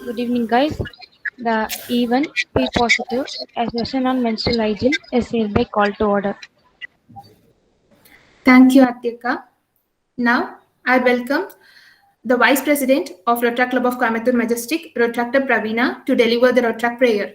Good evening, guys. The event Be Positive, a session on menstrual hygiene, is hereby called to order. Thank you, Atyaka. Now, I welcome the Vice President of Rotaract Club of Coimbatore Majestic, Rotaractor Praveena, to deliver the Rotaract prayer.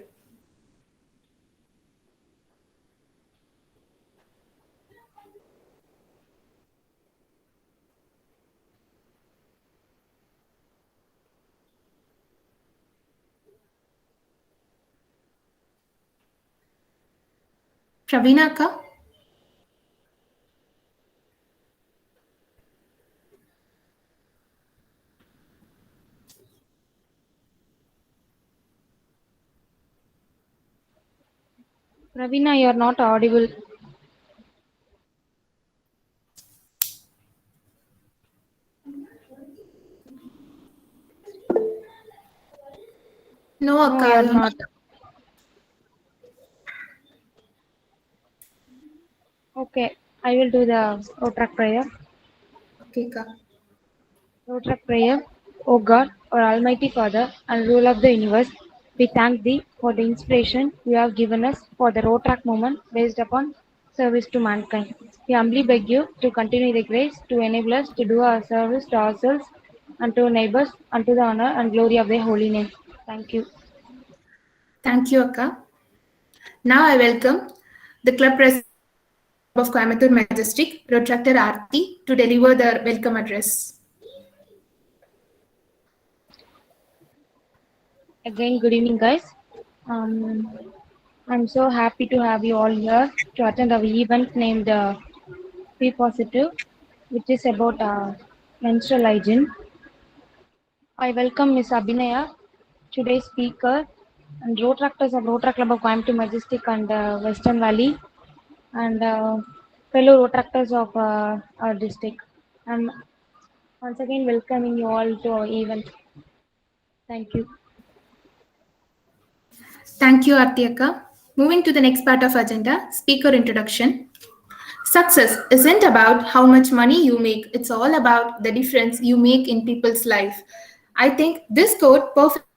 Praveena Akka. Praveena, you are not audible. No, No, Akka, you are you're not. Okay, I will do the Rotaract prayer. Okay, Akka. Rotaract prayer. O God, our Almighty Father and ruler of the universe, we thank Thee for the inspiration you have given us for the Rotaract movement based upon service to mankind. We humbly beg you to continue the grace to enable us to do our service to ourselves and to neighbors unto the honor and glory of Thy holy name. Thank you. Thank you, Akka. Now, I welcome the Club President of Coimbatore Majestic, Rotaractor Aarti, to deliver the welcome address. Again, good evening, guys. I'm so happy to have you all here to attend our event named Be Positive, which is about menstrual hygiene. I welcome Ms. Abhinaya, today's speaker, and Rotaractors of Rotaract Club of Coimbatore Majestic and Western Valley, and fellow Rotaractors of our district. I'm once again welcoming you all to our event. Thank you. Thank you, Atyaka. Moving to the next part of agenda, speaker introduction. Success isn't about how much money you make, it's all about the difference you make in people's life. I think this quote perfectly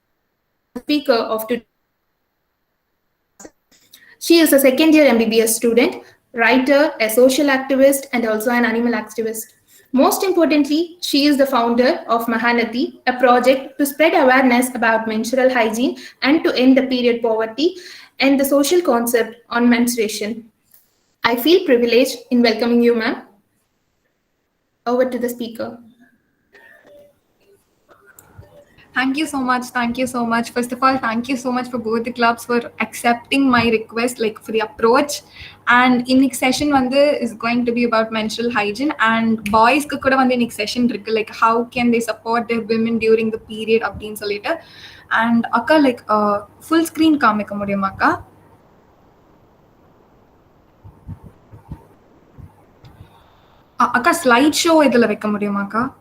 speaker of today. She is a second year MBBS student, writer, a social activist, and also an animal activist. Most importantly, she is the founder of Mahanati, a project to spread awareness about menstrual hygiene and to end the period poverty and the social concept on menstruation. I feel privileged in welcoming you, ma'am. Over to the speaker. Thank you so much. Thank you so much. First of all, thank you so much for both the clubs for accepting my request, like for the approach. And in next session, is going to be about menstrual hygiene and boys ku kuda in next session like how can they support their women during the period of teen later. And akka like full screen kamika mudiyuma akka. Akka slide show idhula vekka mudiyuma akka.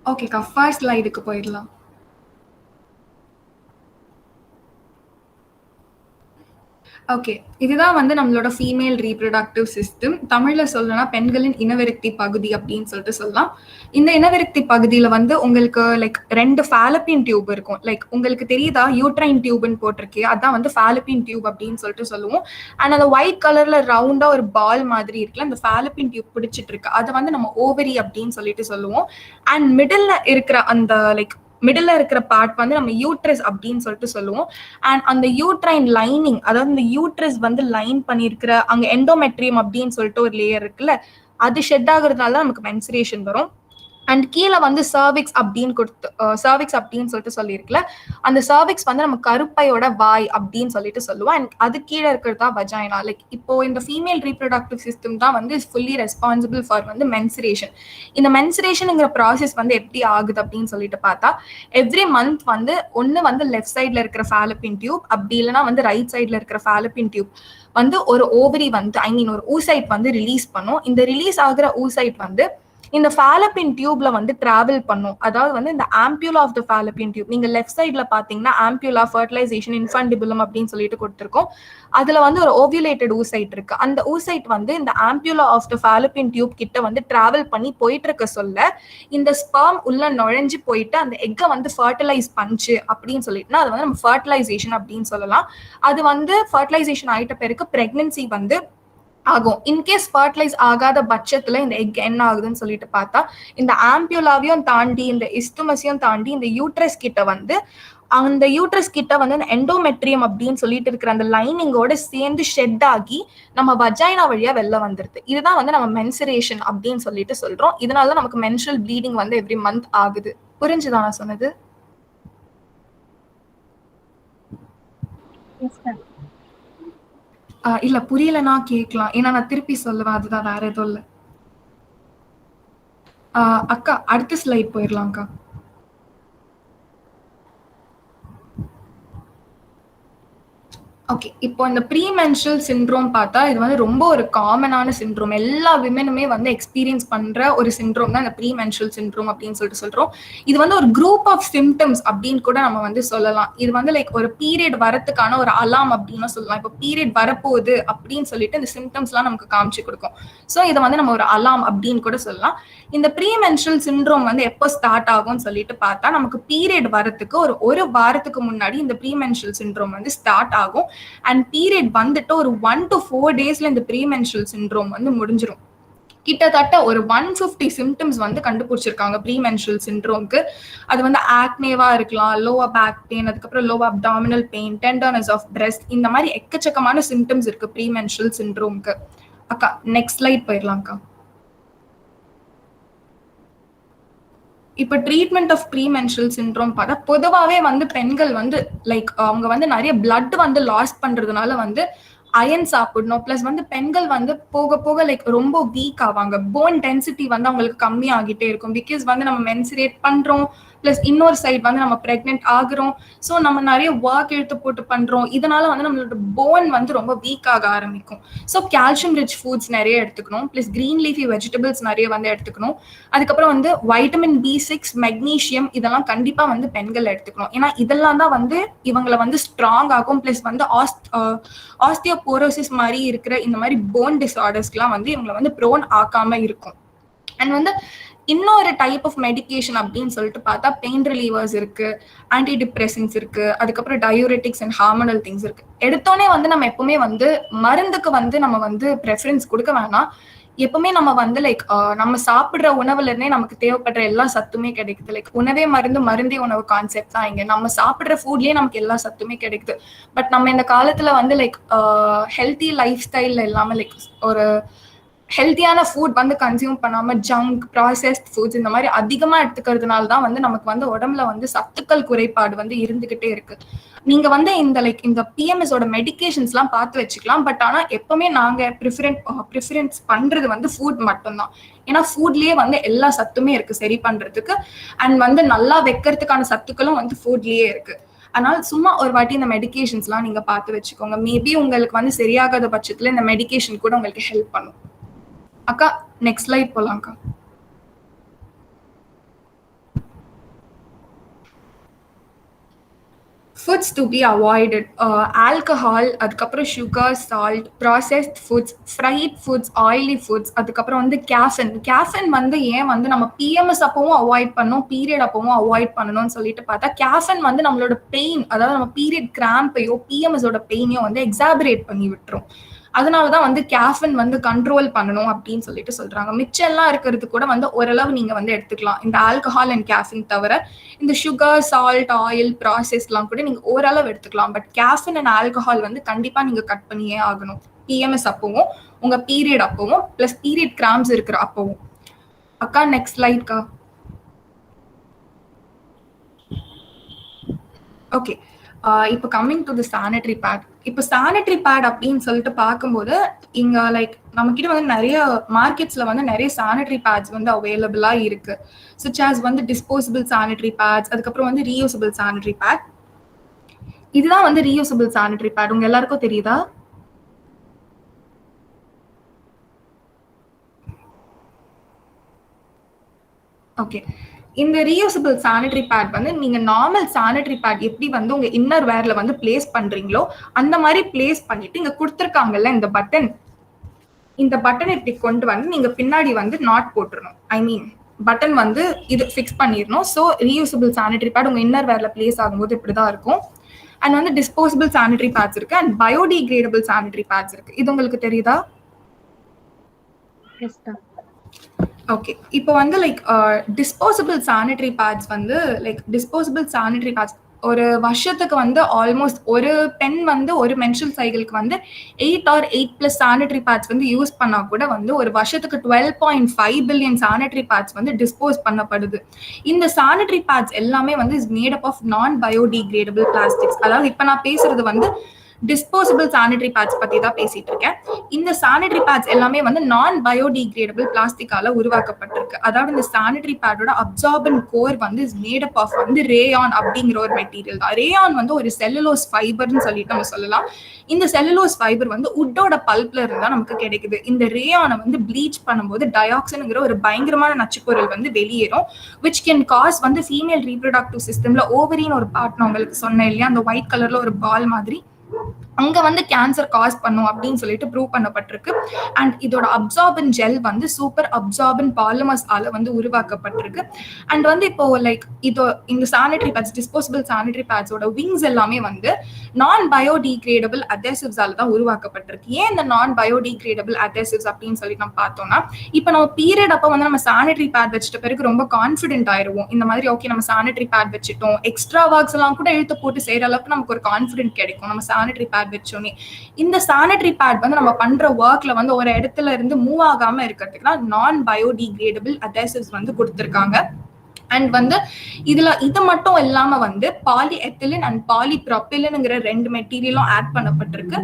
Okay, first slide ku poidala. Okay இதுதான் நம்மளோட female reproductive system தமிழ்ல சொல்லணும்னா பெண்களின் இனவிருத்தி பகுதி அப்படின்னு சொல்லிட்டு சொல்லலாம். இந்த இனவிருத்தி பகுதியில உங்களுக்கு லைக் 2 ஃபாலப்பின் டியூப் இருக்கும். லைக் உங்களுக்கு தெரியுதா யூட்ரைன் டியூப்னு போட்டிருக்கு, அதான் ஃபாலப்பின் டியூப் அப்படின்னு சொல்லிட்டு சொல்லுவோம். அண்ட் அந்த ஒயிட் கலர்ல ரவுண்டா ஒரு பால் மாதிரி இருக்குல்ல, அந்த ஃபாலப்பின் டியூப் பிடிச்சிட்டு இருக்கு, அதை நம்ம ஓவரி அப்படின்னு சொல்லிட்டு சொல்லுவோம். அண்ட் மிடில்ல இருக்கிற அந்த லைக் மிடில் இருக்கிற பார்ட் நம்ம யூட்ரஸ் அப்படின்னு சொல்லிட்டு சொல்லுவோம். அண்ட் அந்த யூட்ரைன் லைனிங், அதாவது இந்த யூட்ரஸ் லைன் பண்ணிருக்கிற அங்க எண்டோமெட்ரியம் அப்படின்னு சொல்லிட்டு ஒரு லேயர் இருக்குல்ல, அது ஷெட் ஆகுறதுனால நமக்கு மென்சுரேஷன் வரும். அண்ட் கீழே சர்விக்ஸ் அப்படின்னு கொடுத்து சர்விக்ஸ் அப்படின்னு சொல்லிட்டு சொல்லியிருக்குல்ல, அந்த சர்விக்ஸ் நம்ம கருப்பையோட வாய் அப்படின்னு சொல்லிட்டு சொல்லுவோம். அண்ட் அது கீழே இருக்கிறதா வஜைனா. லைக் இப்போ இந்த ஃபீமேல் ரீப்ரொடக்டிவ் சிஸ்டம் தான் ஃபுல்லி ரெஸ்பான்சிபிள் ஃபார் மென்சுரேஷன். இந்த மென்சுரேஷனுங்கிற ப்ராசஸ் எப்படி ஆகுது அப்படின்னு சொல்லிட்டு பார்த்தா, எவ்ரி மந்த் ஒன்னு லெஃப்ட் சைட்ல இருக்கிற ஃபாலப்பின் டியூப், அப்படி இல்லைன்னா ரைட் சைட்ல இருக்கிற ஃபாலப்பின் டியூப் ஒரு ஓவரி ஐ மீன் ஒரு ஊசைட் ரிலீஸ் பண்ணும். இந்த ரிலீஸ் ஆகுற ஊசைட் இந்த ஃபாலப்பின் டியூப்ல வந்து டிராவல் பண்ணும். அதாவது வந்து இந்த ஆம்பியூலா ஆஃப் த ஃபாலப்பின் டியூப், நீங்க லெஃப்ட் சைட்ல பாத்தீங்கன்னா ஆம்பியூலா, ஃபர்டிலைசேஷன், இன்ஃபண்டிபுலம் அப்படின்னு சொல்லிட்டு கொடுத்துருக்கோம். அதுல வந்து ஒரு ஓவியுலேட்டட் ஊசைட் இருக்கு. அந்த ஊசைட் வந்து இந்த ஆம்பியூலா ஆஃப் த ஃபாலப்பின் டியூப் கிட்ட வந்து டிராவல் பண்ணி போயிட்டு இருக்க சொல்ல இந்த ஸ்பெர்ம் உள்ள நுழைஞ்சு போயிட்டு அந்த எக்கை வந்து ஃபர்டிலைஸ் பண்ணுச்சு அப்படின்னு சொல்லிட்டுனா அது வந்து நம்ம ஃபர்டிலைசேஷன் அப்படின்னு சொல்லலாம். அது வந்து ஃபர்டிலைசேஷன் ஆயிட்ட பிறகு பிரெக்னன்சி வந்து ஆகும். இன்கேஸ் ஃபர்டிலைஸ் ஆகாத பட்சத்துல இந்த எக் என்ன ஆகுதுன்னு சொல்லிட்டு பார்த்தா இந்த ஆம்பியூலாவையும் தாண்டி இந்த இஸ்துமஸையும் தாண்டி இந்த யூட்ரஸ் கிட்ட வந்து அந்த யூட்ரஸ் கிட்ட வந்து அந்த எண்டோமெட்ரியம் அப்படின்னு சொல்லிட்டு இருக்கிற அந்த லைனிங்கோட சேர்ந்து ஷெட் ஆகி நம்ம வஜைனா வழியா வெளில வந்துருது. இதுதான் வந்து நம்ம மென்சுரேஷன் அப்படின்னு சொல்லிட்டு சொல்றோம். இதனால நமக்கு மென்ஸ்ட்ரல் ப்ளீடிங் வந்து எவ்ரி மந்த் ஆகுது. புரிஞ்சுதான் நான் சொன்னது? இல்ல புரியலன்னா கேட்கலாம், ஏன்னா நான் திருப்பி சொல்லுவேன், அதுதான், வேற எதுவும் இல்ல. அக்கா அடுத்த ஸ்லைட் போயிடலாம்க்கா. ஓகே, இப்போ இந்த ப்ரீ மென்ஸ்ட்ரல் சிண்ட்ரோம் பார்த்தா இது வந்து ரொம்ப ஒரு காமனான சிண்ட்ரோம். எல்லா விமெனுமே வந்து எக்ஸ்பீரியன்ஸ் பண்ற ஒரு சிண்ட்ரோம் தான் இந்த ப்ரீ மென்ஸ்ட்ரல் சிண்ட்ரோம் அப்படின்னு சொல்றோம். இது வந்து ஒரு குரூப் ஆஃப் சிம்டம்ஸ் அப்படின்னு கூட நம்ம வந்து சொல்லலாம். இது வந்து லைக் ஒரு பீரியட் வரத்துக்கான ஒரு அலாம் அப்படின்னு சொல்லலாம். இப்போ பீரியட் வரப்போகுது அப்படின்னு சொல்லிட்டு இந்த சிம்டம்ஸ்லாம் நமக்கு காமிச்சு கொடுக்கும். ஸோ இதை வந்து நம்ம ஒரு அலாம் அப்படின்னு கூட சொல்லலாம். இந்த ப்ரீ மென்ஸ்ட்ரல் சிண்ட்ரோம் வந்து எப்போ ஸ்டார்ட் ஆகும்னு சொல்லிட்டு பார்த்தா நமக்கு பீரியட் வரத்துக்கு ஒரு வாரத்துக்கு முன்னாடி இந்த ப்ரீ மென்ஸ்ட்ரல் சிண்ட்ரோம் வந்து ஸ்டார்ட் ஆகும். அண்ட் பீரியட் வந்துட்டு ஒரு 1 to 4 daysல இந்த ப்ரீ மென்ஸ்ட்ரல் சிண்ட்ரோம் வந்து முடிஞ்சிரும். கிட்டத்தட்ட ஒரு 150 சிம்டம்ஸ் வந்து கண்டுபிடிச்சிருக்காங்க ப்ரீ மென்ஸ்ட்ரல் சிண்ட்ரோம்க்கு. அது வந்து ஆக்னேவா இருக்கலாம், லோவர் பேக் பெயின், அதுக்கப்புறம் lower abdominal pain, tenderness of breast, இந்த மாதிரி எக்கச்சக்கமான சிம்டம்ஸ் இருக்கு ப்ரீ மென்ஸ்ட்ரல் சிண்ட்ரோம்க்கு. அக்கா நெக்ஸ்ட் ஸ்லைட் போயிடலாம்க்கா. இப்போ treatment of premenstrual syndrome பார்த்தா பொதுவாகவே வந்து பெண்கள் வந்து லைக் அவங்க வந்து நிறைய பிளட் வந்து லாஸ் பண்றதுனால வந்து அயன் சாப்பிடணும். பிளஸ் வந்து பெண்கள் வந்து போக போக லைக் ரொம்ப வீக் ஆவாங்க. போன் டென்சிட்டி வந்து அவங்களுக்கு கம்மி ஆகிட்டே இருக்கும். பிகாஸ் வந்து நம்ம மென்சுரேட் பண்றோம், பிளஸ் இன்னொரு சைட் வந்து நம்ம பிரெக்னென்ட் ஆகுறோம். ஸோ நம்ம நிறைய ஒர்க் எடுத்து போட்டு பண்றோம். இதனால வந்து நம்மளோட போன் வந்து ரொம்ப வீக் ஆக ஆரம்பிக்கும். ஸோ கால்சியம் ரிச் ஃபுட்ஸ் நிறைய எடுத்துக்கணும், பிளஸ் கிரீன் லீஃபி வெஜிடபிள்ஸ் நிறைய வந்து எடுத்துக்கணும். அதுக்கப்புறம் வந்து வைட்டமின் B6, மெக்னீஷியம் இதெல்லாம் கண்டிப்பா வந்து பெண்கள் எடுத்துக்கணும். ஏன்னா இதெல்லாம் தான் வந்து இவங்களை வந்து ஸ்ட்ராங் ஆகும். பிளஸ் வந்து ஆஸ்டியோபோரோசிஸ் மாதிரி இருக்கிற இந்த மாதிரி போன் டிஸார்டர்ஸ்க்குலாம் வந்து இவங்களை வந்து ப்ரோன் ஆக்காம இருக்கும். அண்ட் வந்து இன்னொரு டைப் ஆஃப் மெடிகேஷன் அப்படின்னு சொல்லிட்டு பார்த்தா பெயின் ரிலீவர்ஸ் இருக்கு, ஆன்டி டிப்ரெசன்ஸ் இருக்கு, அதுக்கப்புறம் டயூரெட்டிக்ஸ் அண்ட் ஹார்மோனல் திங்ஸ் இருக்கு. எடுத்தோடனே வந்து நம்ம எப்பவுமே வந்து மருந்துக்கு வந்து நம்ம வந்து ப்ரெஃபரன்ஸ் கொடுக்க வேணாம். எப்பவுமே நம்ம வந்து லைக் நம்ம சாப்பிடுற உணவுல இருந்தே நமக்கு தேவைப்படுற எல்லா சத்துமே கிடைக்குது. லைக் உணவே மருந்து, மருந்தே உணவு கான்செப்ட் தான் இங்க. நம்ம சாப்பிடுற ஃபுட்லயே நமக்கு எல்லா சத்துமே கிடைக்குது. பட் நம்ம இந்த காலத்துல வந்து லைக் ஹெல்த்தி லைஃப் ஸ்டைல்ல இல்லாம லைக் ஒரு ஹெல்த்தியான ஃபுட் வந்து கன்சியூம் பண்ணாம ஜங்க், ப்ராசஸ்ட் ஃபுட்ஸ் இந்த மாதிரி அதிகமா எடுத்துக்கிறதுனால தான் வந்து நமக்கு வந்து உடம்புல வந்து சத்துக்கள் குறைபாடு வந்து இருந்துகிட்டே இருக்கு. நீங்க வந்து இந்த லைக் இந்த பிஎம்எஸோட மெடிகேஷன்ஸ் எல்லாம் பார்த்து வச்சுக்கலாம். பட் ஆனா எப்பவுமே நாங்க ப்ரிஃபரன்ஸ் பண்றது வந்து ஃபுட் மட்டும்தான். ஏன்னா ஃபுட்லயே வந்து எல்லா சத்துமே இருக்கு சரி பண்றதுக்கு. அண்ட் வந்து நல்லா வைக்கிறதுக்கான சத்துக்களும் வந்து ஃபுட்லயே இருக்கு. அதனால சும்மா ஒரு வாட்டி இந்த மெடிகேஷன்ஸ் எல்லாம் நீங்க பார்த்து வச்சுக்கோங்க. மேபி உங்களுக்கு வந்து சரியாகாத பட்சத்துல இந்த மெடிகேஷன் கூட உங்களுக்கு ஹெல்ப் பண்ணும். அக்கா நெக்ஸ்ட் ஸ்லைட் போலாம்க்கா. Foods to be avoided, alcohol, அதுக்கப்புறம் sugar, salt, processed foods, fried foods, oily foods, அதுக்கப்புறம் வந்து கேஃபின் வந்து ஏன் வந்து நம்ம பிஎம்எஸ் அப்பவும் அவாய்ட் பண்ணணும், பீரியட் அப்பவும் அவாய்ட் பண்ணணும்னு சொல்லிட்டு பார்த்தா கேஃபின் வந்து நம்மளோட பெயின், அதாவது நம்ம பீரியட் கிராம்பையோ பிஎம்எஸோட பெயினையோ வந்து எக்ஸாபரேட் பண்ணி விட்டுரும். அதனாலதான் வந்து கேஃபின் வந்து கண்ட்ரோல் பண்ணணும் அப்படின்னு சொல்லிட்டு சொல்றாங்க. மிச்சம் எல்லாம் இருக்கிறது கூட வந்து ஓரளவு நீங்க வந்து எடுத்துக்கலாம். இந்த ஆல்கஹால் அண்ட் கேஃபின் தவிர இந்த சுகர், சால்ட், ஆயில், ப்ராசஸ் எல்லாம் கூட நீங்க ஓரளவு எடுத்துக்கலாம். பட் கேஃபின் அண்ட் ஆல்கஹால் வந்து கண்டிப்பா நீங்க கட் பண்ணியே ஆகணும். பிஎம்எஸ் அப்பவும், உங்க பீரியட் அப்பவும், பிளஸ் பீரியட் கிராம்ஸ் இருக்கிற அப்பவும். அக்கா நெக்ஸ்ட் ஸ்லைட்க்கா. ஓகே, இப்போ coming to the sanitary pad. இப்போ சானிட்டரி பேட் அப்படின்னு சொல்லிட்டு பார்க்கும்போது இங்க லைக் நம்ம கிட்ட வந்து நிறைய மார்க்கெட்ஸ்ல வந்து நிறைய சானிட்டரி பேட்ஸ் வந்து அவைலபிளா இருக்கு. such as வந்து டிஸ்போசபிள் சானிட்டரி பேட்ஸ், அதுக்கப்புறம் வந்து ரீயூசபிள் சானிட்டரி பேட். இதுதான் வந்து ரீயூசபிள் சானிட்டரி பேட். உங்க எல்லாருக்கும் தெரியுதா? ஓகே. இந்த ரீயூசபிள் சானிட்டரி பேட் வந்து நீங்க நார்மல் சானிட்டரி பேட் எப்படி வந்து உங்க இன்னர் வேர்ல வந்து பிளேஸ் பண்றீங்களோ அந்த மாதிரி பிளேஸ் பண்ணிட்டு இங்க கொடுத்துருக்காங்கல்ல இந்த பட்டன், இந்த பட்டன் இப்படி கொண்டு வந்து நீங்க பின்னாடி வந்து நாட் போட்டுறணும். ஐ மீன் பட்டன் வந்து இது ஃபிக்ஸ் பண்ணிடணும். ஸோ ரீயூசபிள் சானிட்டரி பேட் உங்க இன்னர் வேர்ல பிளேஸ் ஆகும்போது இப்படிதான் இருக்கும். அண்ட் வந்து டிஸ்போசபிள் சானிட்டரி பேட்ஸ் இருக்கு அண்ட் பயோடிகிரேடபிள் சானிட்டரி பேட்ஸ் இருக்கு. இது உங்களுக்கு தெரியுதா? ஓகே. இப்போ வந்து லைக் டிஸ்போசபிள் சானிட்டரி பேட்ஸ் வந்து டிஸ்போசபிள் சானிட்டரி பேட்ஸ் ஒரு வருஷத்துக்கு வந்து ஆல்மோஸ்ட் ஒரு பெண் வந்து ஒரு மென்ஸ்ட்ரல் சைக்கிளுக்கு வந்து 8 or 8+ சானிட்டரி பேட்ஸ் வந்து யூஸ் பண்ணா கூட வந்து ஒரு வருஷத்துக்கு 12.5 பில்லியன் சானிட்டரி பேட்ஸ் வந்து டிஸ்போஸ் பண்ணப்படுது. இந்த சானிட்டரி பேட்ஸ் எல்லாமே வந்து is made up of non biodegradable plastics. அதாவது இப்ப நான் பேசுறது வந்து டிஸ்போசபிள் சானிட்டரி பேட்ஸ் பத்தி தான் பேசிட்டு இருக்கேன். இந்த சானிட்டரி பேட்ஸ் எல்லாமே வந்து நான் பயோடிகிரேடபிள் பிளாஸ்டிக்கால உருவாக்கப்பட்டிருக்கு. அதாவது இந்த சானிட்டரி பேடோட அப்சார்பன்ட் கோர் வந்து இஸ் மேட் அப் ஆஃப் வந்து ரேயான் அப்படிங்கிற ஒரு மெட்டீரியல் தான். ரேயான் வந்து ஒரு செல்லுலோஸ் ஃபைபர்னு சொல்லிட்டு நம்ம சொல்லலாம். இந்த செல்லுலோஸ் ஃபைபர் வந்து உட்டோட பல்ப்ல இருந்தா நமக்கு கிடைக்குது. இந்த ரேயானை வந்து ப்ளீச் பண்ணும்போது டயாக்சின்ங்கிற ஒரு பயங்கரமான நச்சுப்பொருள் வந்து வெளியேறும், விச் கேன் காஸ் வந்து ஃபீமேல் ரீப்ரொடக்டிவ் சிஸ்டம்ல ஓவரின்னு ஒரு பார்ட் நான் உங்களுக்கு சொன்னேன் இல்லையா, அந்த ஒயிட் கலர்ல ஒரு பால் மாதிரி, அங்க வந்து கேன்சர் காஸ் பண்ணும் அப்படின்னு சொல்லிட்டு ப்ரூவ் பண்ணப்பட்டிருக்கு. அண்ட் இதோட அப்சார்பன் ஜெல் வந்து சூப்பர் அப்சார்பன் பாலிமர்ஸ் ஆல வந்து உருவாக்கப்பட்டிருக்கு. அண்ட் வந்து இப்போ லைக் இந்த சானிட்டரி பேட்ஸ், டிஸ்போசபிள் சானிட்டரி பேட்ஸோட விங்ஸ் எல்லாமே வந்து நான் பயோடிகிரேடபிள் அதேசிவ்ஸ் ஆல தான் உருவாக்கப்பட்டிருக்கு. ஏன் இந்த நான் பயோடிகிரேடபிள் அதேசிவ்ஸ் அப்படின்னு சொல்லி நம்ம பார்த்தோம்னா, இப்போ நம்ம பீரியட் அப்போ வந்து நம்ம சானிட்டரி பேட் வச்சுட்ட பிறகு ரொம்ப கான்ஃபிடென்ட் ஆயிருவோம். இந்த மாதிரி ஓகே நம்ம சானிட்டரி பேட் வச்சுட்டோம், எக்ஸ்ட்ரா ஒர்க்ஸ் எல்லாம் கூட இழுத்து போட்டு செய்யற அளவுக்கு நமக்கு ஒரு கான்ஃபிடென்ட் கிடைக்கும் நம்ம சானிட்டரி பேட் வச்சோன்னே. இந்த சானிட்டரி பேட் வந்து நம்ம பண்ற ஒர்க்ல வந்து ஒரு இடத்துல இருந்து மூவ் ஆகாம இருக்கிறதுக்கு நான் பயோடிகிரேடபிள் அதேசிவ்ஸ் வந்து கொடுத்திருக்காங்க. அண்ட் வந்து இதுல இது மட்டும் இல்லாம வந்து பாலிஎத்திலின் அண்ட் பாலிப்ரோபிலின்ங்கிற 2 மெட்டீரியலும் ஆட் பண்ணப்பட்டிருக்கு.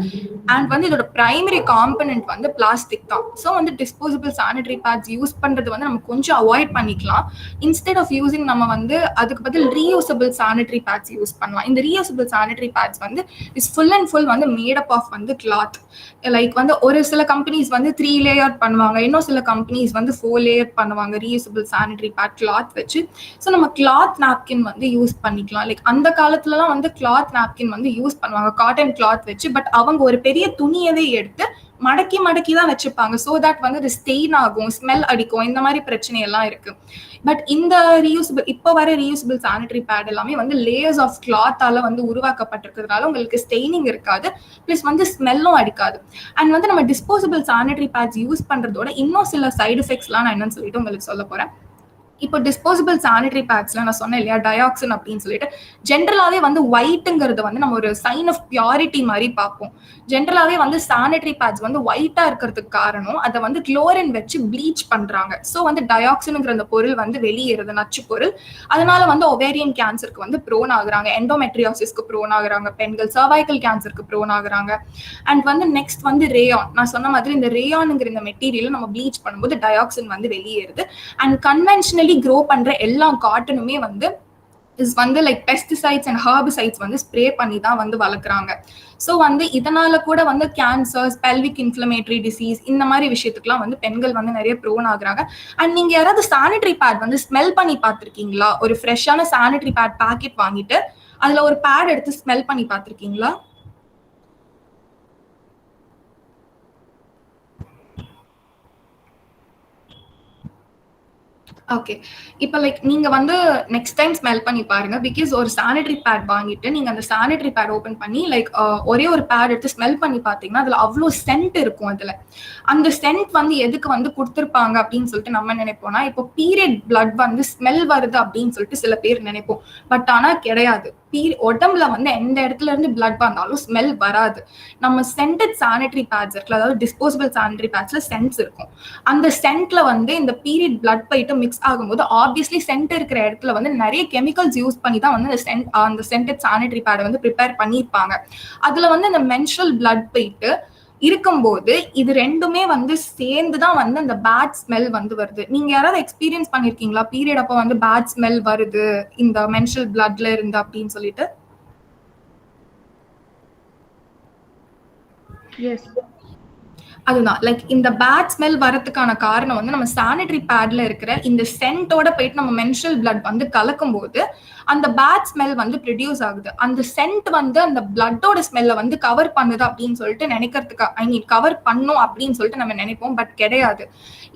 அண்ட் வந்து இதோட பிரைமரி காம்பனன்ட் வந்து பிளாஸ்டிக் தான். ஸோ வந்து டிஸ்போசபிள் சானிட்டரி பேட்ஸ் யூஸ் பண்றது வந்து நம்ம கொஞ்சம் அவாய்ட் பண்ணிக்கலாம். இன்ஸ்டெட் ஆஃப் யூசிங் நம்ம வந்து அதுக்கு பதில் ரீயூசபிள் சானிட்டரி பேட்ஸ் யூஸ் பண்ணலாம். இந்த ரீயூசபிள் சானிட்டரி பேட்ஸ் வந்து இஸ் ஃபுல் அண்ட் ஃபுல் வந்து மேட் அப் ஆஃப் வந்து கிளாத். லைக் வந்து ஒரு சில கம்பெனிஸ் வந்து 3 லேயர் பண்ணுவாங்க, இன்னும் சில கம்பெனிஸ் வந்து 4 லேயர் பண்ணுவாங்க ரீயூசபிள் சானிட்டரி பேட் கிளாத் வச்சு. ஸோ நம்ம கிளாத் நாப்கின் வந்து யூஸ் பண்ணிக்கலாம். லைக் அந்த காலத்துலலாம் வந்து கிளாத் நாப்கின் வந்து யூஸ் பண்ணுவாங்க காட்டன் கிளாத் வச்சு. பட் அவங்க ஒரு பெரிய துணியவே எடுத்து மடக்கி மடக்கி தான் வச்சுப்பாங்க. ஸோ தட் வந்து அது ஸ்டெயின் ஆகும், ஸ்மெல் அடிக்கும், இந்த மாதிரி பிரச்சனை எல்லாம் இருக்கு. பட் இந்த ரீயூசபிள் இப்போ வர ரீயூசபிள் சானிட்டரி பேட் எல்லாமே வந்து லேயர்ஸ் ஆஃப் கிளாத்தால வந்து உருவாக்கப்பட்டிருக்கிறதுனால உங்களுக்கு ஸ்டெயினிங் இருக்காது, பிளஸ் வந்து ஸ்மெல்லும் அடிக்காது. அண்ட் வந்து நம்ம டிஸ்போசபிள் சானிட்டரி பேட்ஸ் யூஸ் பண்றதோட இன்னும் சில சைடு எஃபெக்ட்ஸ்லாம் நான் என்னன்னு சொல்லிட்டு உங்களுக்கு சொல்ல போறேன். இப்போ டிஸ்போசபிள் சானிட்டரி பேட்ஸ்ல நான் சொன்னேன் இல்லையா டயாக்சின் அப்படின்னு சொல்லிட்டு, ஜென்ரலாவே வந்து ஒயிட்ங்கிறது வந்து நம்ம ஒரு சைன் ஆஃப் பியூரிட்டி மாதிரி பார்ப்போம். ஜென்ரலாவே வந்து சானிட்டரி பேட்ஸ் வந்து ஒயிட்டா இருக்கிறதுக்கு காரணம் அதை வந்து குளோரின் வச்சு ப்ளீச் பண்றாங்க. ஸோ வந்து டயாக்சின்ங்கிற அந்த பொருள் வந்து வெளியேறுது, நச்சு பொருள். அதனால வந்து ஒவேரியன் கேன்சருக்கு வந்து ப்ரோன் ஆகுறாங்க, எண்டோமெட்ரியோசிஸ்க்கு ப்ரோன் ஆகுறாங்க பெண்கள், சர்வைக்கல் கேன்சருக்கு ப்ரோன் ஆகுறாங்க. அண்ட் வந்து நெக்ஸ்ட் வந்து ரேயான், நான் சொன்ன மாதிரி இந்த ரேயான்ங்கிற இந்த மெட்டீரியல் நம்ம ப்ளீச் பண்ணும்போது டயாக்சின் வந்து வெளியேறுது. அண்ட் கன்வென்ஷனலி க்ரோ பண்ற எல்லா காட்டனுமே வந்து இஸ் வந்து லைக் பெஸ்டிசைட்ஸ் அண்ட் ஹெர்பிசைட்ஸ் வந்து ஸ்ப்ரே பண்ணி தான் வந்து வளர்க்குறாங்க. ஸோ வந்து இதனால கூட வந்து கேன்சர்ஸ், பெல்விக் இன்ஃப்ளமேட்டரி டிசீஸ், இந்த மாதிரி விஷயத்துக்குலாம் வந்து பெண்கள் வந்து நிறைய ப்ரோன் ஆகுறாங்க. அண்ட் நீங்க யாராவது சானிட்டரி பேட் வந்து ஸ்மெல் பண்ணி பார்த்துருக்கீங்களா? ஒரு ஃப்ரெஷ்ஷான சானிட்டரி பேட் பாக்கெட் வாங்கிட்டு அதுல ஒரு பேட் எடுத்து ஸ்மெல் பண்ணி பார்த்துருக்கீங்களா? ஓகே. இப்போ லைக் நீங்க வந்து நெக்ஸ்ட் டைம் ஸ்மெல் பண்ணி பாருங்க. பிகாஸ் ஒரு சானிட்டரி பேட் வாங்கிட்டு நீங்க அந்த சானிட்டரி பேட் ஓபன் பண்ணி லைக் ஒரே ஒரு பேட் எடுத்து ஸ்மெல் பண்ணி பார்த்தீங்கன்னா அதுல அவ்வளோ சென்ட் இருக்கும். அதுல அந்த சென்ட் வந்து எதுக்கு வந்து கொடுத்துருப்பாங்க அப்படின்னு சொல்லிட்டு நம்ம நினைப்போம்னா, இப்போ பீரியட் பிளட் வந்து ஸ்மெல் வருது அப்படின்னு சொல்லிட்டு சில பேர் நினைப்போம். பட் ஆனா கிடையாது. உடம்புல வந்து எந்த இடத்துல இருந்து பிளட் வந்தாலும் ஸ்மெல் வராது. நம்ம சென்டட் சானிட்டரி பேட்ஸ் இருக்குல்ல, அதாவது டிஸ்போசபிள் சானிட்டரி பேட்ஸ்ல சென்ட்ஸ் இருக்கும். அந்த சென்ட்ல வந்து இந்த பீரியட் பிளட் போயிட்டு மிக்ஸ் ஆகும்போது ஆப்வியஸ்லி சென்ட் இருக்கிற இடத்துல வந்து நிறைய கெமிக்கல்ஸ் யூஸ் பண்ணி தான் வந்து அந்த சென்டட் சானிட்டரி பேடை வந்து ப்ரிப்பேர் பண்ணியிருப்பாங்க. அதுல வந்து இந்த மென்ஸ்ட்ரல் பிளட் போயிட்டு இருக்கும்போது இது ரெண்டுமே வந்து சேர்ந்துதான் வந்து அந்த பேட் ஸ்மெல் வந்து வருது. நீங்க யாராவது எக்ஸ்பீரியன்ஸ் பண்ணிருக்கீங்களா பீரியட் அப்போ வந்து பேட் ஸ்மெல் வருது இந்த மென்ஸ்ட்ரல் பிளட்ல இருந்து அப்படின்னு சொல்லிட்டு? அதுதான் லைக் இந்த பேட் ஸ்மெல் வரதுக்கான காரணம் வந்து நம்ம சானிட்டரி பேட்ல இருக்கிற இந்த சென்ட்டோட போயிட்டு நம்ம மென்ஸ்ட்ரல் பிளட் வந்து கலக்கும் போது அந்த பேட் ஸ்மெல் வந்து ப்ரொடியூஸ் ஆகுது. அந்த சென்ட் வந்து அந்த பிளட்டோட ஸ்மெல்ல வந்து கவர் பண்ணுது அப்படின்னு சொல்லிட்டு நினைக்கிறதுக்கு கவர் பண்ணும் அப்படின்னு சொல்லிட்டு நம்ம நினைப்போம். பட் கிடையாது.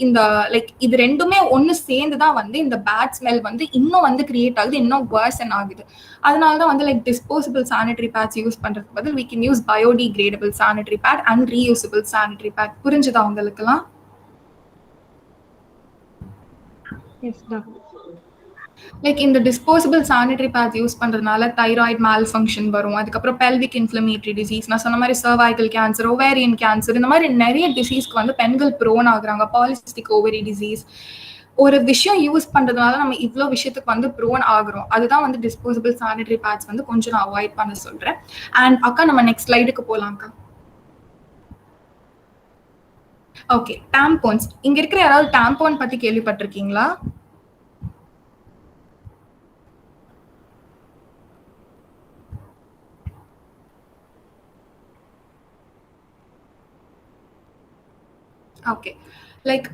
இந்த லைக் இது ரெண்டுமே ஒன்னு சேர்ந்துதான் வந்து இந்த பேட் ஸ்மெல் வந்து இன்னும் வந்து கிரியேட் ஆகுது, இன்னும் வேர்சன் ஆகுது. அதனாலதான் வந்து like disposable sanitary bats use பண்றதுக்கு பதில் we can use biodegradable sanitary pad and reusable sanitary pad. புரிஞ்சுதா உங்களுக்குலாம்? Yes doctor. லைக் இந்த டிஸ்போசபிள் சானிட்டரி பேட் யூஸ் பண்றதுனால தைராய்டு மால் ஃபங்க்ஷன் வரும், அதுக்கப்புறம் பெல்விக் இன்ஃப்ளமேட்டரி டிசீஸ், நான் சொன்ன மாதிரி சர்வைக்கல் கேன்சர், ஓவேரியன் கேன்சர், இந்த மாதிரி நிறைய டிசீஸ்க்கு வந்து பெண்கள் ப்ரோன் ஆகுறாங்க. Polycystic ovary disease. ஒரு விஷயம் யூஸ் பண்றதுனால நம்ம இவ்வளோ விஷயத்துக்கு வந்து ப்ரோன் ஆகுறோம். அதுதான் வந்து டிஸ்போசபிள் சானிட்டரி பேட்ஸ் வந்து கொஞ்சம் நான் அவாய்ட் பண்ண சொல்றேன். அண்ட் அக்கா நம்ம நெக்ஸ்ட் ஸ்லைடுக்கு போலாம்க்கா. ஓகே, டாம்போன்ஸ். இங்க இருக்கிற யாராவது டாம்போன் பத்தி கேள்விப்பட்டிருக்கீங்களா? ஓகே, லைக்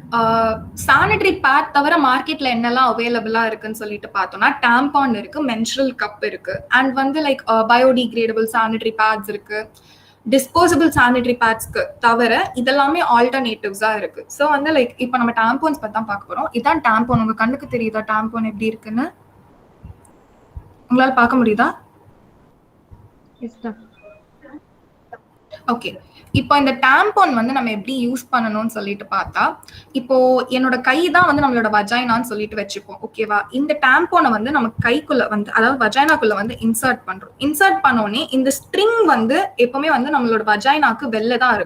சானிட்டரி பேட் தவிர மார்க்கெட்ல என்னெல்லாம் அவைலபிளா இருக்குன்னு சொல்லிட்டு பார்த்தோம்னா டாம்பான் இருக்கு, மென்ஸ்ட்ரல் கப் இருக்கு, அண்ட் வந்து லைக் பயோடிகிரேடபிள் சானிட்டரி பேட்ஸ் இருக்கு. டிஸ்போசபிள் சானிட்டரி பேட்ஸ்க்கு தவிர இதெல்லாமே ஆல்டர்னேட்டிவ்ஸா இருக்கு. ஸோ வந்து லைக் இப்போ நம்ம டாம்போன்ஸ் பத்தி தான் பார்க்க போறோம். இதான் டாம்போன். உங்க கண்ணுக்கு தெரியுதா டாம்போன் எப்படி இருக்குன்னு? உங்களால பார்க்க முடியுதா? Yes doctor. ஓகே, இப்போ இந்த டாம்போன் வந்து நம்ம எப்படி யூஸ் பண்ணணும்னு சொல்லிட்டு பார்த்தா, இப்போ என்னோட கை தான் வந்து நம்மளோட வஜைனான்னு சொல்லிட்டு வச்சுப்போம். ஓகேவா? இந்த டாம்போனை வந்து நம்ம கைக்குள்ள வந்து அதாவது வஜைனாக்குள்ள வந்து இன்சர்ட் பண்றோம். இன்சர்ட் பண்ணோடனே இந்த ஸ்ட்ரிங் வந்து எப்பவுமே வந்து நம்மளோட வஜைனாக்கு வெளில தான்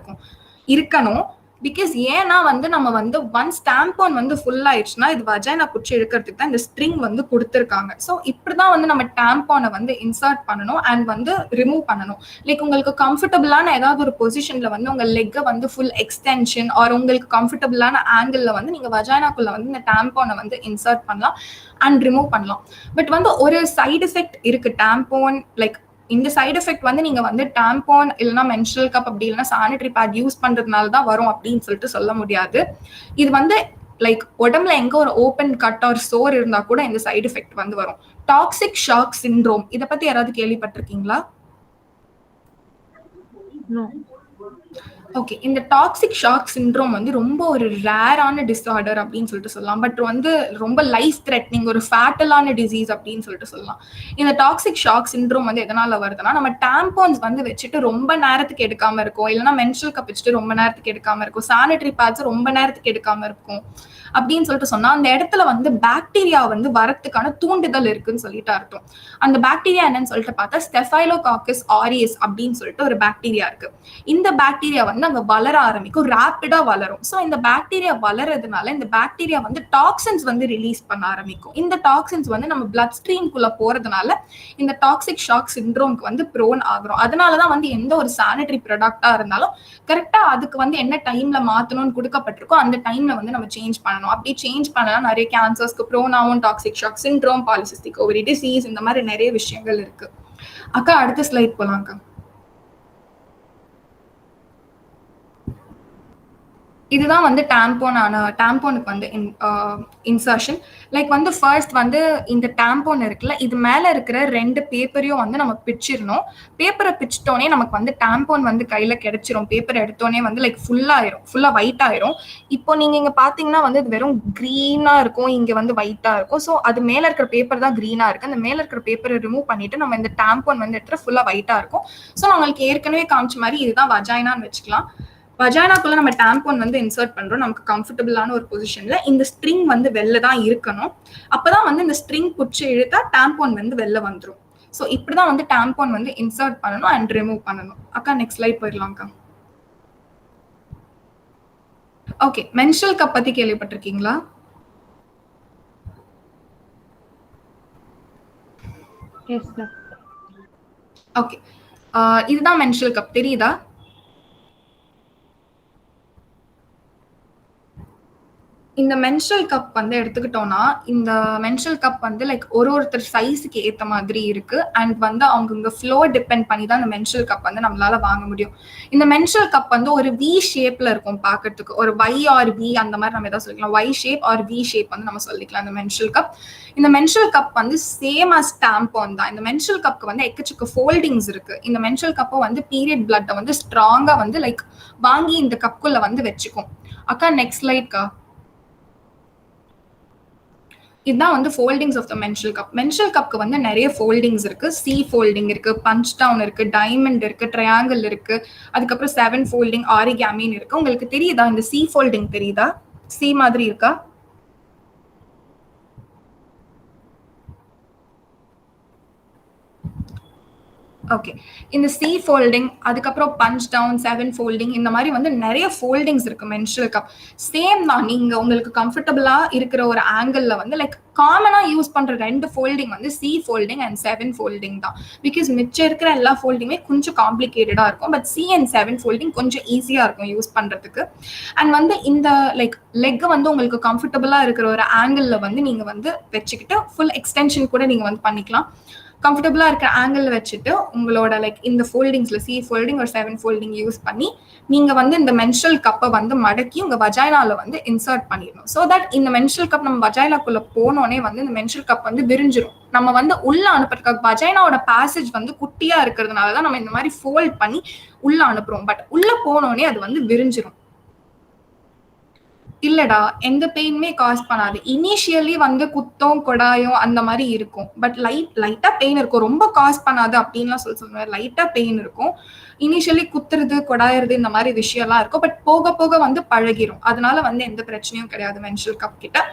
இருக்கணும். பிகாஸ் ஏன்னா வந்து நம்ம வந்து ஒன்ஸ் டாம்போன் வந்து ஃபுல் ஆயிடுச்சுன்னா இது வஜைனா பிடிச்சி இழுக்கிறதுக்கு தான் இந்த ஸ்ட்ரிங் வந்து கொடுத்துருக்காங்க. ஸோ இப்படிதான் வந்து நம்ம டாம்போனை வந்து இன்சர்ட் பண்ணணும் அண்ட் வந்து ரிமூவ் பண்ணணும். லைக் உங்களுக்கு கம்ஃபர்டபுளான ஏதாவது ஒரு பொசிஷன்ல வந்து உங்க லெக்கை வந்து ஃபுல் எக்ஸ்டென்ஷன் ஆர் உங்களுக்கு கம்ஃபர்டபுளான ஆங்கிள் வந்து நீங்க வஜைனாக்குள்ள வந்து இந்த டாம்போனை வந்து இன்சர்ட் பண்ணலாம் அண்ட் ரிமூவ் பண்ணலாம். பட் வந்து ஒரு சைடு எஃபெக்ட் இருக்கு டாம்போன். லைக் இந்த சைடு எஃபெக்ட் வந்து நீங்க வந்து டாம்போன் இல்லைன்னா மென்ஸ்ட்ரல் கப் அப்படி இல்லைன்னா சானிட்டரி பேட் யூஸ் பண்றதுனால தான் வரும் அப்படின்னு சொல்லிட்டு சொல்ல முடியாது. இது வந்து லைக் உடம்புல எங்க ஒரு ஓப்பன் கட் ஆர் சோர் இருந்தா கூட இந்த சைடு எஃபெக்ட் வந்து வரும். டாக்ஸிக் ஷாக் சிண்ட்ரோம், இதை பத்தி யாராவது கேள்விப்பட்டிருக்கீங்களா? ஓகே, இந்த டாக்ஸிக் ஷாக் சிண்ட்ரோம் வந்து ரொம்ப ஒரு ரேரான டிஸார்டர் அப்படின்னு சொல்லிட்டு சொல்லலாம். பட் வந்து ரொம்ப லைஃப் த்ரெட்னிங் ஒரு ஃபேட்டலான டிசீஸ் அப்படின்னு சொல்லிட்டு சொல்லலாம். இந்த டாக்ஸிக் ஷாக் சிண்ட்ரோம் வந்து எதனால வருதுன்னா நம்ம டாம்போன்ஸ் வந்து வச்சுட்டு ரொம்ப நேரத்துக்கு எடுக்காம இருக்கும், இல்லைன்னா மென்ஸ்ட்ரல் கப் வச்சுட்டு ரொம்ப நேரத்துக்கு எடுக்காம இருக்கும், சானிட்டரி பேட்ஸ் ரொம்ப நேரத்துக்கு எடுக்காம இருக்கும் அப்படின்னு சொல்லிட்டு சொன்னா அந்த இடத்துல வந்து பாக்டீரியா வந்து வரத்துக்கான தூண்டுதல் இருக்குன்னு சொல்லிட்டு அர்த்தம். அந்த பாக்டீரியா என்னன்னு சொல்லிட்டு பார்த்தா ஸ்டெஃபைலோகாக்கஸ் ஆரியஸ் அப்படின்னு சொல்லிட்டு ஒரு பாக்டீரியா இருக்கு. இந்த பாக்டீரியா வந்து அங்க வளர ஆரம்பிக்கும், ரேப்பிடா வளரும். ஸோ இந்த பாக்டீரியா வளர்றதுனால இந்த பாக்டீரியா வந்து டாக்ஸின்ஸ் வந்து ரிலீஸ் பண்ண ஆரம்பிக்கும். இந்த டாக்ஸின்ஸ் வந்து நம்ம பிளட் ஸ்ட்ரீம்குள்ள போறதுனால இந்த டாக்ஸிக் ஷாக் சிண்ட்ரோம்க்கு வந்து ப்ரோன் ஆகிறோம். அதனாலதான் வந்து எந்த ஒரு சானிட்டரி ப்ராடக்டா இருந்தாலும் கரெக்டா அதுக்கு வந்து என்ன டைம்ல மாத்தணும்னு கொடுக்கப்பட்டிருக்கோ அந்த டைம்ல வந்து நம்ம சேஞ்ச் பண்ணணும். அப்படி சேஞ்ச் பண்ணலாம் நிறைய கேன்சர்ஸ்க்கு ப்ரோன் ஆகும். Toxic shock syndrome, polycystic ovary disease, இந்த மாதிரி நிறைய விஷயங்கள் இருக்கு. அக்கா அடுத்த ஸ்லைட் போலாம்க்கா. இதுதான் வந்து டாம்போனுக்கு வந்து இன்சர்ஷன். லைக் வந்து ஃபர்ஸ்ட் வந்து இந்த டாம்போன் இருக்குல்ல, இது மேல இருக்கிற 2 பேப்பரையும் வந்து நம்ம பிச்சிடணும். பேப்பரை பிச்சிட்டோனே நமக்கு வந்து டாம்போன் வந்து கையில கிடைச்சிரும். பேப்பர் எடுத்தோடனே வந்து லைக் ஃபுல்லா ஒயிட் ஆயிரும். இப்போ நீங்க இங்க பாத்தீங்கன்னா வந்து இது வெறும் கிரீனா இருக்கும், இங்க வந்து ஒயிட்டா இருக்கும். ஸோ அது மேல இருக்கிற பேப்பர் தான் கிரீனா இருக்கு. அந்த மேல இருக்கிற பேப்பரை ரிமூவ் பண்ணிட்டு நம்ம இந்த டாம்போன் வந்து எடுத்துட்டு ஃபுல்லா ஒயிட்டா இருக்கும். ஸோ நம்மளுக்கு ஏற்கனவே காமிச்ச மாதிரி இதுதான் வஜைனான்னு வச்சுக்கலாம். வஜைனாக்குள்ள நம்ம டாம்போன் வந்து இன்சர்ட் பண்றோம். நமக்கு கம்ஃபர்டபுளான ஒரு பொசிஷன்ல இந்த ஸ்ட்ரிங் வந்து வெளில தான் இருக்கணும். அப்பதான் வந்து இந்த ஸ்ட்ரிங் புடிச்சு இழுத்தா டாம்போன் வந்து வெளில வந்துடும். ஸோ இப்படிதான் வந்து டாம்போன் வந்து இன்சர்ட் பண்ணணும் அண்ட் ரிமூவ் பண்ணணும். அக்கா நெக்ஸ்ட் ஸ்லைட் போயிடலாம்க்கா. ஓகே, மென்ஸ்ட்ரல் கப் பத்தி கேள்விப்பட்டிருக்கீங்களா? ஓகே, இதுதான் மென்ஸ்ட்ரல் கப், தெரியுதா? இந்த மென்ஸ்ட்ரல் கப் வந்து எடுத்துக்கிட்டோம்னா இந்த மென்ஸ்ட்ரல் கப் வந்து லைக் ஒருத்தர் சைஸுக்கு ஏற்ற மாதிரி இருக்கு அண்ட் வந்து அவங்க ஃப்ளோ டிபெண்ட் பண்ணி தான் இந்த மென்ஸ்ட்ரல் கப் வந்து நம்மளால வாங்க முடியும். இந்த மென்ஸ்ட்ரல் கப் வந்து ஒரு வி ஷேப்ல இருக்கும் பார்க்கறதுக்கு, ஒரு Y ஆர் வி அந்த மாதிரி நம்ம ஏதாவது சொல்லிக்கலாம். Y shape or V shape வந்து நம்ம சொல்லிக்கலாம் இந்த மென்ஸ்ட்ரல் கப். இந்த மென்ஸ்ட்ரல் கப் வந்து சேம் அஸ் டாம்பன் தான். இந்த மென்ஸ்ட்ரல் கப்க்கு வந்து எக்கச்சக்க ஃபோல்டிங்ஸ் இருக்கு. இந்த மென்ஸ்ட்ரல் கப்பை வந்து பீரியட் பிளட்டை வந்து ஸ்ட்ராங்கா வந்து லைக் வாங்கி இந்த கப்புக்குள்ள வந்து வச்சுக்கும். அக்கா நெக்ஸ்ட் ஸ்லைட்க்கா. இதுதான் வந்து foldings of the menstrual cup. Menstrual கப்க்கு வந்து நிறைய ஃபோல்டிங்ஸ் இருக்கு. சி ஃபோல்டிங் இருக்கு, பஞ்ச் டவுன் இருக்கு, டைமண்ட் இருக்கு, ட்ரையாங்கிள் இருக்கு, அதுக்கப்புறம் 7 ஃபோல்டிங், ஆரிகாமின்னு இருக்கு. உங்களுக்கு தெரியுதா இந்த சி ஃபோல்டிங்? தெரியுதா? சி மாதிரி இருக்கா? ஓகே, இந்த சி ஃபோல்டிங், அதுக்கப்புறம் பஞ்ச் டவுன், 7 ஃபோல்டிங், இந்த மாதிரி வந்து நிறைய ஃபோல்டிங்ஸ் இருக்கு மென்ஸ்ட்ரல் கப். சேம் தான், நீங்க உங்களுக்கு கம்ஃபர்டபுளா இருக்கிற ஒரு ஆங்கிள் வந்து லைக் காமனா யூஸ் பண்ற 2 ஃபோல்டிங் வந்து சி ஃபோல்டிங் அண்ட் 7 ஃபோல்டிங் தான். பிகாஸ் மிச்சம் இருக்கிற எல்லா ஃபோல்டிங்குமே கொஞ்சம் காம்ப்ளிகேட்டடா இருக்கும். பட் சி அண்ட் 7 ஃபோல்டிங் கொஞ்சம் ஈஸியா இருக்கும் யூஸ் பண்றதுக்கு. அண்ட் வந்து இந்த லைக் லெக் வந்து உங்களுக்கு கம்ஃபர்டபுளா இருக்கிற ஒரு ஆங்கிள் வந்து நீங்க வந்து வச்சுக்கிட்டு ஃபுல் எக்ஸ்டென்ஷன் கூட நீங்க வந்து பண்ணிக்கலாம். கம்ஃபர்டபுளா இருக்க ஆங்கிள் வச்சுட்டு உங்களோட லைக் இந்த ஃபோல்டிங்ஸ்ல சி ஃபோல்டிங் ஒரு 7 ஃபோல்டிங் யூஸ் பண்ணி நீங்க வந்து இந்த மென்ஸ்ட்ரல் கப்பை வந்து மடக்கி உங்க வஜைனால வந்து இன்சர்ட் பண்ணிடணும். ஸோ தட் இந்த மென்ஸ்ட்ரல் கப் நம்ம வஜைனாக்குள்ள போனோடனே வந்து இந்த மென்ஸ்ட்ரல் கப் வந்து விரிஞ்சிரும். நம்ம வந்து உள்ள அனுப்புறதுக்காக வஜைனாவோட பேசேஜ் வந்து குட்டியா இருக்கிறதுனாலதான் நம்ம இந்த மாதிரி ஃபோல்ட் பண்ணி உள்ள அனுப்புறோம். பட் உள்ள போனோடனே அது வந்து விரிஞ்சிரும். இல்லடா எந்த பெயினுமே காஸ் பண்ணாது. இனிஷியலி வந்து குத்தம் கொடாயம் அந்த மாதிரி இருக்கும். பட் லைட்டா பெயின் இருக்கும். ரொம்ப காஸ் பண்ணாது அப்படின்லாம் சொல்லுவாங்க. லைட்டா பெயின் இருக்கும். இனிஷியலி குத்துறது கொடாயிறது இந்த மாதிரி விஷயம்லாம் இருக்கும். பட் போக போக வந்து பழகிரும். அதனால வந்து எந்த பிரச்சனையும் கிடையாது மென்ஸ்ட்ரல் கப் கிட்ட.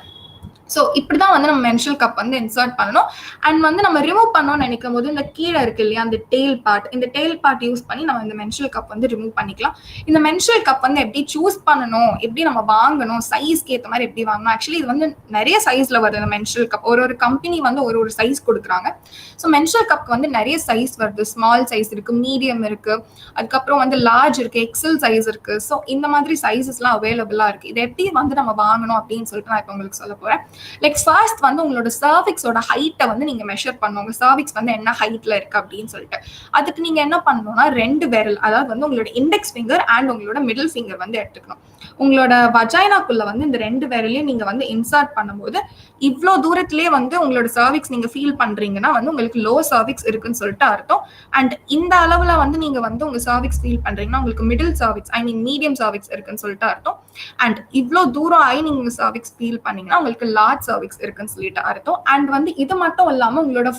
ஸோ இப்படிதான் வந்து நம்ம மென்ஸ்ட்ரல் கப் வந்து இன்சர்ட் பண்ணணும். அண்ட் வந்து நம்ம ரிமூவ் பண்ணோம்னு நினைக்கும் போது இந்த கீழே இருக்கு இல்லையா அந்த டெய்ல் பார்ட், இந்த டெய்ல் பார்ட் யூஸ் பண்ணி நம்ம இந்த மென்ஸ்ட்ரல் கப் வந்து ரிமூவ் பண்ணிக்கலாம். இந்த மென்ஸ்ட்ரல் கப் வந்து எப்படி சூஸ் பண்ணணும், எப்படி நம்ம வாங்கணும், சைஸ்க்கு ஏற்ற மாதிரி எப்படி வாங்கணும். ஆக்சுவலி இது வந்து நிறைய சைஸ்ல வருது இந்த மென்ஸ்ட்ரல் கப். ஒரு கம்பெனி வந்து ஒரு சைஸ் கொடுக்குறாங்க. ஸோ மென்ஸ்ட்ரல் கப்க்கு வந்து நிறைய சைஸ் வருது. ஸ்மால் சைஸ் இருக்கு, மீடியம் இருக்கு, அதுக்கப்புறம் வந்து லார்ஜ் இருக்கு, எக்ஸல் சைஸ் இருக்கு. ஸோ இந்த மாதிரி சைஸஸ்லாம் அவைலபிளா இருக்கு. இதை எப்படி வந்து நம்ம வாங்கணும் அப்படின்னு சொல்லிட்டு நான் இப்போ உங்களுக்கு சொல்ல போறேன். லைக் ஃபர்ஸ்ட் வந்து உங்களோட சர்விக்ஸோட ஹைட்டை வந்து நீங்க மெஷர் பண்ணணும். உங்க சர்விக்ஸ் வந்து என்ன ஹைட்ல இருக்கு அப்படின்னு சொல்லிட்டு அதுக்கு நீங்க என்ன பண்ணணும்னா 2 விரல், அதாவது வந்து உங்களோட இண்டெக்ஸ் ஃபிங்கர் அண்ட் உங்களோட மிடில் ஃபிங்கர் வந்து எடுத்துக்கணும். உங்களோட வஜைனாக்குள்ள வந்து இந்த 2 விரலையும் நீங்க வந்து இன்சர்ட் பண்ணும்போது இவ்வளோ தூரத்திலேயே வந்து உங்களோட சர்விக்ஸ் நீங்க ஃபீல் பண்றீங்கன்னா வந்து உங்களுக்கு லோ சர்விக்ஸ் இருக்குன்னு சொல்லிட்டு அர்த்தம். அண்ட் இந்த அளவுல வந்து நீங்க வந்து உங்க சர்விக்ஸ் ஃபீல் பண்றீங்கன்னா உங்களுக்கு மிடில் சர்விக்ஸ் மீடியம் சர்விக்ஸ் இருக்குன்னு சொல்லிட்டு அர்த்தம். அண்ட் இவ்வளோ தூரம் ஆகி நீங்க சர்விக்ஸ் ஃபீல் பண்ணீங்கன்னா உங்களுக்கு லார்ஜ் சர்விக்ஸ் இருக்குன்னு சொல்லிட்டு அர்த்தம். அண்ட் வந்து இது மட்டும் இல்லாம உங்களோட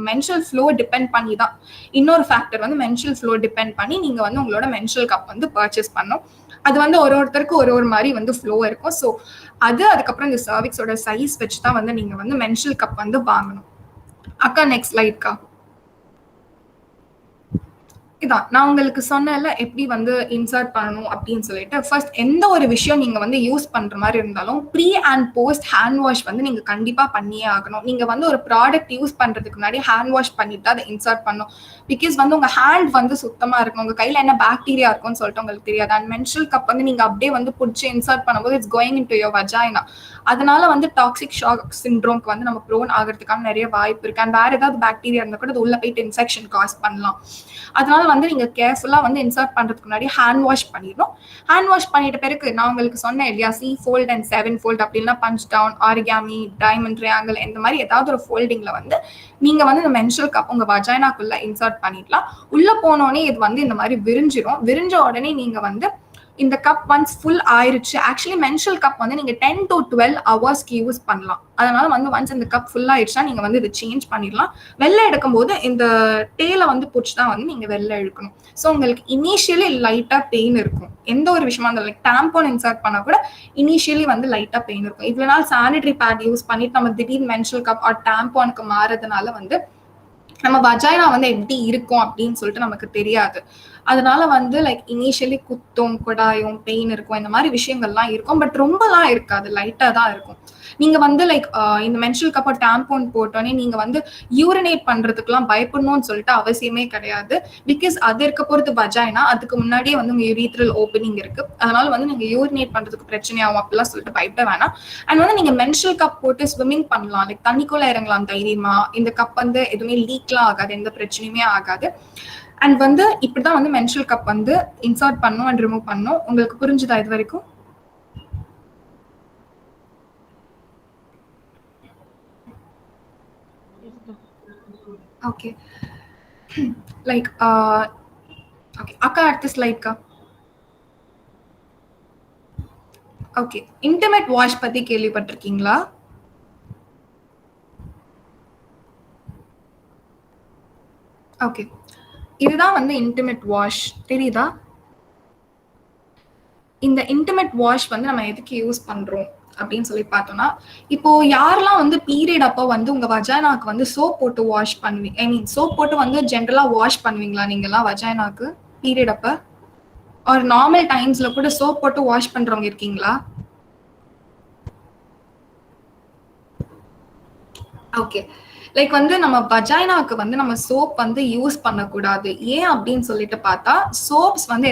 மென்ஸ்ட்ரல் ஃப்ளோ டிபெண்ட் பண்ணி தான் இன்னொரு ஃபேக்டர் வந்து மென்ஸ்ட்ரல் ஃப்ளோ டிபெண்ட் பண்ணி நீங்க வந்து உங்களோட மென்ஸ்ட்ரல் கப் வந்து பர்ச்சேஸ் பண்ணணும். அது வந்து ஒருத்தருக்கு ஒரு மாதிரி வந்து ஃப்ளோ இருக்கும். ஸோ அதுக்கப்புறம் இந்த சர்விக்ஸோட சைஸ் வச்சு தான் வந்து நீங்க வந்து மென்ஸ்ட்ரல் கப் வந்து வாங்கணும். அக்கா நெக்ஸ்ட் ஸ்லைட்க்கா. இதான் நான் உங்களுக்கு சொன்னேன்ல எப்படி வந்து இன்சர்ட் பண்ணணும் அப்படின்னு சொல்லிட்டு. ஃபர்ஸ்ட் எந்த ஒரு விஷயம் நீங்க வந்து யூஸ் பண்ற மாதிரி இருந்தாலும் pre and post hand wash வந்து நீங்க கண்டிப்பா பண்ணியே ஆகணும். நீங்க வந்து ஒரு ப்ராடக்ட் யூஸ் பண்றதுக்கு முன்னாடி ஹேண்ட் வாஷ் பண்ணிட்டு அதை இன்சர்ட் பண்ணணும். பிகாஸ் வந்து உங்க ஹேண்ட் வந்து சுத்தமா இருக்கும். உங்க கையில என்ன பாக்டீரியா இருக்கும்னு சொல்லிட்டு உங்களுக்கு தெரியாது. அண்ட் மென்ஸ்ட்ரல் கப் வந்து நீங்க அப்படியே வந்து பிடிச்சி இன்சர்ட் பண்ணும்போது it's going into your vagina. அதனால வந்து டாக்ஸிக் ஷாக் சிண்ட்ரோம்க்கு வந்து நம்ம ப்ரோன் ஆகிறதுக்கான நிறைய வாய்ப்பு இருக்கு. அண்ட் வேற ஏதாவது பாக்டீரியா இருந்தா கூட அது உள்ள போயிட்டு இன்ஃபெக்ஷன் காஸ் பண்ணலாம். அதனால வந்து நீங்க கேர்ஃபுல்லா வந்து இன்சர்ட் பண்றதுக்கு முன்னாடி ஹேண்ட் வாஷ் பண்ணிடணும். ஹேண்ட் வாஷ் பண்ணிட்ட பிறகு நான் உங்களுக்கு சொன்னேன் இல்லையா சி ஃபோல்ட் அண்ட் 7 ஃபோல்ட் அப்படின்னா punch down, origami, diamond, triangle இந்த மாதிரி ஏதாவது ஒரு ஃபோல்டிங்ல வந்து நீங்க வந்து இந்த மென்ஸ்ட்ரல் கப் உங்க வஜைனாக்குள்ள இன்சர்ட் பண்ணிடலாம். உள்ள போனோடனே இது வந்து இந்த மாதிரி விரிஞ்சிரும். விரிஞ்ச உடனே நீங்க வந்து இந்த கப் ஒன்ஸ் ஃபுல் ஆயிருச்சு. ஆக்சுவலி மென்ஸ்ட்ரல் கப் வந்து நீங்க 10 to 12 ஹவர்ஸ்க்கு யூஸ் பண்ணலாம். அதனால வந்து ஒன்ஸ் இந்த கப் ஃபுல் ஆயிடுச்சுன்னா நீங்க வந்து இதை சேஞ்ச் பண்ணிடலாம். வெளில எடுக்கும் போது இந்த டேல வந்து பிடிச்சிதான் வந்து நீங்க வெளில எடுக்கணும். ஸோ உங்களுக்கு இனிஷியலி லைட்டா பெயின் இருக்கும். எந்த ஒரு விஷயமா இருந்தாலும் லைக் டாம்பன் இன்சர்ட் பண்ணா கூட இனிஷியலி வந்து லைட்டா பெயின் இருக்கும். இவ்வளவு நாள் சானிடரி பேட் யூஸ் பண்ணிட்டு நம்ம திடீர்னு மென்ஸ்ட்ரல் கப் ஆர் டாம்பனுக்கு மாறதுனால வந்து நம்ம வஜைனா வந்து எப்படி இருக்கும் அப்படின்னு சொல்லிட்டு நமக்கு தெரியாது. அதனால வந்து லைக் இனிஷியலி குத்தும், கொடாயும், பெயின் இருக்கும், இந்த மாதிரி விஷயங்கள்லாம் இருக்கும். பட் ரொம்பலாம் இருக்காது, லைட்டா தான் இருக்கும். நீங்க வந்து லைக் இந்த மென்ஸ்ட்ரல் கப்பை டாம்போன் போட்டோன்னே நீங்க வந்து யூரினேட் பண்றதுக்குலாம் பயப்படணும்னு சொல்லிட்டு அவசியமே கிடையாது. பிகாஸ் அது இருக்க போறது வஜைனா, அதுக்கு முன்னாடியே வந்து உங்க யூரித்ரல் ஓப்பனிங் இருக்கு. அதனால வந்து நீங்க யூரினேட் பண்றதுக்கு பிரச்சனையாகும் அப்படிலாம் சொல்லிட்டு பயப்பட வேணாம். அண்ட் வந்து நீங்க மென்ஸ்ட்ரல் கப் போட்டு ஸ்விம்மிங் பண்ணலாம், லைக் தண்ணிக்குள்ள இறங்கலாம் தைரியமா. இந்த கப் வந்து எதுவுமே லீக்லாம் ஆகாது, எந்த பிரச்சனையுமே ஆகாது. அண்ட் வந்து இப்படிதான் வந்து மென்ஸ்ட்ரல் கப் வந்து இன்சர்ட் பண்ணும் அண்ட் ரிமூவ் பண்ணும். உங்களுக்கு புரிஞ்சுதா இது வரைக்கும்? ஓகே, லைக் ஓகே அக்கா, அடுத்த ஸ்லைட்க்கா. ஓகே, இன்டிமேட் வாஷ் பத்தி கேள்விப்பட்டிருக்கீங்களா? ஓகே, இதுதான் வந்து இன்டிமேட் வாஷ், தெரியுதா? இந்த இன்டிமேட் வாஷ் வந்து நம்ம எதுக்கு யூஸ் பண்றோம் அப்படின்னு சொல்லி பார்த்தோம்னா, இப்போ யாரெல்லாம் வந்து பீரியட் அப்போ வந்து உங்க வஜைனாக்கு வந்து சோப் போட்டு வாஷ் பண்ணுவீங்க, ஐ மீன் சோப் போட்டு வந்து ஜென்ரலா வாஷ் பண்ணுவீங்களா நீங்கெல்லாம் வஜைனாக்கு பீரியட் அப்ப? ஒரு நார்மல் டைம்ஸ்ல கூட சோப் போட்டு வாஷ் பண்றவங்க இருக்கீங்களா? ஓகே, லைக் வந்து நம்ம வஜைனாக்கு வந்து நம்ம சோப் வந்து யூஸ் பண்ணக்கூடாது. ஏன் அப்படின்னு சொல்லிட்டு பார்த்தா, சோப்ஸ் வந்து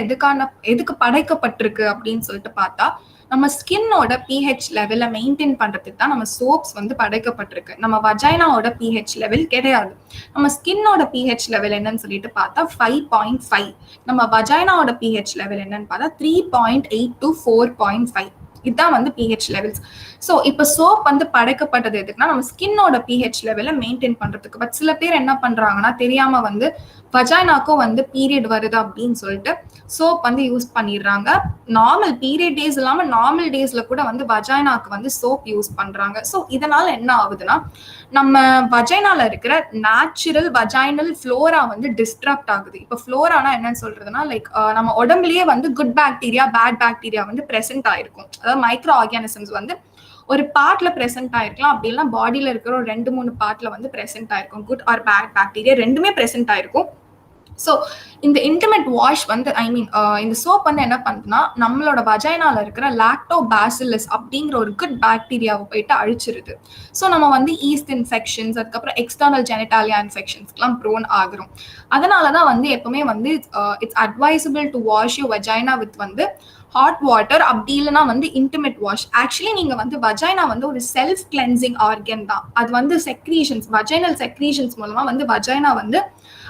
எதுக்கு படைக்கப்பட்டிருக்கு அப்படின்னு சொல்லிட்டு பார்த்தா, நம்ம ஸ்கின்னோட பிஹெச் லெவலை மெயின்டைன் பண்றதுக்கு தான் நம்ம சோப்ஸ் வந்து படைக்கப்பட்டிருக்கு. நம்ம வஜைனாவோட பிஹெச் லெவல் கிடையாது. நம்ம ஸ்கின்னோட பிஹெச் லெவல் என்னன்னு சொல்லிட்டு பார்த்தா 5.5. நம்ம வஜைனாவோட பிஹெச் லெவல் என்னன்னு பார்த்தா 3.8 to 4.5. இதுதான் வந்து பிஹெச் லெவல்ஸ். ஸோ இப்போ சோப் வந்து படைக்கப்பட்டது எதுக்குன்னா நம்ம ஸ்கின்னோட பிஹெச் லெவலை மெயின்டைன் பண்றதுக்கு. பட் சில பேர் என்ன பண்றாங்கன்னா தெரியாம வந்து வஜைனாக்கும் வந்து பீரியட் வருது அப்படின்னு சொல்லிட்டு சோப் வந்து யூஸ் பண்ணிடுறாங்க. நார்மல் பீரியட் டேஸ் இல்லாம நார்மல் டேஸ்ல கூட வந்து வஜைனாக்கு வந்து சோப் யூஸ் பண்றாங்க. ஸோ இதனால என்ன ஆகுதுன்னா நம்ம வஜைனால இருக்கிற நேச்சுரல் வஜைனல் ஃப்ளோரா வந்து டிஸ்டர்ப்ட் ஆகுது. இப்போ ஃப்ளோரானா என்னன்னு சொல்றதுன்னா லைக் நம்ம உடம்புலயே வந்து குட் பாக்டீரியா, பேட் பாக்டீரியா வந்து பிரசன்ட் ஆயிருக்கும். அதாவது மைக்ரோ ஆர்கானிசம்ஸ் வந்து ஒரு பார்ட்ல பிரசன்ட் ஆயிருக்கலாம், அப்படி இல்லைன்னா பாடியில இருக்கிற ஒரு 2-3 பார்ட்ல வந்து பிரசன்ட் ஆயிருக்கும். குட் ஆர் பேட் பாக்டீரியா ரெண்டுமே பிரசன்ட் ஆயிருக்கும். ஸோ இந்த இன்டிமேட் வாஷ் வந்து ஐ மீன் இந்த சோப் வந்து என்ன பண்ணுதுன்னா நம்மளோட வஜைனால இருக்கிற லாக்டோபாசிலஸ் அப்படிங்கிற ஒரு குட் பாக்டீரியாவை போயிட்டு அழிச்சிருது. ஸோ நம்ம வந்து ஈஸ்ட் இன்ஃபெக்ஷன்ஸ், அதுக்கப்புறம் எக்ஸ்டர்னல் ஜெனிட்டாலியா இன்ஃபெக்ஷன்ஸ்க்குலாம் ப்ரோன் ஆகிறோம். அதனால தான் வந்து எப்பவுமே வந்து it's advisable to wash you vagina with வந்து ஹாட் வாட்டர், அப்படி இல்லைன்னா வந்து இன்டிமேட் வாஷ். ஆக்சுவலி நீங்க வந்து வஜைனா வந்து ஒரு செல்ஃப் கிளென்சிங் ஆர்கன் தான். அது வந்து செக்ரீஷன்ஸ், வஜைனல் செக்ரீஷன்ஸ் மூலமா வந்து வஜைனா வந்து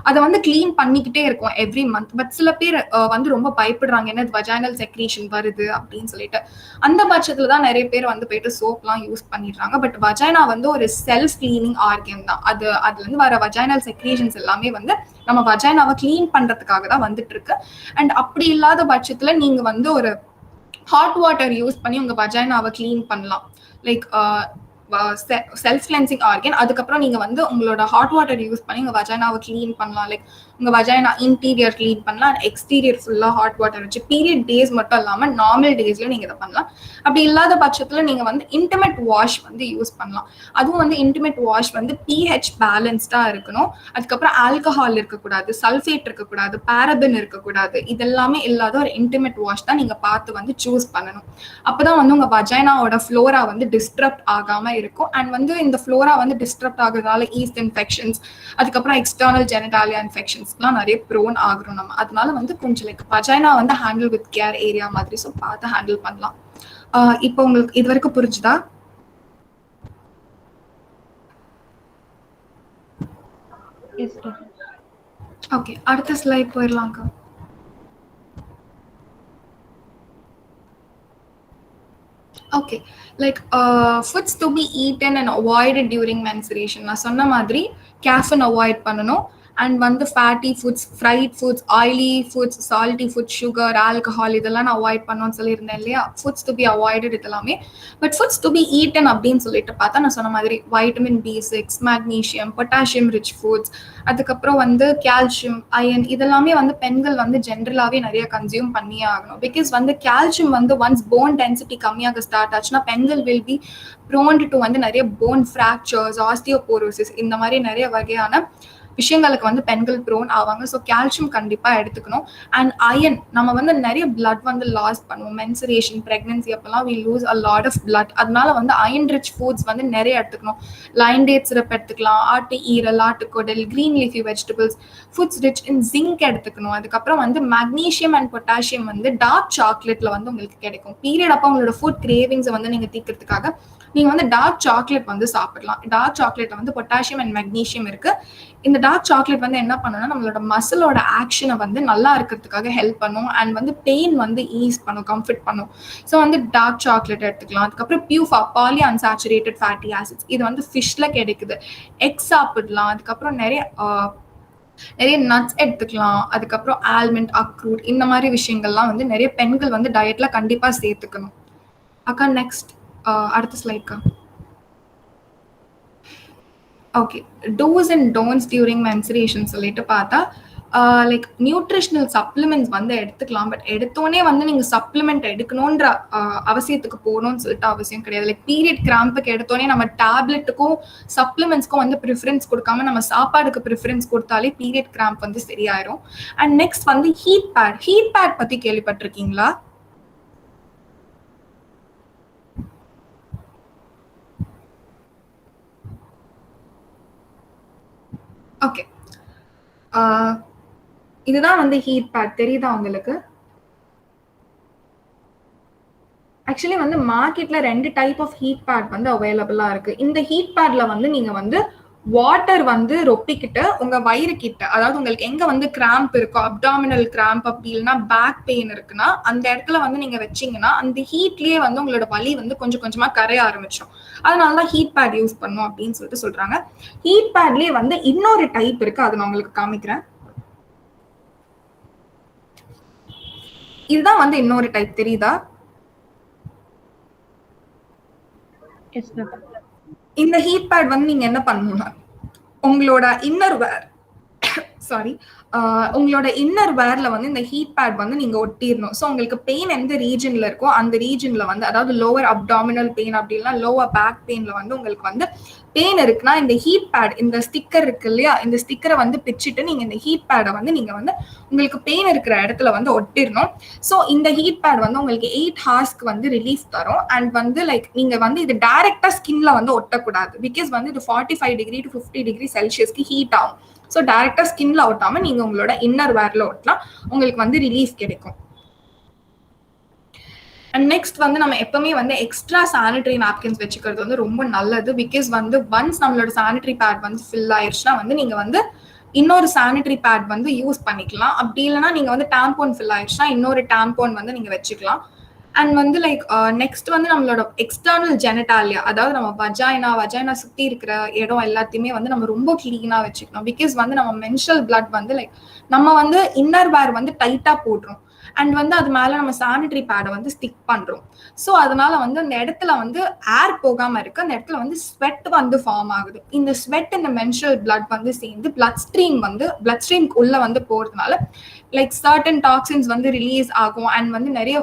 அதை வந்து கிளீன் பண்ணிக்கிட்டே இருக்கும் எவ்ரி மந்த். பட் சில பேர் வந்து ரொம்ப பயப்படுறாங்க, என்ன வஜைனல் செக்ரீஷன் வருது அப்படின்னு சொல்லிட்டு. அந்த பட்சத்துல தான் நிறைய பேர் வந்து போயிட்டு சோப்லாம் யூஸ் பண்ணிடுறாங்க. பட் வஜைனா வந்து ஒரு செல்ஃப் கிளீனிங் ஆர்கன் தான். அதுல இருந்து வர வஜைனல் செக்ரீஷன்ஸ் எல்லாமே வந்து நம்ம வஜைனாவை கிளீன் பண்றதுக்காக தான் வந்துட்டு இருக்கு. அண்ட் அப்படி இல்லாத பட்சத்துல நீங்க வந்து ஒரு ஹாட் வாட்டர் யூஸ் பண்ணி உங்க வஜைனாவை கிளீன் பண்ணலாம். Like self cleansing organ. அதுக்கப்புறம் நீங்க வந்து உங்களோட ஹாட் வாட்டர் யூஸ் பண்ணி உங்க வஜைனாவை கிளீன் பண்ணலாம். லைக் உங்க வஜைனா இன்டீரியர் கிளீன் பண்ணலாம், எக்ஸ்டீரியர் ஃபுல்லா ஹாட் வாட்டர் வச்சு. பீரியட் டேஸ் மட்டும் இல்லாம நார்மல் டேஸ்லயும் நீங்க இதை பண்ணலாம். அப்படி இல்லாத பட்சத்துல நீங்க வந்து இன்டிமேட் வாஷ் வந்து யூஸ் பண்ணலாம். அதுவும் வந்து இன்டிமேட் வாஷ் வந்து பிஹெச் பேலன்ஸ்டா இருக்கணும். அதுக்கப்புறம் ஆல்கஹால் இருக்கக்கூடாது, சல்ஃபேட் இருக்கக்கூடாது, பாரபின் இருக்கக்கூடாது. இதெல்லாமே இல்லாத ஒரு இன்டிமேட் வாஷ் தான் நீங்க பார்த்து வந்து சூஸ் பண்ணணும். அப்பதான் வந்து உங்க வஜைனாவோட ஃப்ளோரா வந்து டிஸ்டர்ப்ட் ஆகாம இருக்கும். அண்ட் வந்து இந்த ஃப்ளோரா வந்து டிஸ்டர்ப்ட் ஆகுறதுனால ஈஸ்ட் இன்ஃபெக்ஷன்ஸ், அதுக்கப்புறம் எக்ஸ்டர்னல் ஜெனிட்டாலியா இன்ஃபெக்ஷன்ஸ்லாம் நிறைய ப்ரோன் ஆகுறோம் நம்ம. அதனால வந்து கொஞ்சம் லைக் வஜைனா வந்து ஹேண்டில் வித் கேர் ஏரியா மாதிரி. ஸோ பார்த்து ஹேண்டில் பண்ணலாம். இப்போ உங்களுக்கு இது வரைக்கும் புரிஞ்சுதா? ஓகே, அடுத்த ஸ்லைட் போயிடலாங்க. Okay, like foods to be eaten and avoided during menstruation. நான் சொன்ன மாதிரி கேஃபின் அவாய்ட் பண்ணணும். அண்ட் வந்து fatty foods, fried foods, oily foods, salty foods, sugar, alcohol இதெல்லாம் நான் அவாய்ட் பண்ணணும்னு சொல்லியிருந்தேன் இல்லையா? ஃபுட்ஸ் டு பி அவாய்டட் இதெல்லாமே. But foods to be eaten அப்படின்னு சொல்லிட்டு பார்த்தா நான் சொன்ன மாதிரி vitamin B6, magnesium, potassium rich foods, அதுக்கப்புறம் வந்து கால்சியம், அயன் இதெல்லாமே வந்து பெண்கள் வந்து ஜென்ரலாகவே நிறைய கன்சியூம் பண்ணியே ஆகணும். பிகாஸ் வந்து கால்சியம் வந்து ஒன்ஸ் போன் டென்சிட்டி கம்மியாக ஸ்டார்ட் ஆச்சுன்னா பெண்கள் வில் பி ப்ரோன் டு வந்து நிறைய போன் ஃப்ராக்சர்ஸ், ஆஸ்டியோபோரோசிஸ் இந்த மாதிரி நிறைய வகையான விஷயங்களுக்கு வந்து பெண்கள் ப்ரோன் ஆவாங்க. ஸோ கால்சியம் கண்டிப்பா எடுத்துக்கணும். அண்ட் அயன் நம்ம வந்து நிறைய பிளட் வந்து லாஸ் பண்ணுவோம். மென்சுரேஷன், பிரெக்னன்சி அப்பெல்லாம் we lose a lot of blood. அதனால வந்து அயன் ரிச் ஃபுட்ஸ் வந்து நிறைய எடுத்துக்கணும். லைன் டேட் சிரப் எடுத்துக்கலாம், ஆட்டு ஈரல், ஆட்டுக்குடல், green leafy vegetables, foods rich in zinc எடுத்துக்கணும். அதுக்கப்புறம் வந்து மக்னீஷியம் அண்ட் பொட்டாசியம் வந்து டார்க் சாக்லேட்ல வந்து உங்களுக்கு கிடைக்கும். பீரியட் அப்போ உங்களோட ஃபுட் கிரேவிங்ஸை வந்து நீங்க தீர்க்கிறதுக்காக நீங்க வந்து டார்க் சாக்லேட் வந்து சாப்பிடலாம். டார்க் சாக்லேட்ல வந்து பொட்டாசியம் அண்ட் மக்னீஷியம் இருக்கு. இந்த டார்க் சாக்லேட் வந்து என்ன பண்ணணும்னா நம்மளோட மசிலோட ஆக்ஷனை வந்து நல்லா இருக்கிறதுக்காக ஹெல்ப் பண்ணும். அண்ட் வந்து பெயின் வந்து ஈஸ் பண்ணும், கம்ஃபர்ட் பண்ணும். ஸோ வந்து டார்க் சாக்லேட் எடுத்துக்கலாம். அதுக்கப்புறம் PUFA, poly unsaturated fatty acids, இது வந்து ஃபிஷ்ல கிடைக்குது. எக் சாப்பிடலாம். அதுக்கப்புறம் நிறைய நட்ஸ் எடுத்துக்கலாம். அதுக்கப்புறம் ஆல்மண்ட், அக்ரூட், இந்த மாதிரி விஷயங்கள்லாம் வந்து நிறைய பெண்கள் வந்து டயட்ல கண்டிப்பா சேர்த்துக்கணும். அக்கா நெக்ஸ்ட் அடுத்த ஸ்லைட்க்கா. Okay, do's and don'ts during menstruation சொல்லிட்டு பார்த்தா லைக் நியூட்ரிஷனல் சப்ளிமெண்ட்ஸ் வந்து எடுத்துக்கலாம். பட் எடுத்தோடனே வந்து நீங்க சப்ளிமெண்ட் எடுக்கணுன்ற அவசியத்துக்கு போகணும்னு சொல்லிட்டு அவசியம் கிடையாது. லைக் பீரியட் கிராம்புக்கு எடுத்தோடனே நம்ம டேப்லெட்டுக்கும் சப்ளிமெண்ட்ஸ்க்கும் வந்து ப்ரிஃபரன்ஸ் கொடுக்காம நம்ம சாப்பாடுக்கு ப்ரிஃபரன்ஸ் கொடுத்தாலே பீரியட் கிராம்ப் வந்து சரியாயிரும். அண்ட் நெக்ஸ்ட் வந்து ஹீட் பேட் பத்தி கேள்விப்பட்டிருக்கீங்களா? ஓகே, இதுதான் வந்து ஹீட் பேட். தெரியுதா உங்களுக்கு? ஆக்சுவலி வந்து மார்க்கெட்ல 2 டைப் ஆஃப் ஹீட் பேட் வந்து அவைலபிளா இருக்கு. இந்த ஹீட் பேட்ல வந்து நீங்க வந்து வாட்டர் வந்து ரொப்பிக்கிட்டு உங்க வயிறு கிட்ட, அதாவது உங்களுக்கு எங்க வந்து கிராம்ப் இருக்கோ, அப்டாமினல் கிராம்ப் அப்படி இல்லைன்னா பேக் பெயின் இருக்குன்னா அந்த இடத்துல வந்து நீங்க வச்சீங்கன்னா அந்த ஹீட்லயே வந்து உங்களோட வலி வந்து கொஞ்சம் கொஞ்சமா கரைய ஆரம்பிச்சிடும். அதனாலதான் ஹீட் பேட் யூஸ் பண்ணும் அப்படின்னு சொல்லிட்டு சொல்றாங்க. ஹீட் பேட்லயே வந்து இன்னொரு டைப் இருக்கு, அதை நான் உங்களுக்கு காமிக்கிறேன். இதுதான் வந்து இன்னொரு டைப். தெரியுதா? இந்த ஹீட் பேட் வந்து நீங்க என்ன பண்ணணும்னா உங்களோட இன்னர் வேர் உங்களோட இன்னர் வேர்ல வந்து இந்த ஹீட் பேட் வந்து நீங்க ஒட்டிடணும். ஸோ உங்களுக்கு பெயின் எந்த ரீஜன்ல இருக்கோ அந்த ரீஜன்ல வந்து, அதாவது லோவர் அப்டாமினல் பெயின் அப்படி இல்லைன்னா லோவர் பேக் பெயின்ல வந்து உங்களுக்கு வந்து பெயின் இருக்குன்னா இந்த ஹீட் பேட், இந்த ஸ்டிக்கர் இருக்கு இல்லையா, இந்த ஸ்டிக்கரை வந்து பிச்சுட்டு நீங்க இந்த ஹீட் பேடை வந்து நீங்க வந்து உங்களுக்கு பெயின் இருக்கிற இடத்துல வந்து ஒட்டிடணும். ஸோ இந்த ஹீட் பேட் வந்து உங்களுக்கு 8 ஹார்ஸ்க்கு வந்து ரிலீஃப் தரும். அண்ட் வந்து லைக் நீங்க வந்து இது டைரக்டா ஸ்கின்ல வந்து ஒட்டக்கூடாது. பிகாஸ் வந்து இது 45 டிகிரி டு 50 டிகிரி செல்சியஸ்க்கு ஹீட் ஆகும். ஸோ டைரக்டா ஸ்கின்ல ஒட்டாம நீங்க உங்களோட இன்னர் வேர்ல ஒட்டலாம், உங்களுக்கு வந்து ரிலீஃப் கிடைக்கும். அண்ட் நெக்ஸ்ட் வந்து நம்ம எப்பவுமே வந்து எக்ஸ்ட்ரா சானிடரி நாப்கின்ஸ் வச்சுக்கிறது வந்து ரொம்ப நல்லது. பிகாஸ் வந்து ஒன்ஸ் நம்மளோட சானிடரி பேட் வந்து ஃபில் ஆயிடுச்சுன்னா வந்து நீங்க வந்து இன்னொரு சானிடரி பேட் வந்து யூஸ் பண்ணிக்கலாம். அப்படி இல்லைன்னா நீங்க வந்து டாம்போன் ஃபில் ஆயிடுச்சுன்னா இன்னொரு டாம்போன் வந்து நீங்க வச்சுக்கலாம். அண்ட் வந்து லைக் நெக்ஸ்ட் வந்து நம்மளோட எக்ஸ்டர்னல் ஜெனட்டாலியா, அதாவது நம்ம வஜைனா சுத்தி இருக்கிற இடம் எல்லாத்தையுமே வந்து நம்ம ரொம்ப கிளீனா வச்சுக்கணும். பிகாஸ் வந்து நம்ம மென்ஸ்ட்ரல் பிளட் வந்து லைக் நம்ம வந்து இன்னர் வேர் வந்து டைட்டா போடுறோம். அண்ட் வந்து அது மேல நம்ம சானிடரி பேடை வந்து ஸ்டிக் பண்றோம். ஸோ அதனால வந்து அந்த இடத்துல வந்து ஏர் போகாம இருக்கு, அந்த இடத்துல வந்து ஸ்வெட் வந்து ஃபார்ம் ஆகுது. இந்த ஸ்வெட் இந்த மென்ஸ்ட்ரல் பிளட் வந்து சேர்ந்து பிளட் ஸ்ட்ரீம்க்கு உள்ள வந்து போறதுனால லைக் சர்டன் டாக்ஸின்ஸ் வந்து ரிலீஸ் ஆகும். அண்ட் வந்து நிறைய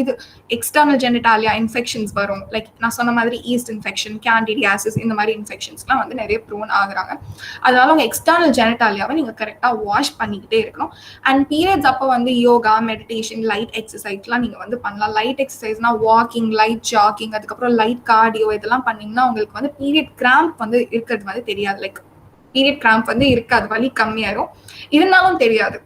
இது எக்ஸ்டர்னல் ஜெனிட்டாலியா இன்ஃபெக்ஷன்ஸ் வரும். லைக் நான் சொன்ன மாதிரி ஈஸ்ட் இன்ஃபெக்ஷன், கேண்டிடியாசிஸ், இந்த மாதிரி இன்ஃபெக்ஷன்ஸ்லாம் வந்து நிறைய ப்ரோன் ஆகுறாங்க. அதனால உங்க எக்ஸ்டர்னல் ஜெனிட்டாலியாவை நீங்க கரெக்டா வாஷ் பண்ணிக்கிட்டே இருக்கணும். அண்ட் பீரியட்ஸ் அப்போ வந்து யோகா, மெடிடேஷன், லைட் எக்ஸசைஸ்லாம் நீங்க வந்து பண்ணலாம். லைட் எக்ஸசைஸ்னா வாக்கிங், லைட் ஜாக்கிங், அதுக்கப்புறம் லைட் கார்டியோ, இதெல்லாம் பண்ணீங்கன்னா உங்களுக்கு வந்து பீரியட் கிராம்ப் வந்து இருக்கிறது வந்து தெரியாது. லைக் பீரியட் கிராம்ப் வந்து இருக்காது, வலி கம்மியாயிரும், இருந்தாலும் தெரியாது.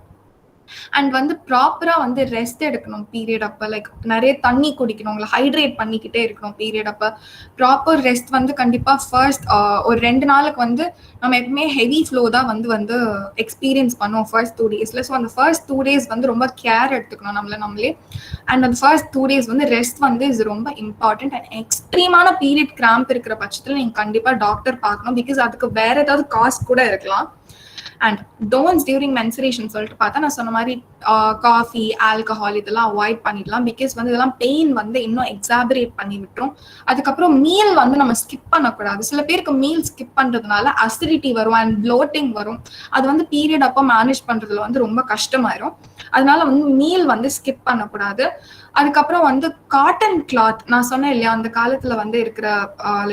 அண்ட் வந்து ப்ராப்பரா வந்து ரெஸ்ட் எடுக்கணும் பீரியட் அப்ப. லைக் நிறைய தண்ணி குடிக்கணும், உங்களை ஹைட்ரேட் பண்ணிக்கிட்டே இருக்கணும் பீரியட் அப்ப. ப்ராப்பர் ரெஸ்ட் வந்து கண்டிப்பா ஃபர்ஸ்ட் ஒரு 2 நாளுக்கு வந்து நம்ம எப்பவுமே ஹெவி ஃப்ளோ தான் வந்து எக்ஸ்பீரியன்ஸ் பண்ணுவோம் ஃபர்ஸ்ட் 2 டேஸ்ல. ஸோ அந்த ஃபர்ஸ்ட் 2 டேஸ் வந்து ரொம்ப கேர் எடுத்துக்கணும் நம்மளே. அண்ட் அந்த ஃபர்ஸ்ட் 2 டேஸ் வந்து ரெஸ்ட் வந்து இது ரொம்ப இம்பார்ட்டன்ட். அண்ட் எக்ஸ்ட்ரீமான பீரியட் கிராம்ப் இருக்கிற பட்சத்தில் நீங்க கண்டிப்பா டாக்டர் பார்க்கணும். பிகாஸ் அதுக்கு வேற ஏதாவது காஸ்ட் கூட இருக்கலாம். அண்ட் டோன்ட்ஸ் டியூரிங் மென்சுரேஷன் சொல்லிட்டு பார்த்தா நான் சொன்ன மாதிரி காஃபி, ஆல்கஹால் இதெல்லாம் அவாய்ட் பண்ணிடலாம். பிகாஸ் வந்து இதெல்லாம் பெயின் வந்து இன்னும் எக்ஸாபரேட் பண்ணி விட்டுரும். அதுக்கப்புறம் மீல் வந்து நம்ம ஸ்கிப் பண்ணக்கூடாது. சில பேருக்கு மீல் ஸ்கிப் பண்றதுனால அசிடிட்டி வரும் அண்ட் ப்ளோட்டிங் வரும். அது வந்து பீரியட் அப்போ மேனேஜ் பண்றதுல வந்து ரொம்ப கஷ்டமாயிரும். அதனால வந்து மீல் வந்து ஸ்கிப் பண்ணக்கூடாது. அதுக்கப்புறம் வந்து காட்டன் கிளாத், நான் சொன்னேன் இல்லையா, அந்த காலத்துல வந்து இருக்கிற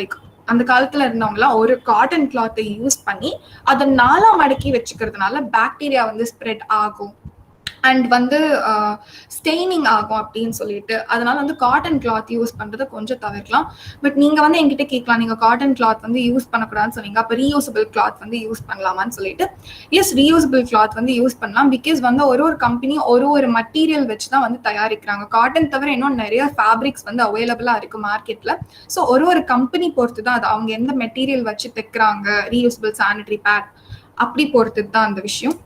லைக் அந்த காலத்துல இருந்தவங்கலாம் ஒரு காட்டன் கிளாத்தை யூஸ் பண்ணி அதை 4 மடக்கி வச்சுக்கிறதுனால பாக்டீரியா வந்து ஸ்ப்ரெட் ஆகும் அண்ட் வந்து ஸ்டெய்னிங் ஆகும் அப்படின்னு சொல்லிட்டு, அதனால வந்து காட்டன் கிளாத் யூஸ் பண்றதை கொஞ்சம் தவிர்க்கலாம். பட் நீங்க வந்து என்கிட்ட கேட்கலாம், நீங்க காட்டன் கிளாத் வந்து யூஸ் பண்ணக்கூடாதுன்னு சொன்னீங்க, அப்ப ரீயூசபிள் கிளாத் வந்து யூஸ் பண்ணலாமான்னு சொல்லிட்டு. எஸ், ரீயூசபிள் கிளாத் வந்து யூஸ் பண்ணலாம். பிகாஸ் வந்து ஒரு கம்பெனி ஒரு மெட்டீரியல் வச்சு தான் வந்து தயாரிக்கிறாங்க. காட்டன் தவிர இன்னும் நிறைய ஃபேப்ரிக்ஸ் வந்து அவைலபிளா இருக்கு மார்க்கெட்ல. ஸோ ஒரு கம்பெனி பொறுத்து தான் அது அவங்க எந்த மெட்டீரியல் வச்சு தைக்கிறாங்க, ரீயூசபிள் சானிட்டரி பேட் அப்படி பொறுத்து தான் அந்த விஷயம்.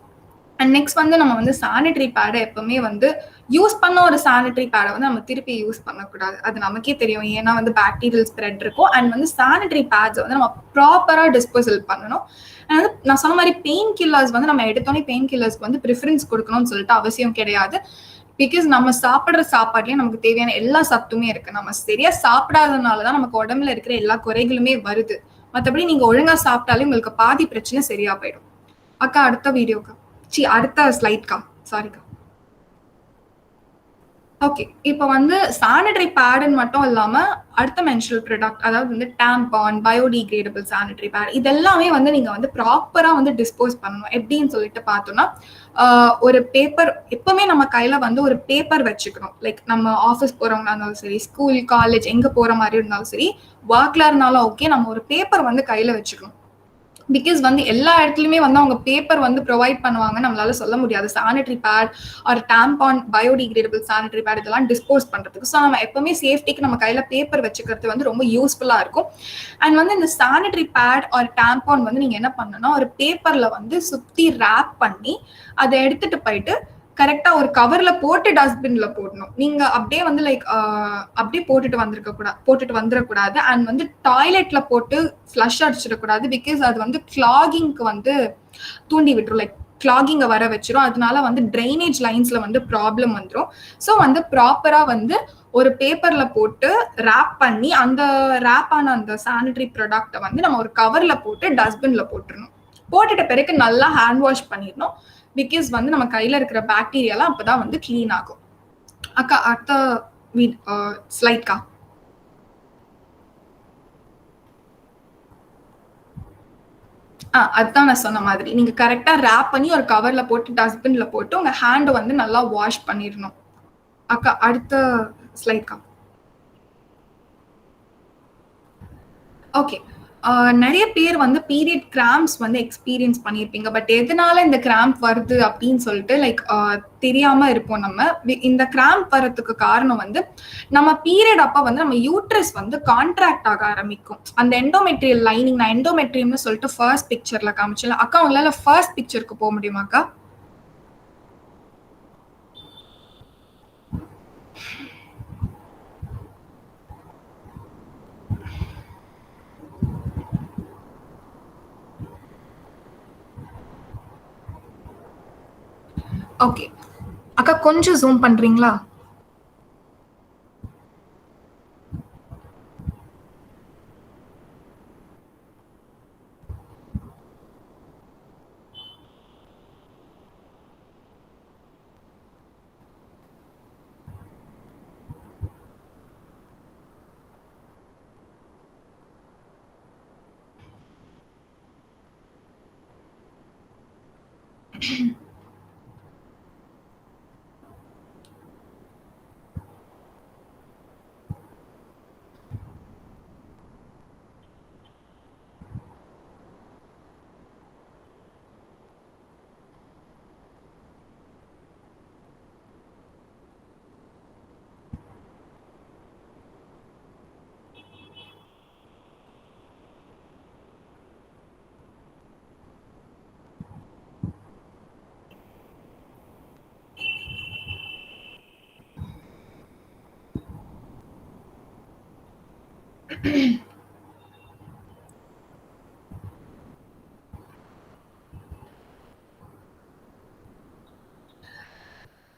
அண்ட் நெக்ஸ்ட் வந்து நம்ம வந்து சானிட்டரி பேடை எப்பவுமே வந்து யூஸ் பண்ண ஒரு சானிட்டரி பேடை வந்து நம்ம திருப்பி யூஸ் பண்ணக்கூடாது. அது நமக்கே தெரியும், ஏன்னா வந்து பாக்டீரியல் ஸ்ப்ரெட் இருக்கும். அண்ட் வந்து சானிட்டரி பேட்ஸை வந்து நம்ம ப்ராப்பரா டிஸ்போசல் பண்ணணும். அண்ட் வந்து நான் சொன்ன மாதிரி பெயின் கில்லர்ஸ் வந்து நம்ம எடுத்தோடனே பெயின் கில்லர்ஸ்க்கு வந்து ப்ரிஃபரன்ஸ் கொடுக்கணும்னு சொல்லிட்டு அவசியம் கிடையாது. பிகாஸ் நம்ம சாப்பிட்ற சாப்பாட்லயே நமக்கு தேவையான எல்லா சத்துமே இருக்கு. நம்ம சரியா சாப்பிடாதனாலதான் நமக்கு உடம்புல இருக்கிற எல்லா குறைகளுமே வருது. மற்றபடி நீங்க ஒழுங்கா சாப்பிட்டாலே உங்களுக்கு பாதி பிரச்சனை சரியா போயிடும். அக்கா, அடுத்த வீடியோக்கா, அடுத்த ஸ்லைட்கா, சாரிக்கா. ஓகே, இப்போ வந்து சானிட்டரி பேடுன்னு மட்டும் இல்லாம அடுத்த மென்ஸ்ட்ரல் ப்ராடக்ட், அதாவது வந்து டாம்பான், பயோடிகிரேடபிள் சானிட்டரி பேட், இதெல்லாமே வந்து நீங்க வந்து ப்ராப்பரா வந்து டிஸ்போஸ் பண்ணணும். எப்படின்னு சொல்லிட்டு பார்த்தோம்னா, ஒரு பேப்பர் எப்பவுமே நம்ம கையில வந்து ஒரு பேப்பர் வச்சுக்கணும். லைக் நம்ம ஆஃபீஸ் போறவங்களா இருந்தாலும் சரி, ஸ்கூல் காலேஜ் எங்க போற மாதிரி இருந்தாலும் சரி, ஒர்க்ல இருந்தாலும் ஓகே, நம்ம ஒரு பேப்பர் வந்து கையில வச்சுக்கணும். பிகாஸ் வந்து எல்லா இடத்துலயுமே வந்து அவங்க பேப்பர் வந்து ப்ரொவைட் பண்ணுவாங்க நம்மளால சொல்ல முடியாது. சானிட்டரி பேட் ஒரு டாம்பான், பயோடிகிரேடபிள் சானிட்டரி பேட் இதெல்லாம் டிஸ்போஸ் பண்றதுக்கு. ஸோ நம்ம எப்பவுமே சேஃப்டிக்கு நம்ம கையில பேப்பர் வச்சுக்கிறது வந்து ரொம்ப யூஸ்ஃபுல்லா இருக்கும். அண்ட் வந்து இந்த சானிட்டரி பேட் ஒரு டாம்பான் வந்து நீங்க என்ன பண்ணணும்னா, ஒரு பேப்பர்ல வந்து சுத்தி ரேப் பண்ணி அதை எடுத்துட்டு போயிட்டு கரெக்டா ஒரு கவர்ல போட்டு டஸ்ட்பின்ல போடணும். நீங்க அப்படியே வந்து லைக் அப்படியே போட்டுட்டு வந்துடக்கூடாது. அண்ட் வந்து டாய்லெட்ல போட்டு ஃப்ளஷ் அடிச்சிடக்கூடாது. பிகாஸ் அது வந்து கிளாகிங்க்கு வந்து தூண்டி விட்டுரும். லைக் கிளாகிங்க வர வச்சிரும். அதனால வந்து ட்ரைனேஜ் லைன்ஸ்ல வந்து ப்ராப்ளம் வந்துடும். ஸோ வந்து ப்ராப்பரா வந்து ஒரு பேப்பர்ல போட்டு ரேப் பண்ணி அந்த ரேப் ஆன அந்த சானிட்டரி ப்ராடக்ட்டை வந்து நம்ம ஒரு கவர்ல போட்டு டஸ்ட்பின்ல போட்டுருணும். போட்டுட்ட பிறகு நல்லா ஹேண்ட் வாஷ் பண்ணிடணும். பிகாஸ் வந்து நம்ம கையில இருக்கிற பாக்டீரியாலாம் அப்பதான் வந்து கிளீன் ஆகும். அக்கா, அடுத்த ஸ்லைட்கா. அதுதான் நான் சொன்ன மாதிரி நீங்க கரெக்டா ரேப் பண்ணி ஒரு கவர்ல போட்டு டஸ்ட்பின்ல போட்டு உங்க ஹேண்ட் வந்து நல்லா வாஷ் பண்ணிடணும். அக்கா, அடுத்த ஸ்லைட்கா. ஓகே, நிறைய பேர் வந்து பீரியட் கிராம்ப்ஸ் வந்து எக்ஸ்பீரியன்ஸ் பண்ணியிருப்பீங்க. பட் எதனால இந்த கிராம்ப் வருது அப்படின்னு சொல்லிட்டு லைக் தெரியாம இருப்போம். நம்ம இந்த கிராம்ப் வரதுக்கு காரணம் வந்து நம்ம பீரியட் அப்ப வந்து நம்ம யூட்ரஸ் வந்து கான்ட்ராக்ட் ஆக ஆரம்பிக்கும். அந்த எண்டோமெட்ரியல் லைனிங், நான் எண்டோமெட்ரியம்னு சொல்லிட்டு ஃபர்ஸ்ட் பிக்சர்ல காமிச்சல. அக்கா, உங்களால ஃபர்ஸ்ட் பிக்சருக்கு போக முடியுமாக்கா? ஓகே அக்கா, கொஞ்சம் ஜூம் பண்றீங்களா?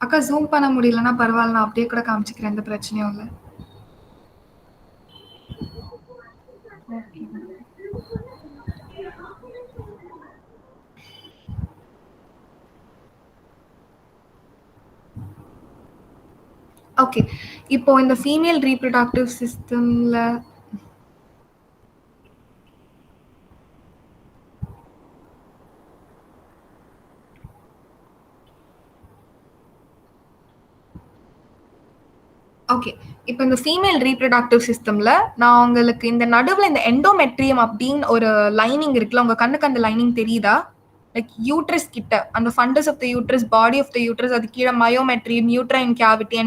அக்கா, ஜூம் பண்ண முடியலன்னா பரவாயில்ல, நான் அப்படியே கூட காமிச்சுக்கிறேன், எந்த பிரச்சனையும் இல்லை. ஓகே, இப்போ இந்த ஃபீமேல் ரீப்ரொடக்டிவ் சிஸ்டம்ல ஓகே. இப்ப இந்த ஃபீமேல் ரீப்ரொடக்டிவ் சிஸ்டம்ல நான் உங்களுக்கு இந்த நடுவுல இந்த எண்டோமெட்ரியம் அப்படின்னு ஒரு லைனிங் இருக்குல்ல, உங்க கண்ணுக்கு அந்த லைனிங் தெரியுதா? லைக் யூட்ரஸ் கிட்ட அந்த fundus of the uterus, body of the uterus, அது கீழே மயோமெட்ரியம், யூட்ரைன் கேவிட்டி,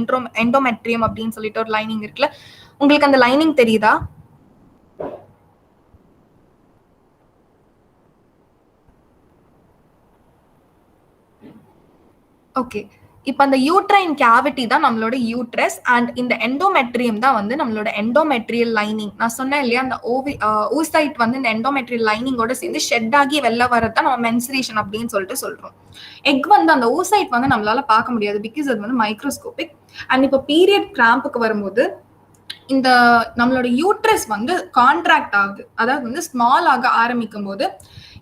எண்டோமெட்ரியம் அப்படின்னு சொல்லிட்டு ஒரு லைனிங் இருக்குல்ல, உங்களுக்கு அந்த லைனிங் தெரியுதா? ஓகே. இப்ப அந்த யூட்ரைன் கேவிட்டி தான் நம்மளோட யூட்ரஸ் அண்ட் இந்த எண்டோமெட்ரியம் தான் வந்து நம்மளோட எண்டோமெட்ரியல் லைனிங். நான் சொன்னேன் இல்லையா, அந்த oocyte வந்து இந்த எண்டோமெட்ரியல் லைனிங்கோட சேர்ந்து ஷெட் ஆகி வெளில வரதான் நம்ம மென்சுரேஷன் அப்படின்னு சொல்லிட்டு சொல்றோம். எக் வந்து அந்த oocyte வந்து நம்மளால பார்க்க முடியாது பிகாஸ் அது வந்து மைக்ரோஸ்கோபிக். அண்ட் இப்போ பீரியட் கிராம்புக்கு வரும்போது இந்த நம்மளோட யூட்ரஸ் வந்து கான்ட்ராக்ட் ஆகுது, அதாவது வந்து ஸ்மால் ஆக ஆரம்பிக்கும் போது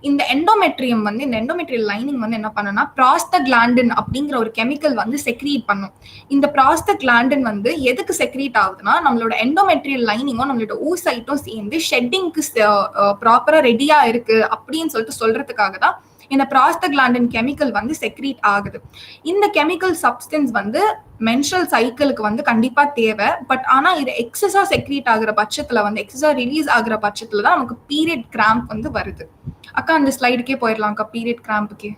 இந்த எண்டோமெட்ரியம் வந்து இந்த எண்டோமெட்ரியல் லைனிங் வந்து என்ன பண்ணுன்னா ப்ராஸ்டகிளாண்டின் அப்படிங்கிற ஒரு கெமிக்கல் வந்து செக்ரீட் பண்ணும். இந்த ப்ராஸ்டகிளாண்டின் வந்து எதுக்கு செக்ரீட் ஆகுதுன்னா நம்மளோட எண்டோமெட்ரியல் லைனிங்கும் நம்மளோட oocyteம் சேர்ந்து ஷெட்டிங்க்கு ப்ராப்பரா ரெடியா இருக்கு அப்படின்னு சொல்லிட்டு சொல்றதுக்காக தான் இந்த ப்ராஸ்டகிளாண்டின் கெமிக்கல் வந்து செக்ரீட் ஆகுது. இந்த கெமிக்கல் சப்ஸ்டன்ஸ் வந்து மென்ஸ்ட்ரல் சைக்கிளுக்கு வந்து கண்டிப்பா தேவை. பட் ஆனா இது எக்ஸஸா செக்ரீட் ஆகுற பட்சத்துல வந்து எக்ஸஸா ரிலீஸ் ஆகுற பட்சத்துல தான் நமக்கு பீரியட் கிராம்ப் வந்து வருது. அக்கா அந்த ஸ்லைடுக்கே போயிடலாம் அக்கா, பீரியட் கிராம்புக்கே.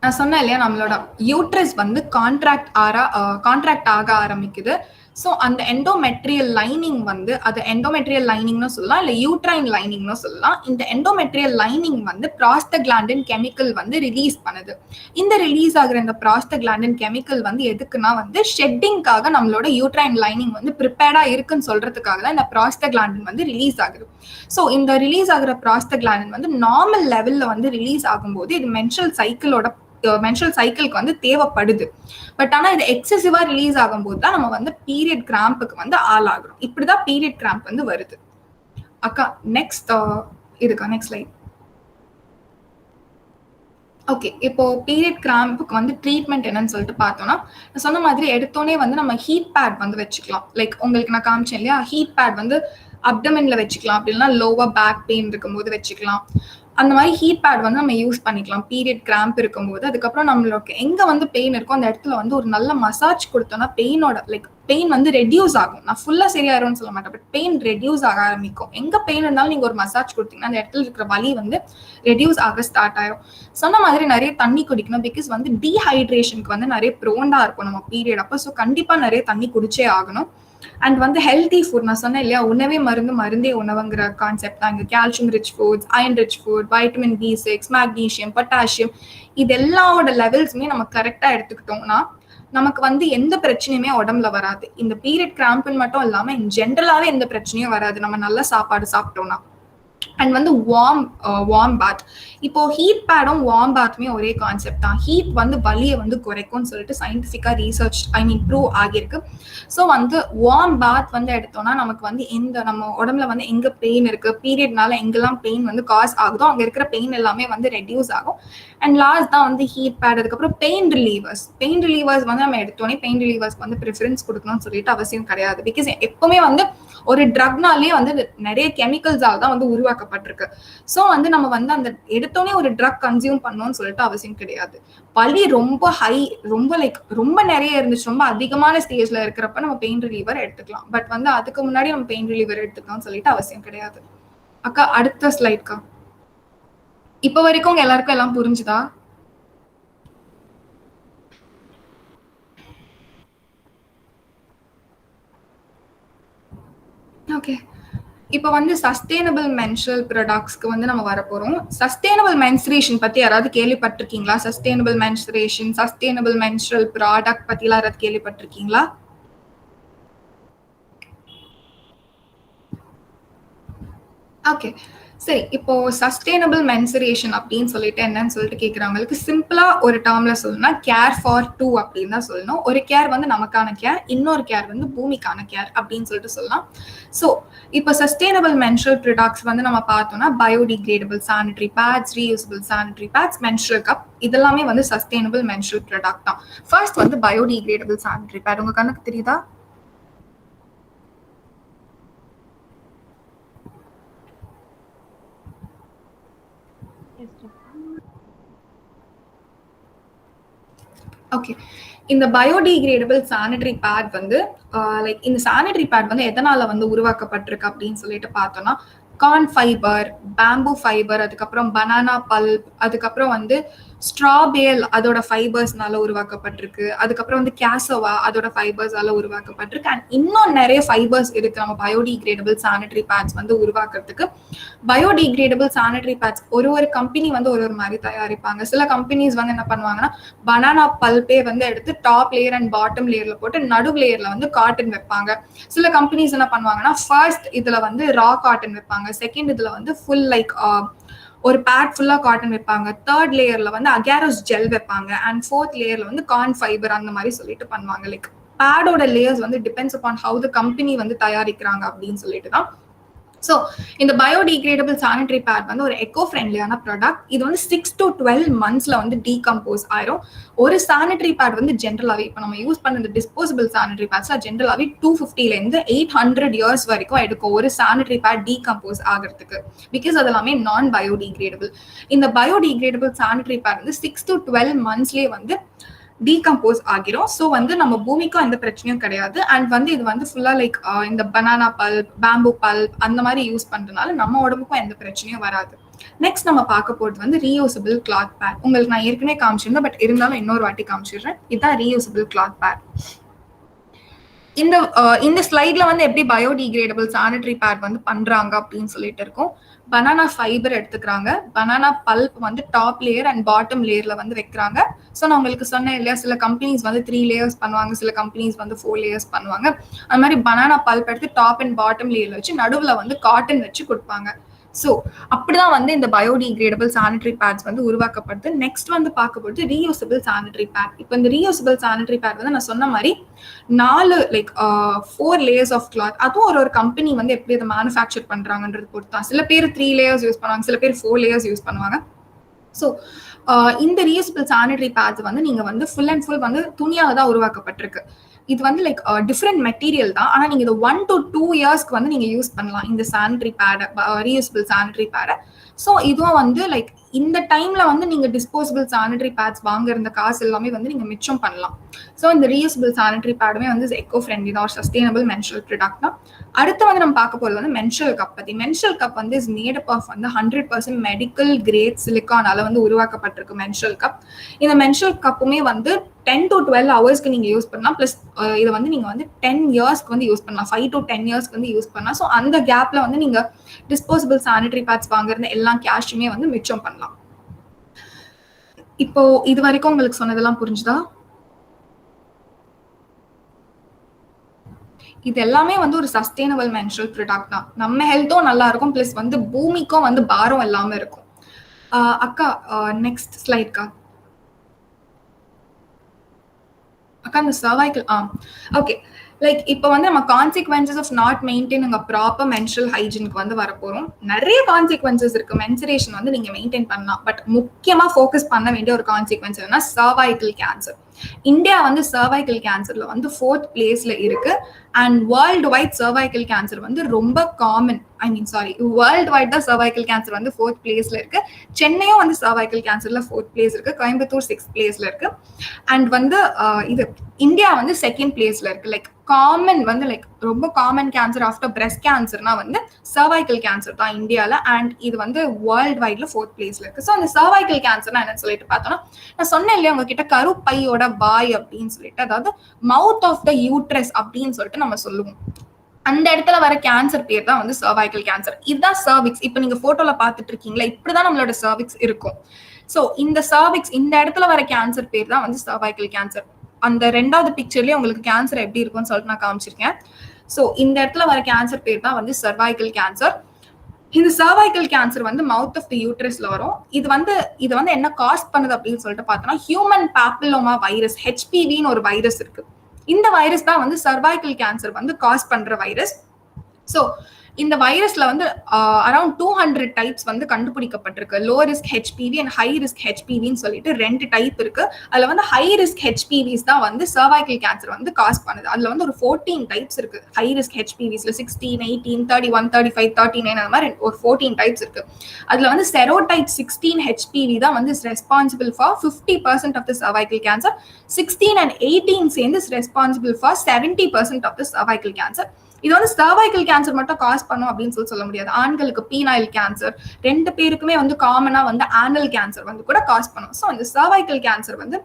நான் சொன்னேன் இல்லையா, நம்மளோட யூட்ரஸ் வந்து கான்ட்ராக்ட் ஆக ஆரம்பிக்குது. ஸோ அந்த எண்டோமெட்ரியல் லைனிங் வந்து அது எண்டோமெட்ரியல் லைனிங்னு சொல்லலாம், இல்லை யூட்ரைன் லைனிங்னு சொல்லலாம். இந்த எண்டோமெட்ரியல் லைனிங் வந்து ப்ராஸ்டகிளாண்டின் கெமிக்கல் வந்து ரிலீஸ் பண்ணுது. இந்த ரிலீஸ் ஆகுற இந்த ப்ராஸ்டகிளாண்டின் கெமிக்கல் வந்து எதுக்குன்னா வந்து ஷெட்டிங்காக நம்மளோட யூட்ரைன் லைனிங் வந்து ப்ரிப்பேர்டா இருக்குன்னு சொல்றதுக்காக தான் இந்த ப்ராஸ்டகிளாண்டின் வந்து ரிலீஸ் ஆகுது. ஸோ இந்த ரிலீஸ் ஆகுற ப்ராஸ்டகிளாண்டின் வந்து நார்மல் லெவல்ல வந்து ரிலீஸ் ஆகும்போது இது மென்ஸ்ட்ரல் சைக்கிளுக்கு வந்து தேவைப்படுது. பட் ஆனா இது எக்ஸசிவா ரிலீஸ் ஆகும்போது தான் நம்ம வந்து பீரியட் கிராம்புக்கு வந்து ஆளாகிறோம். இப்படிதான் பீரியட் கிராம்ப் வந்து வருது. அக்கா நெக்ஸ்ட் இருக்கா, நெக்ஸ்ட் ஸ்லைட். ஓகே, இப்போ பீரியட் கிராம்புக்கு வந்து ட்ரீட்மெண்ட் என்னன்னு சொல்லிட்டு பார்த்தோம்னா, நான் சொன்ன மாதிரி எடுத்தோடனே வந்து நம்ம ஹீட் பேட் வந்து வச்சுக்கலாம். லைக் உங்களுக்கு நான் காமிச்சேன் இல்லையா, ஹீட் பேட் வந்து அப்டமென்ல வச்சுக்கலாம், அப்படின்னா லோவர் பேக் பெயின் இருக்கும்போது வச்சுக்கலாம். அந்த மாதிரி ஹீட் பேட் வந்து நம்ம யூஸ் பண்ணிக்கலாம் பீரியட் கிராம்ப் இருக்கும்போது. அதுக்கப்புறம் நம்மளுக்கு எங்க வந்து பெயின் இருக்கோ அந்த இடத்துல வந்து ஒரு நல்ல மசாஜ் கொடுத்தோம்னா பெயின் வந்து ரெடியூஸ் ஆகும். நான் ஃபுல்லா சரியாயிரும்னு சொல்ல மாட்டேன், பட் பெயின் ரெடியூஸ் ஆக ஆரம்பிக்கும். எங்க பெயின் இருந்தாலும் நீங்க ஒரு மசாஜ் கொடுத்தீங்கன்னா அந்த இடத்துல இருக்கிற வலி வந்து ரெடியூஸ் ஆக ஸ்டார்ட் ஆயிரும். சொன்ன மாதிரி நிறைய தண்ணி குடிக்கணும், பிகாஸ் வந்து டீஹைட்ரேஷனுக்கு வந்து நிறைய ப்ரோண்டா இருக்கும் நம்ம பீரியட் அப்போ. ஸோ கண்டிப்பா நிறைய தண்ணி குடிச்சே ஆகணும். அண்ட் வந்து ஹெல்தி ஃபுட், நான் சொன்னேன் இல்லையா, உணவே மருந்து மருந்தே உணவுங்கிற கான்செப்ட் தான் இங்க. Calcium rich foods, iron rich food, vitamin B6, magnesium, potassium, இது எல்லாவோட லெவல்ஸுமே நம்ம கரெக்டா எடுத்துக்கிட்டோம்னா நமக்கு வந்து எந்த பிரச்சனையுமே உடம்புல வராது. இந்த பீரியட் கிராம்ப்னு மட்டும் இல்லாம ஜென்ரலாவே எந்த பிரச்சனையும் வராது நம்ம நல்ல சாப்பாடு சாப்பிட்டோம்னா. அண்ட் வந்து வார்ம் பாத், இப்போ ஹீட் பேடும் வார்ம் பாத்துமே ஒரே கான்செப்ட் தான். ஹீட் வந்து வலியை வந்து குறைக்கும்னு சொல்லிட்டு சயின்டிஃபிக்கா ரிசர்ச் ப்ரூவ் ஆகியிருக்கு. ஸோ வந்து வார்ம் பாத் வந்து எடுத்தோம்னா நமக்கு வந்து நம்ம உடம்புல வந்து எங்க பெயின் இருக்கு, பீரியட்னால எங்கெல்லாம் பெயின் வந்து காஸ் ஆகுதோ அங்க இருக்கிற பெயின் எல்லாமே வந்து ரெடியூஸ் ஆகும். அண்ட் லாஸ்ட் தான் வந்து ஹீட் பேட். அதுக்கப்புறம் பெயின் ரிலீவர்ஸ் வந்து நம்ம எடுத்தோடனே பெயின் ரிலீவர்ஸ்க்கு வந்து ப்ரிஃபரன்ஸ் கொடுக்கணும்னு சொல்லிட்டு அவசியம் கிடையாது. பிகாஸ் எப்பவுமே வந்து ஒரு ட்ரக்னாலே வந்து நிறைய கெமிக்கல்ஸால் தான் வந்து உருவாக்கப்பட்டிருக்கு. ஸோ வந்து நம்ம வந்து அந்த எடுத்தோடனே ஒரு ட்ரக் கன்சியூம் பண்ணணும்னு சொல்லிட்டு அவசியம் கிடையாது. வலி ரொம்ப நிறைய இருந்துச்சு, ரொம்ப அதிகமான ஸ்டேஜ்ல இருக்கிறப்ப நம்ம பெயின் ரிலீவர் எடுத்துக்கலாம். பட் வந்து அதுக்கு முன்னாடி நம்ம பெயின் ரிலீவர் எடுத்துக்கலாம்னு சொல்லிட்டு அவசியம் கிடையாது. அக்கா அடுத்த ஸ்லைட்க்கா. இப்ப வரைக்கும் உங்க எல்லாருக்கும் எல்லாம் புரிஞ்சுதா? ஓகே, இப்போ வந்து சஸ்டைனபிள் மென்ஸ்ட்ரல் ப்ராடக்ட்ஸ்க்கு வந்து நம்ம வரப்போறோம். சஸ்டைனபிள் மென்ஸ்ட்ரேஷன் பத்தி யாராவது கேள்விப்பட்டிருக்கீங்களா? Sustainable menstruation, sustainable menstrual product பத்தி யாராவது கேள்விப்பட்டிருக்கீங்களா? ஓகே, சரி. இப்போ சஸ்டைனபிள் மென்சுரேஷன் அப்படின்னு சொல்லிட்டு என்னன்னு சொல்லிட்டு கேட்குறவங்களுக்கு சிம்பிளா ஒரு டேர்ம்ல சொல்லணும்னா கேர் ஃபார் டூ அப்படின்னு தான் சொல்லணும். ஒரு கேர் வந்து நமக்கான கேர், இன்னொரு கேர் வந்து பூமிக்கான கேர் அப்படின்னு சொல்லிட்டு சொல்லலாம். ஸோ இப்போ சஸ்டைனபிள் மென்ஸ்ட்ரல் ப்ராடக்ட்ஸ் வந்து நம்ம பார்த்தோம்னா biodegradable sanitary bats, reusable sanitary bats, menstrual cup, இதெல்லாமே வந்து சஸ்டைனபிள் மென்ஸ்ட்ரல் ப்ராடக்ட் தான். ஃபர்ஸ்ட் வந்து பயோடிகிரேடபிள் சானிட்டரி பேட், உங்க கண்ணுக்கு தெரியுதா? ஓகே, இந்த பயோடிகிரேடபிள் சானிட்டரி பேட் வந்து லைக் இந்த சானிட்டரி பேட் வந்து எதனால வந்து உருவாக்கப்பட்டிருக்கு அப்படின்னு சொல்லிட்டு பார்த்தோம்னா, கார்ன் ஃபைபர், பேம்பூ ஃபைபர், அதுக்கப்புறம் பனானா பல்ப், அதுக்கப்புறம் வந்து ஸ்ட்ராபேல் அதோட ஃபைபர்ஸ்னால உருவாக்கப்பட்டிருக்கு, அதுக்கப்புறம் வந்து கேசவா அதோட ஃபைபர்ஸால உருவாக்கப்பட்டிருக்கு. அண்ட் இன்னும் நிறைய ஃபைபர்ஸ் இருக்கு நம்ம பயோடிகிரேடபிள் சானிட்டரி பேட்ஸ் வந்து உருவாக்குறதுக்கு. பயோடிகிரேடபிள் சானிட்டரி பேட்ஸ் ஒரு கம்பெனி வந்து ஒரு மாதிரி தயாரிப்பாங்க. சில கம்பெனிஸ் வந்து என்ன பண்ணுவாங்கன்னா, பனானா பல்பே வந்து எடுத்து டாப் லேயர் அண்ட் பாட்டம் லேயர்ல போட்டு நடு லேயர்ல வந்து காட்டன் வைப்பாங்க. சில கம்பெனிஸ் என்ன பண்ணுவாங்கன்னா, ஃபர்ஸ்ட் இதுல வந்து ரா காட்டன் வைப்பாங்க, செகண்ட் இதுல வந்து ஃபுல் லைக் ஒரு பேட் ஃபுல்லா காட்டன் வைப்பாங்க, தேர்ட் லேயர்ல வந்து அகாரோஸ் ஜெல் வைப்பாங்க, அண்ட் ஃபோர்த் லேயர்ல வந்து கார்ன் ஃபைபர் அந்த மாதிரி சொல்லிட்டு பண்ணுவாங்க. லைக் பேடோட லேயர்ஸ் வந்து depends upon how the company வந்து தயாரிக்கிறாங்க அப்படின்னு சொல்லிட்டு தான். ஸோ இந்த பயோடிகிரேடபிள் சானிட்டரி பேட் வந்து ஒரு எக்கோ ஃப்ரெண்ட்லியான ப்ராடக்ட். இது வந்து 6 to 12 monthsல வந்து டீகம்போஸ் ஆயிரும். ஒரு சானிட்டரி பேட் வந்து ஜென்ரலாகவே இப்போ நம்ம யூஸ் பண்ண இந்த டிஸ்போசபிள் சானிட்டரி பேட்ஸ்ல ஜென்ரலாகவே 250 800 years வரைக்கும் எடுக்கும் ஒரு சானிட்டரி பேட் டீகம்போஸ் ஆகிறதுக்கு. பிகாஸ் அது எல்லாமே நான் பயோடிகிரேடபிள். இந்த பயோடிகிரேடபிள் சானிட்டரி பேட் வந்து 6 to 12 monthsலேயே வந்து டீகம்போஸ் ஆகிரும். ஸோ வந்து நம்ம பூமிக்கும் எந்த பிரச்சனையும் கிடையாது. அண்ட் வந்து இது வந்து ஃபுல்லா லைக் இந்த பனானா பல்ப், பேம்பூ பல்ப் அந்த மாதிரி யூஸ் பண்றதுனால நம்ம உடம்புக்கும் எந்த பிரச்சனையும் வராது. நெக்ஸ்ட் நம்ம பார்க்க போறது வந்து ரீயூசபிள் கிளாத் பேட். உங்களுக்கு நான் ஏற்கனவே காமிச்சிருந்தேன், பட் இருந்தாலும் இன்னொரு வாட்டி காமிச்சிடுறேன். இதுதான் ரீயூசபிள் கிளாத் பேட். இந்த ஸ்லைட்ல வந்து எப்படி பயோடிகிரேடபிள் சானிட்டரி பேட் வந்து பண்றாங்க அப்படின்னு சொல்லிட்டு இருக்கும். பனானா ஃபைபர் எடுத்துக்கிறாங்க, பனானா பல்ப் வந்து டாப் லேயர் அண்ட் பாட்டம் லேயர்ல வந்து வைக்கிறாங்க. ஸோ நான் உங்களுக்கு சொன்னேன் இல்லையா, சில கம்பெனிஸ் வந்து 3 layers பண்ணுவாங்க, சில கம்பெனிஸ் வந்து 4 layers பண்ணுவாங்க. அது மாதிரி பனானா பல்ப் எடுத்து டாப் அண்ட் பாட்டம் லேயர்ல வச்சு நடுவுல வந்து காட்டன் வச்சு கொடுப்பாங்க. ஸோ அப்படிதான் வந்து இந்த பயோடிகிரேடபிள் சானிட்டரி பேட்ஸ் வந்து உருவாக்கப்படுது. நெக்ஸ்ட் வந்து பார்க்க போது ரீயூசபிள் சானிட்டரி பேட். இப்போ இந்த ரீயூசபிள் சானிட்டரி பேட் வந்து நான் சொன்ன மாதிரி 4 layers ஆஃப் கிளாத். அதுவும் ஒரு கம்பெனி வந்து எப்படி அதை மேனுஃபேக்சர் பண்றாங்கன்றது பொறுத்து தான். சில பேர் 3 layers யூஸ் பண்ணுவாங்க, சில பேர் 4 layers யூஸ் பண்ணுவாங்க. ஸோ இந்த ரீயூசபிள் சானிட்டரி பேட்ஸ் வந்து நீங்க வந்து ஃபுல் அண்ட் ஃபுல் வந்து துணியாக தான் உருவாக்கப்பட்டிருக்கு. இது வந்து லைக் டிஃப்ரெண்ட் மெட்டீரியல் தான், ஆனா நீங்க இதை 1 to 2 yearsக்கு வந்து நீங்க யூஸ் பண்ணலாம் இந்த சானிட்டரி பேடை, ரீயூசபிள் சானிட்டரி பேடை. ஸோ இதுவும் வந்து லைக் இந்த டைம்ல வந்து நீங்க டிஸ்போசபிள் சானிட்டரி பேட்ஸ் வாங்க இருந்த காசு எல்லாமே வந்து நீங்க மிச்சம் பண்ணலாம். ஸோ இந்த ரீயூசபிள் சானிட்டரி பேடுமே வந்து எக்கோ ஃப்ரெண்ட்லி தான், ஒரு சஸ்டைனபிள் மென்ஸ்ட்ரல் ப்ராடக்ட் தான். அடுத்து வந்து நம்ம பார்க்க போறது வந்து மென்ஸ்ட்ரல் கப் பத்தி. மென்ஸ்ட்ரல் கப் வந்து இஸ் மேட் அப் ஆஃப் வந்து 100% மெடிக்கல் கிரேட் சிலிக்கானால வந்து உருவாக்கப்பட்டிருக்கு மென்ஸ்ட்ரல் கப். இந்த மென்ஸ்ட்ரல் கப்புமே வந்து 10 to 12 hours நீங்க யூஸ் பண்ணலாம். பிளஸ் இதை வந்து நீங்க வந்து 10 yearsக்கு வந்து யூஸ் பண்ணலாம், 5 to 10 yearsக்கு வந்து யூஸ் பண்ணலாம். ஸோ அந்த கேப்ல வந்து நீங்க டிஸ்போசபிள் சானிட்டரி பேட்ஸ் வாங்குறது எல்லா கேஷுமே வந்து மிச்சம் பண்ணலாம். இப்போ இது வரைக்கும் உங்களுக்கு சொன்னதெல்லாம் புரிஞ்சுதா? இது எல்லாமே வந்து ஒரு சஸ்டைனபிள் மென்ஸ்ட்ரல் ப்ராடக்ட் தான். நம்ம ஹெல்த்தும் நல்லா இருக்கும், பிளஸ் வந்து பூமிக்கும் வந்து பாரம் இல்லாம இருக்கும். அக்கா நெக்ஸ்ட் ஸ்லைட்க்கா. அக்கா இந்த சர்வைக்கல் ஓகே. லைக் இப்போ வந்து நம்ம consequences of not maintaining a proper menstrual ஹைஜீனுக்கு வந்து வரப்போறோம். நிறைய கான்சிக்வன்சஸ் இருக்கு. மென்சுரேஷன் வந்து நீங்க மெயின்டைன் பண்ணலாம், பட் முக்கியமா ஃபோக்கஸ் பண்ண வேண்டிய ஒரு கான்சிக்வன்ஸ் என்னன்னா சர்வைக்கல் கேன்சர். இந்தியா வந்து சர்வைக்கல் கேன்சர்ல வந்து 4th பிளேஸ்ல இருக்கு. And world wide cervical cancer வந்து ரொம்ப காமன். வேர்ல்டு வைட் தான் சர்வைக்கல் கேன்சர் வந்து 4th பிளேஸ்ல இருக்கு. சென்னையும் வந்து சர்வைக்கல் கேன்சர்ல 4th பிளேஸ் இருக்கு. கோயம்புத்தூர் 6th பிளேஸ்ல இருக்கு. அண்ட் வந்து இது இந்தியா வந்து 2nd பிளேஸ்ல இருக்கு. லைக் காமன் வந்து லைக் ரொம்ப காமன் கேன்சர் ஆஃப்டர் பிரெஸ்ட் கேன்சர்னா வந்து சர்வைக்கல் கேன்சர் தான் இந்தியால. அண்ட் இது வந்து வேர்ல்டு வைட்ல 4th பிளேஸ்ல இருக்கு. ஸோ அந்த சர்வைக்கல் கேன்சர்னா என்னன்னு சொல்லிட்டு பார்த்தோம்னா, நான் சொன்னேன் இல்லையா உங்ககிட்ட கருப்பையோட வாய் அப்படின்னு சொல்லிட்டு, அதாவது மவுத் ஆஃப் த யூட்ரஸ் அப்படின்னு சொல்லிட்டு நம்ம சொல்லுவோம். அந்த இடத்துல வர கேன்சர் பேர் தான் வந்து சர்வைக்கல் கேன்சர். இதுதான் சர்விக்ஸ். இப்போ நீங்க போட்டோல பாத்துட்டு இருக்கீங்களா, இப்படிதான் நம்மளோட சர்விக்ஸ் இருக்கும். ஸோ இந்த சர்விக்ஸ் இந்த இடத்துல வர கேன்சர் பேர் தான் வந்து சர்வைக்கல் கேன்சர். அந்த 2வது பிக்சர்லயே உங்களுக்கு கேன்சர் எப்படி இருக்கும்னு சொல்லிட்டு நான் காமிச்சிருக்கேன். ஸோ இந்த இடத்துல வர கேன்சர் பேர் தான் வந்து சர்வைக்கல் கேன்சர். இந்த சர்வைக்கல் கேன்சர் வந்து மவுத் ஆஃப் தி யூட்ரஸ்ல வரும். இது வந்து என்ன காஸ் பண்ணுது அப்படின்னு சொல்லிட்டு பார்த்தோம்னா, ஹியூமன் பாப்பிலோமா வைரஸ், HPVன்னு ஒரு வைரஸ் இருக்கு. இந்த வைரஸ் தான் வந்து சர்வைக்கல் கேன்சர் வந்து காஸ் பண்ற வைரஸ். ஸோ இந்த வைரஸ்ல வந்து அரௌண்ட் 200 டைப்ஸ் வந்து கண்டுபிடிக்கப்பட்டிருக்கு. Low risk HPV and high risk ஹெச்பிவின்னு சொல்லிட்டு 2 டைப் இருக்கு. அதுல வந்து ஹை ரிஸ்க் ஹெச்பிவிஸ் தான் வந்து சர்வைக்கல் கேன்சர் வந்து காஸ் பண்ணுது. அதுல வந்து ஒரு 14 டைப்ஸ் இருக்கு ஹை ரிஸ்க் ஹெச்பிவிஸ்ல. 16, 18, 31, 35, 39 அந்த மாதிரி ஒரு 14 டைப்ஸ் இருக்கு. அதுல வந்து செரோடைப் 16 ஹெச்பிவி தான் வந்து responsible for 50% of the cervical cancer. 16 and 18 சேர்ந்து responsible for 70% of the cervical cancer. இது வந்து சர்வைக்கல் கேன்சர் மட்டும் காஸ் பண்ணும் அப்படின்னு சொல்ல முடியாது. ஆண்களுக்கு பீனாயில் கேன்சர், 2 பேருக்குமே வந்து காமனா வந்து ஆனல் கேன்சர் வந்து கூட காஸ் பண்ணும். ஸோ இந்த சர்வைக்கல் கேன்சர் வந்து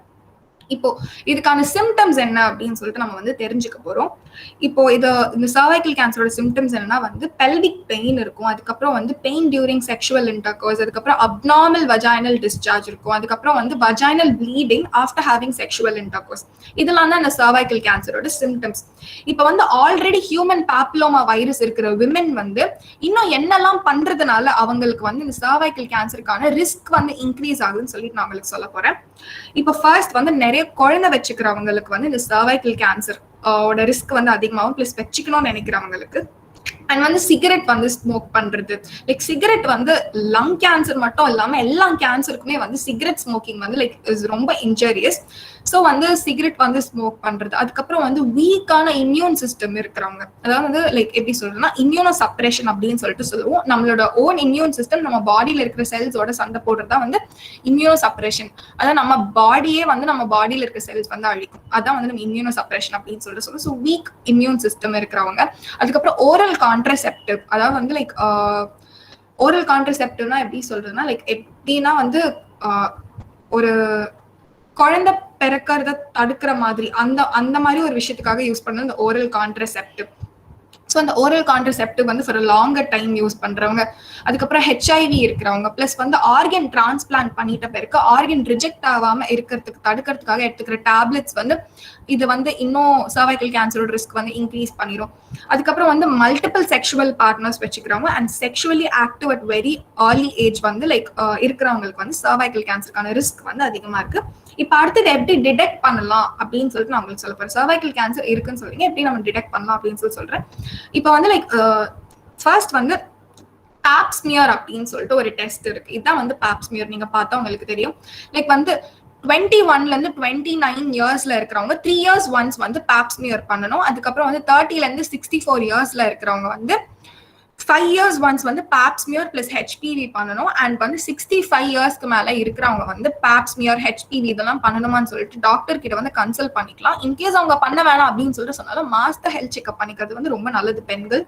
இப்போ இதுக்கான சிம்டம்ஸ் என்ன அப்படின்னு சொல்லிட்டு நம்ம வந்து தெரிஞ்சுக்க போறோம். இப்போ இந்த சர்வைக்கல் கேன்சரோட சிம்டம்ஸ் என்னன்னா வந்து பெல்விக் பெயின் இருக்கும், அதுக்கப்புறம் வந்து பெயின் டியூரிங் செக்ஷுவல் இன்டர்கோர்ஸ், அதுக்கப்புறம் அப்நார்மல் வஜைனல் டிஸ்சார்ஜ் இருக்கும், அதுக்கப்புறம் வந்து vaginal bleeding after having sexual intercourse. இதெல்லாம் தான் இந்த சர்வைக்கல் கேன்சரோட சிம்டம்ஸ். இப்போ வந்து ஆல்ரெடி ஹியூமன் பாப்புலோமா வைரஸ் இருக்கிற விமென் வந்து இன்னும் என்னெல்லாம் பண்றதுனால அவங்களுக்கு வந்து இந்த சர்வைக்கல் கேன்சருக்கான ரிஸ்க் வந்து இன்க்ரீஸ் ஆகுதுன்னு சொல்லிட்டு நான் உங்களுக்கு சொல்ல போறேன். இப்போ ஃபர்ஸ்ட் வந்து நிறைய குழந்தை வச்சுக்கிறவங்களுக்கு வந்து இந்த சர்வைக்கல் கேன்சர் ஓட ரிஸ்க் வந்து அதிகமாகும். பிளஸ் வச்சுக்கணும்னு நினைக்கிறவங்களுக்கு அண்ட் வந்து சிகரெட் வந்து ஸ்மோக் பண்றது, லைக் சிகரெட் வந்து லங் கேன்சர் மட்டும் இல்லாம எல்லா கேன்சருக்குமே வந்து சிகரெட் ஸ்மோக்கிங் வந்து லைக் இஸ் ரொம்ப இன்ஜூரியஸ். ஸோ வந்து சிகரெட் வந்து ஸ்மோக் பண்றது, அதுக்கப்புறம் வந்து வீக்கான இம்யூன் சிஸ்டம் இருக்கிறவங்க, அதாவது வந்து லைக் எப்படி சொல்றதுன்னா இம்யூனோ சப்ரேஷன் அப்படின்னு சொல்லிட்டு சொல்லுவோம். நம்மளோட ஓன் இம்யூன் சிஸ்டம் நம்ம பாடியில இருக்கிற செல்ஸோட சண்டை போடுறதா வந்து இம்யூனோ சப்ரேஷன். அதாவது நம்ம பாடியே வந்து நம்ம பாடியில இருக்க செல்ஸ் வந்து அழிக்கும். அதான் வந்து நம்ம இம்யூனோ சப்ரேஷன் அப்படின்னு சொல்லிட்டு சொல்லுவோம். ஸோ வீக் இம்யூன் சிஸ்டம் இருக்கிறவங்க, அதுக்கப்புறம் ஓரல் கான்ட்ரசெப்டிவ், அதாவது வந்து லைக் ஓரல் கான்ட்ரசெப்டிவ்னா எப்படி சொல்றதுன்னா லைக் எப்படின்னா வந்து ஒரு குழந்தை பிறக்கிறத தடுக்கிற மாதிரி அந்த மாதிரி ஒரு விஷயத்துக்காக யூஸ் பண்ண இந்த ஓரல் கான்ட்ரசெப்டிவ். ஸோ அந்த ஓரல் கான்ட்ரசெப்டிவ் வந்து ஃபார் லாங்கர் டைம் யூஸ் பண்றவங்க, அதுக்கப்புறம் ஹெச்ஐவி இருக்கிறவங்க, பிளஸ் வந்து ஆர்கன் டிரான்ஸ்பிளான்ட் பண்ணிட்ட பிறகு ஆர்கன் ரிஜெக்ட் ஆகாம தடுக்கிறதுக்காக எடுத்துக்கிற டேப்லெட்ஸ் வந்து இது வந்து இன்னும் சர்வைக்கல் கேன்சரோட ரிஸ்க் வந்து இன்க்ரீஸ் பண்ணிடும். அதுக்கப்புறம் வந்து மல்டிபிள் செக்ஷுவல் பார்ட்னர்ஸ் வச்சுக்கிறவங்க and sexually active at very early age வந்து லைக் இருக்கிறவங்களுக்கு வந்து சர்வைக்கல் கேன்சருக்கான ரிஸ்க் வந்து அதிகமா இருக்கு. இப்போ அடுத்தது எப்படி டிடெக்ட் பண்ணலாம் அப்படின்னு சொல்லிட்டு நான் உங்களுக்கு சொல்ல போறேன். சர்வைக்கல் கேன்சர் இருக்குன்னு சொல்றீங்க, எப்படி நம்ம டிடெக்ட் பண்ணலாம் அப்படின்னு சொல்றேன். இப்போ வந்து லைக் ஃபர்ஸ்ட் வந்து பாப் ஸ்மியர் அப்படின்னு சொல்லிட்டு ஒரு டெஸ்ட் இருக்கு. இதுதான் வந்து பாப் ஸ்மியர். நீங்க பார்த்தா உங்களுக்கு தெரியும். லைக் வந்து 21 ல இருந்து 29 இயர்ஸ்ல இருக்கிறவங்க 3 years ஒன்ஸ் வந்து பாப் ஸ்மியர் பண்ணணும். அதுக்கப்புறம் வந்து 30 ல இருந்து 64 இயர்ஸ்ல இருக்கிறவங்க வந்து 5 years ஒன்ஸ் வந்து பாப் ஸ்மியர் பிளஸ் ஹெச்பிவி பண்ணணும். அண்ட் வந்து 65 இயர்ஸ்க்கு மேல இருக்கிறவங்க வந்து பாப் ஸ்மியர் ஹெச்பிவி இதெல்லாம் பண்ணணுமான்னு சொல்லிட்டு டாக்டர் கிட்ட வந்து கன்சல்ட் பண்ணிக்கலாம். இன்கேஸ் அவங்க பண்ண வேணாம் அப்படின்னு சொல்லிட்டு சொன்னாலும் மாஸ்டர் ஹெல்த் செக்அப் பண்ணிக்கிறது வந்து ரொம்ப நல்லது பெண்கள்.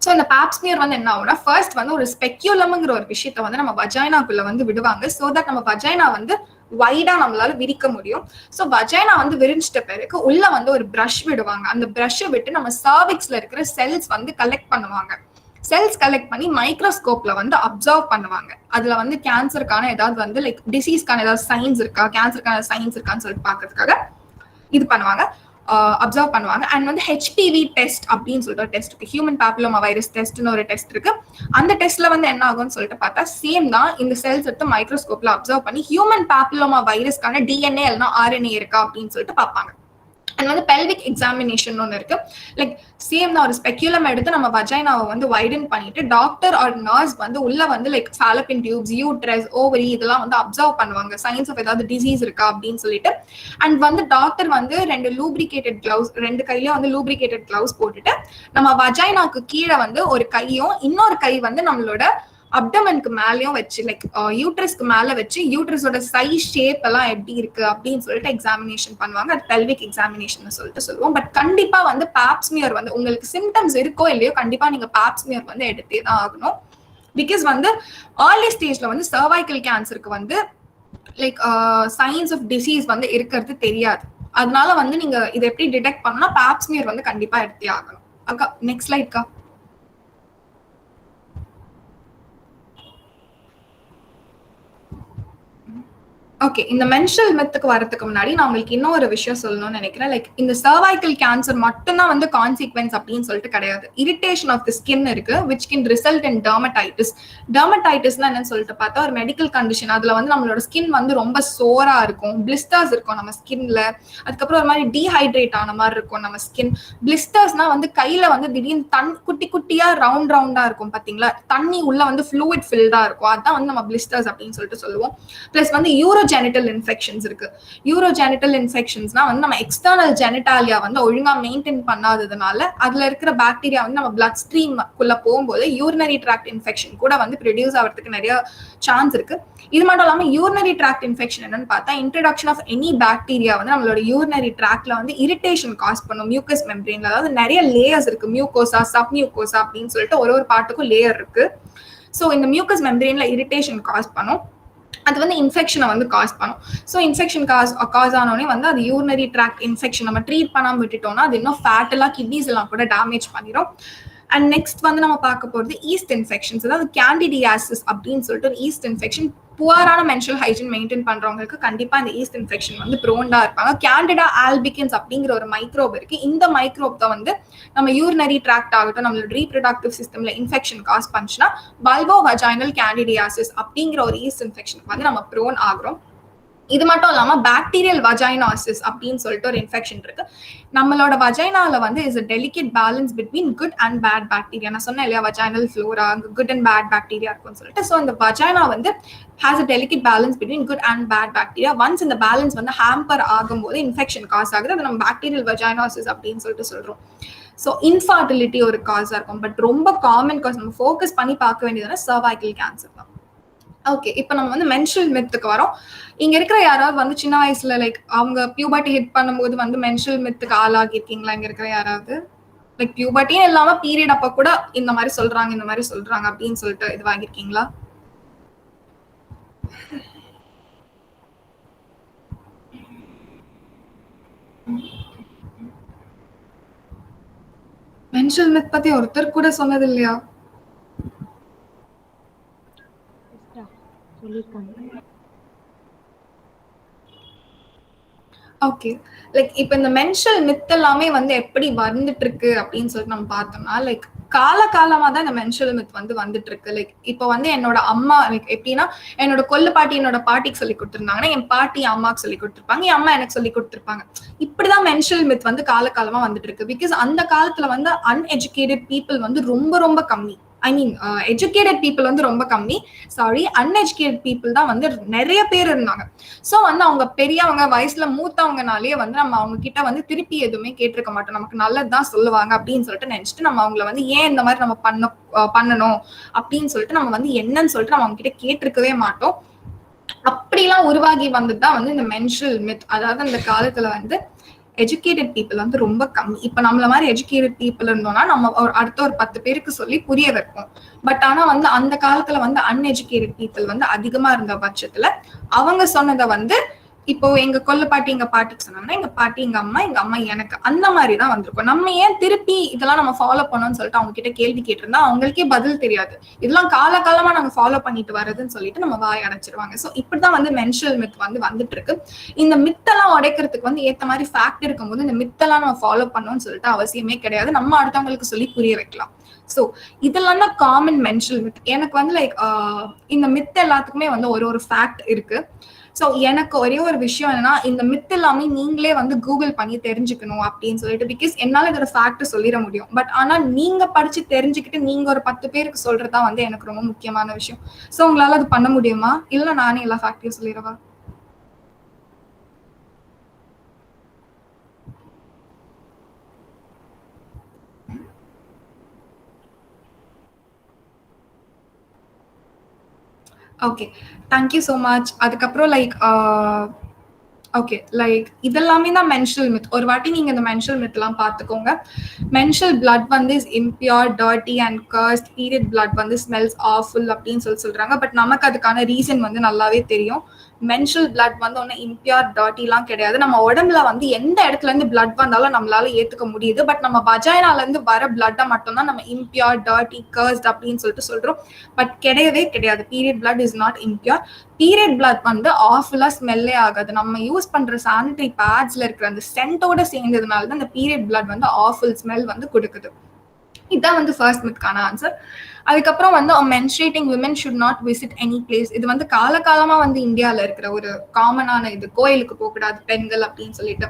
ஸோ இந்த பாப் ஸ்மியர் வந்து என்ன ஆகும்னா ஃபர்ஸ்ட் வந்து ஒரு ஸ்பெக்யூலம்ங்கிற ஒரு விஷயத்த வந்து நம்ம வஜைனாக்குள்ள வந்து விடுவாங்க. ஸோ தட் நம்ம வஜைனா வந்து வைடா நம்மளால விரிக்க முடியும். ஸோ வஜைனா வந்து விரிஞ்சிட்ட பிறகு உள்ள வந்து ஒரு பிரஷ் விடுவாங்க. அந்த பிரஷ்ஷை விட்டு நம்ம சர்விக்ஸ்ல இருக்கிற செல்ஸ் வந்து கலெக்ட் பண்ணுவாங்க. செல்ஸ் கலெக்ட் பண்ணி மைக்ரோஸ்கோப்ல வந்து அப்சர்வ் பண்ணுவாங்க. அதுல வந்து கேன்சருக்கான ஏதாவது வந்து லைக் டிசீஸ்க்கான ஏதாவது சைன்ஸ் இருக்கா, கேன்சருக்கான சைன்ஸ் இருக்கான்னு சொல்லிட்டு பாக்குறதுக்காக இது பண்ணுவாங்க, அப்சர்வ் பண்ணுவாங்க. அண்ட் வந்து ஹெச்பிவி டெஸ்ட் அப்படின்னு சொல்லிட்டு ஒரு டெஸ்ட் இருக்கு, ஹியூமன் பாப்புலோமா வைரஸ் டெஸ்ட்னு ஒரு டெஸ்ட் இருக்கு. அந்த டெஸ்ட்ல வந்து என்ன ஆகும்னு சொல்லிட்டு பார்த்தா சேம் தான். இந்த செல்ஸ் எடுத்து மைக்ரோஸ்கோப்ல அப்சர்வ் பண்ணி ஹியூமன் பாப்புலோமா வைரஸ்க்கான டிஎன்ஏ இல்லைன்னா ஆர்என்ஏ இருக்கா அப்படின்னு சொல்லிட்டு பார்ப்பாங்க. அண்ட் வந்து பெல்விக் எக்ஸாமினேஷன் ஒன்று இருக்கு. லைக் சேம் தான், ஒரு ஸ்பெக்யூலம் எடுத்து நம்ம வஜைனாவை வந்து வைடன் பண்ணிட்டு டாக்டர் ஆர் நர்ஸ் வந்து உள்ள வந்து like Fallopian tubes, uterus, ovary இதெல்லாம் வந்து அப்சர்வ் பண்ணுவாங்க, சைன்ஸ் ஆஃப் ஏதாவது டிசீஸ் இருக்கா அப்படின்னு சொல்லிட்டு. அண்ட் வந்து டாக்டர் வந்து 2 லூப்ரிகேட்டட் கிளவுஸ், 2 கையிலயும் வந்து லூப்ரிகேட்டட் கிளவுஸ் போட்டுட்டு நம்ம வஜைனாக்கு கீழே வந்து ஒரு கையும் இன்னொரு கை வந்து நம்மளோட அப்டமனுக்கு மேலேயும் வச்சு லைக் யூட்ரஸ்க்கு மேல வச்சு யூட்ரஸோட சைஸ் ஷேப் எல்லாம் எப்படி இருக்கு அப்படின்னு சொல்லிட்டு எக்ஸாமினேஷன் பண்ணுவாங்க. அது பெல்விக் எக்ஸாமினேஷன் சொல்லிட்டு சொல்லுவோம். பட் கண்டிப்பா வந்து பாப் ஸ்மியர் வந்து உங்களுக்கு சிம்டம்ஸ் இருக்கோ இல்லையோ கண்டிப்பா நீங்க பாப் ஸ்மியர் வந்து எடுத்தே தான் ஆகணும். பிகாஸ் வந்து ஏர்லி ஸ்டேஜ்ல வந்து சர்வைக்கல் கேன்சருக்கு வந்து லைக் சைன்ஸ் ஆஃப் டிசீஸ் வந்து இருக்கிறது தெரியாது. அதனால வந்து நீங்க இதை எப்படி டிடெக்ட் பண்ணா பாப் ஸ்மியர் வந்து கண்டிப்பா எடுத்தே ஆகணும். அக்கா நெக்ஸ்ட் ஸ்லைட்க்கா. ஓகே, இந்த மென்ஸ்ட்ரல் மித்துக்கு வரதுக்கு முன்னாடி நான் உங்களுக்கு இன்னொரு விஷயம் சொல்லணும்னு நினைக்கிறேன். லைக் இந்த சர்வைக்கல் கேன்சர் மட்டும்தான் வந்து கான்சிக்வன்ஸ் அப்படின்னு சொல்லிட்டு கிடையாது. இரிட்டேஷன் ஆஃப் தி ஸ்கின் இருக்கு which can result in dermatitis. டெர்மடைட்டிஸ்னா என்னன்னு சொல்லிட்டு பார்த்தா ஒரு மெடிக்கல் கண்டிஷன். அதுல வந்து நம்மளோட ஸ்கின் வந்து ரொம்ப சோரா இருக்கும், பிளிஸ்டர்ஸ் இருக்கும் நம்ம ஸ்கின்ல. அதுக்கப்புறம் ஒரு மாதிரி டீஹைட்ரேட் ஆன மாதிரி இருக்கும் நம்ம ஸ்கின். பிளிஸ்டர்ஸ்னா வந்து கையில வந்து திடீர்னு குட்டி குட்டியா ரவுண்டா இருக்கும் பாத்தீங்களா, தண்ணி உள்ள வந்து ஃப்ளூயிட் ஃபில்டா இருக்கும். அதான் வந்து நம்ம பிளிஸ்டர்ஸ் அப்படின்னு சொல்லிட்டு சொல்லுவோம். பிளஸ் வந்து யூரோஜெனிட்டல் இன்ஃபெக்ஷன்ஸ் இருக்கு. யூரோஜெனிட்டல் இன்ஃபெக்ஷன்ஸ்னா வந்து நம்ம எக்ஸ்டர்னல் ஜெனிட்டாலியா வந்து ஒழுங்கா மெயின்டைன் பண்ணாததுனால அதுல இருக்கிற பாக்டீரியா வந்து நம்ம பிளட் ஸ்ட்ரீம் குள்ள போகும்போது யூரினரி ட்ராக்ட் இன்ஃபெக்ஷன் கூட வந்து ப்ரொடியூஸ் ஆகிறதுக்கு நிறைய சான்ஸ் இருக்கு. இது மட்டும் இல்லாம யூரினரி ட்ராக்ட் இன்ஃபெக்ஷன் என்னன்னு பார்த்தா இன்ட்ரடக்ஷன் ஆஃப் எனி பாக்டீரியா வந்து நம்மளோட யூரினரி ட்ராக்ட்ல வந்து இரிட்டேஷன் காஸ் பண்ணும். மியூக்கஸ் மெம்பரேன்ல அதாவது நிறைய லேயர்ஸ் இருக்கு, மியூகோசா, சப் மியூகோசா அப்படின்னு சொல்லிட்டு ஒரு பார்ட்டுக்கும் லேயர் இருக்கு. ஸோ இந்த மியூக்கஸ் மெம்பரேன்ல இரிட்டேஷன் காஸ் பண்ணும். அது வந்து இன்ஃபெக்ஷனை வந்து காஸ் பண்ணும். ஸோ இன்ஃபெக்ஷன் காஸ் ஆனோடனே வந்து அது யூரினரி ட்ராக்ட் இன்ஃபெக்ஷன் நம்ம ட்ரீட் பண்ணாமல் விட்டுட்டோம்னா அது இன்னும் ஃபேட் எல்லாம் கிட்னிஸ் எல்லாம் கூட டேமேஜ் பண்ணிடும். அண்ட் நெக்ஸ்ட் வந்து நம்ம பார்க்க போகிறது ஈஸ்ட் இன்ஃபெக்ஷன்ஸ். அதாவது கேண்டிடியாசிஸ் அப்படின்னு சொல்லிட்டு ஒரு ஈஸ்ட் இன்ஃபெக்ஷன். புவரான மென்ஸ்ட்ரல் ஹைஜீன் மெயின்டைன் பண்றவங்களுக்கு கண்டிப்பா இந்த ஈஸ்ட் இன்ஃபெக்ஷன் வந்து ப்ரோன்டா இருப்பாங்க. கேண்டிடா ஆல்பிகன்ஸ் அப்படிங்கிற ஒரு மைக்ரோப் இருக்கு. இந்த மைக்ரோப் தான் வந்து நம்ம யூரினரி ட்ராக்ட் ஆகட்டும் நம்மளோட ரீப்ரொடக்டிவ் சிஸ்டம்ல இன்ஃபெக்ஷன் காஸ் பண்ணுச்சுன்னா பல்போ வஜைனல் கேண்டிடியாசிஸ் அப்படிங்கிற ஒரு ஈஸ்ட் இன்ஃபெக்ஷனுக்கு வந்து நம்ம ப்ரோன் ஆகிறோம். இது மட்டும் இல்லாம பாக்டீரியல் வஜைனாசிஸ் அப்படின்னு சொல்லிட்டு ஒரு இன்ஃபெக்ஷன் இருக்கு. நம்மளோட வஜைனால வந்து is a delicate balance between good and bad bacteria. நான் சொன்னேன் இல்லையா, vaginal flora good and bad bacteria இருக்கும்னு சொல்லிட்டு. ஸோ இந்த வஜைனா வந்து has a delicate balance between good and bad bacteria. Once இந்த பேலன்ஸ் வந்து ஹேம்பர் ஆகும்போது இன்ஃபெக்ஷன் காஸ் ஆகுது. அது நம்ம பாக்டீரியல் வஜைனாசிஸ் அப்படின்னு சொல்லிட்டு சொல்றோம். ஸோ இன்ஃபர்டிலிட்டி ஒரு காஸா இருக்கும். பட் ரொம்ப காமன் காஸ் நம்ம ஃபோக்கஸ் பண்ணி பார்க்க வேண்டியதுன்னா சர்வைக்கல் கேன்சர் தான். ஓகே, இப்போ நம்ம வந்து மென்ஸ்ட்ரல் மித்துக்கு வரோம். இங்க இருக்கிற யாராவது வந்து சின்ன வயசுல லைக் அவங்க பியூபர்ட்டி ஹிட் பண்ணும்போது வந்து மென்ஸ்ட்ரல் மித்துக்கு ஆளாகி இருக்கீங்களா? இங்க இருக்கிற யாராவது லைக் பியூபர்ட்டியும் இல்லாம பீரியட் அப்ப கூட இந்த மாதிரி சொல்றாங்க அப்படின்னு சொல்லிட்டு இது வாங்கிருக்கீங்களா? மென்ஸ்ட்ரல் மித் பத்தி ஒருத்தர் கூட சொன்னது இல்லையா? ஓகே, லைக் இப்ப இந்த மென்ஸ்ட்ரல் மித் எல்லாமே வந்து எப்படி வந்துட்டு இருக்கு அப்படின்னு சொல்லிட்டு நம்ம பார்த்தோம்னா லைக் காலமா தான் இந்த மென்ஸ்ட்ரல் மித் வந்து வந்துட்டு இருக்கு. லைக் இப்போ வந்து என்னோட அம்மா லைக் எப்படின்னா என்னோட கொள்ளு பாட்டி என்னோட பாட்டிக்கு சொல்லி கொடுத்துருந்தாங்கன்னா என் பாட்டி அம்மாக்கு சொல்லி கொடுத்துருப்பாங்க, என் அம்மா எனக்கு சொல்லி கொடுத்துருப்பாங்க. இப்படிதான் மென்ஸ்ட்ரல் மித் வந்து காலமா வந்துட்டு இருக்கு. பிகாஸ் அந்த காலத்துல வந்து அன்எஜுகேட்டட் பீப்புள் வந்து ரொம்ப கம்மி. ஐ மீன் எஜுகேட்டட் பீப்புள் வந்து ரொம்ப கம்மி, அன்எஜுகேட்டட் பீப்புள் தான் வந்து நிறைய பேர் இருந்தாங்க. ஸோ வந்து அவங்க பெரியவங்க வயசுல மூத்தவங்கனாலே வந்து நம்ம அவங்க கிட்ட வந்து திருப்பி எதுவுமே கேட்டிருக்க மாட்டோம். நமக்கு நல்லதுதான் சொல்லுவாங்க அப்படின்னு சொல்லிட்டு நினைச்சிட்டு நம்ம அவங்கள வந்து ஏன் இந்த மாதிரி நம்ம பண்ணணும் அப்படின்னு சொல்லிட்டு நம்ம வந்து என்னன்னு சொல்லிட்டு நம்ம அவங்க கிட்ட கேட்டிருக்கவே மாட்டோம். அப்படிலாம் உருவாகி வந்ததுதான் வந்து இந்த மென்ஸ்ட்ரல் மித். அதாவது அந்த காலத்துல வந்து எஜுகேட்டட் பீப்புள் வந்து ரொம்ப கம்மி. இப்ப நம்மள மாதிரி எஜுகேட்டட் பீப்புள் இருந்தோம்னா நம்ம அடுத்த ஒரு 10 பேருக்கு சொல்லி புரிய வைப்போம். பட் ஆனா வந்து அந்த காலத்துல வந்து அன்எஜுகேட்டட் பீப்புள் வந்து அதிகமா இருந்த பட்சத்துல அவங்க சொன்னதை வந்து இப்போ எங்க கொள்ளு பாட்டி எங்க பாட்டிக்கு சொன்னாங்கன்னா எங்க பாட்டி எங்க அம்மா எனக்கு அந்த மாதிரிதான் வந்திருக்கும். நம்ம ஏன் திருப்பி இதெல்லாம் நம்ம ஃபாலோ பண்ணணும்னு சொல்லிட்டு அவங்க கிட்ட கேள்வி கேட்டிருந்தா அவங்களுக்கே பதில் தெரியாது. இதெல்லாம் காலமா நாங்க ஃபாலோ பண்ணிட்டு வரதுன்னு சொல்லிட்டு நம்ம வாய் அடைச்சிருவாங்க. ஸோ இப்படிதான் வந்து மென்ஸ்ட்ரல் மித் வந்து வந்துட்டு இருக்கு. இந்த மித்தெல்லாம் உடைக்கிறதுக்கு வந்து ஏத்த மாதிரி ஃபேக்ட் இருக்கும்போது இந்த மித்தெல்லாம் நம்ம ஃபாலோ பண்ணணும்னு சொல்லிட்டு அவசியமே கிடையாது. நம்ம அடுத்தவங்களுக்கு சொல்லி புரிய வைக்கலாம். ஸோ இதெல்லாம் தான் காமன் மென்ஸ்ட்ரல் மித். எனக்கு வந்து லைக் இந்த மித் எல்லாத்துக்குமே வந்து ஒரு ஃபேக்ட் இருக்கு. ஸோ எனக்கு ஒரே ஒரு விஷயம் என்னன்னா இந்த மித் எல்லாமே நீங்களே வந்து கூகுள் பண்ணி தெரிஞ்சுக்கணும் அப்படின்னு சொல்லிட்டு. பிகாஸ் என்னால இதோட ஃபேக்ட் சொல்லிட முடியும். பட் ஆனா நீங்க படிச்சு தெரிஞ்சுக்கிட்டு நீங்க ஒரு 10 பேருக்கு சொல்றதா வந்து எனக்கு ரொம்ப முக்கியமான விஷயம். ஸோ உங்களால அது பண்ண முடியுமா? இல்ல நானே எல்லா ஃபேக்டையும் சொல்லிடவா? Okay, thank you so much. அதுக்கப்புறம் லைக் ஓகே, லைக் இதெல்லாமே தான் மென்ஸ்ட்ரல் மித். ஒரு வாட்டி நீங்க இந்த மென்ஸ்ட்ரல் மித் எல்லாம் பார்த்துக்கோங்க. மென்ஸ்ட்ரல் பிளட் வந்து is impure, dirty and cursed. Period blood வந்து ஸ்மெல்ஸ் ஆஃபுல் அப்படின்னு சொல்றாங்க. பட் நமக்கு அதுக்கான ரீசன் வந்து நல்லாவே தெரியும். மென்ஸ்ட்ரல் பிளட் வந்து ஒன்றும் இம்பியூர் டர்ட்டிலாம் கிடையாது. நம்ம உடம்புல வந்து எந்த இடத்துல இருந்து பிளட் வந்தாலும் நம்மளால ஏத்துக்க முடியுது. பட் நம்ம வஜைனால இருந்து வர பிளட்டை மட்டும்தான் நம்ம இம்பியூர், டர்ட்டி, கர்ஸ்ட் அப்படின்னு சொல்லிட்டு சொல்றோம். பட் கிடையவே கிடையாது. Period blood is not impure. Period blood வந்து ஆஃபுல்லா ஸ்மெல்லே ஆகாது. நம்ம யூஸ் பண்ற சானிடரி பேட்ஸ்ல இருக்கிற அந்த சென்ட்டோட சேர்ந்ததுனால தான் அந்த பீரியட் பிளட் வந்து ஆஃபுல் ஸ்மெல் வந்து கொடுக்குது. இதுதான் வந்து ஃபர்ஸ்ட் மித்கான ஆன்சர். அதுக்கப்புறம் வந்து menstruating women should not visit any place. இது வந்து காலகாலமா வந்து இந்தியால இருக்கிற ஒரு காமனான இது, கோயிலுக்கு போக கூடாது பெண்கள் அப்படின்னு சொல்லிட்டு.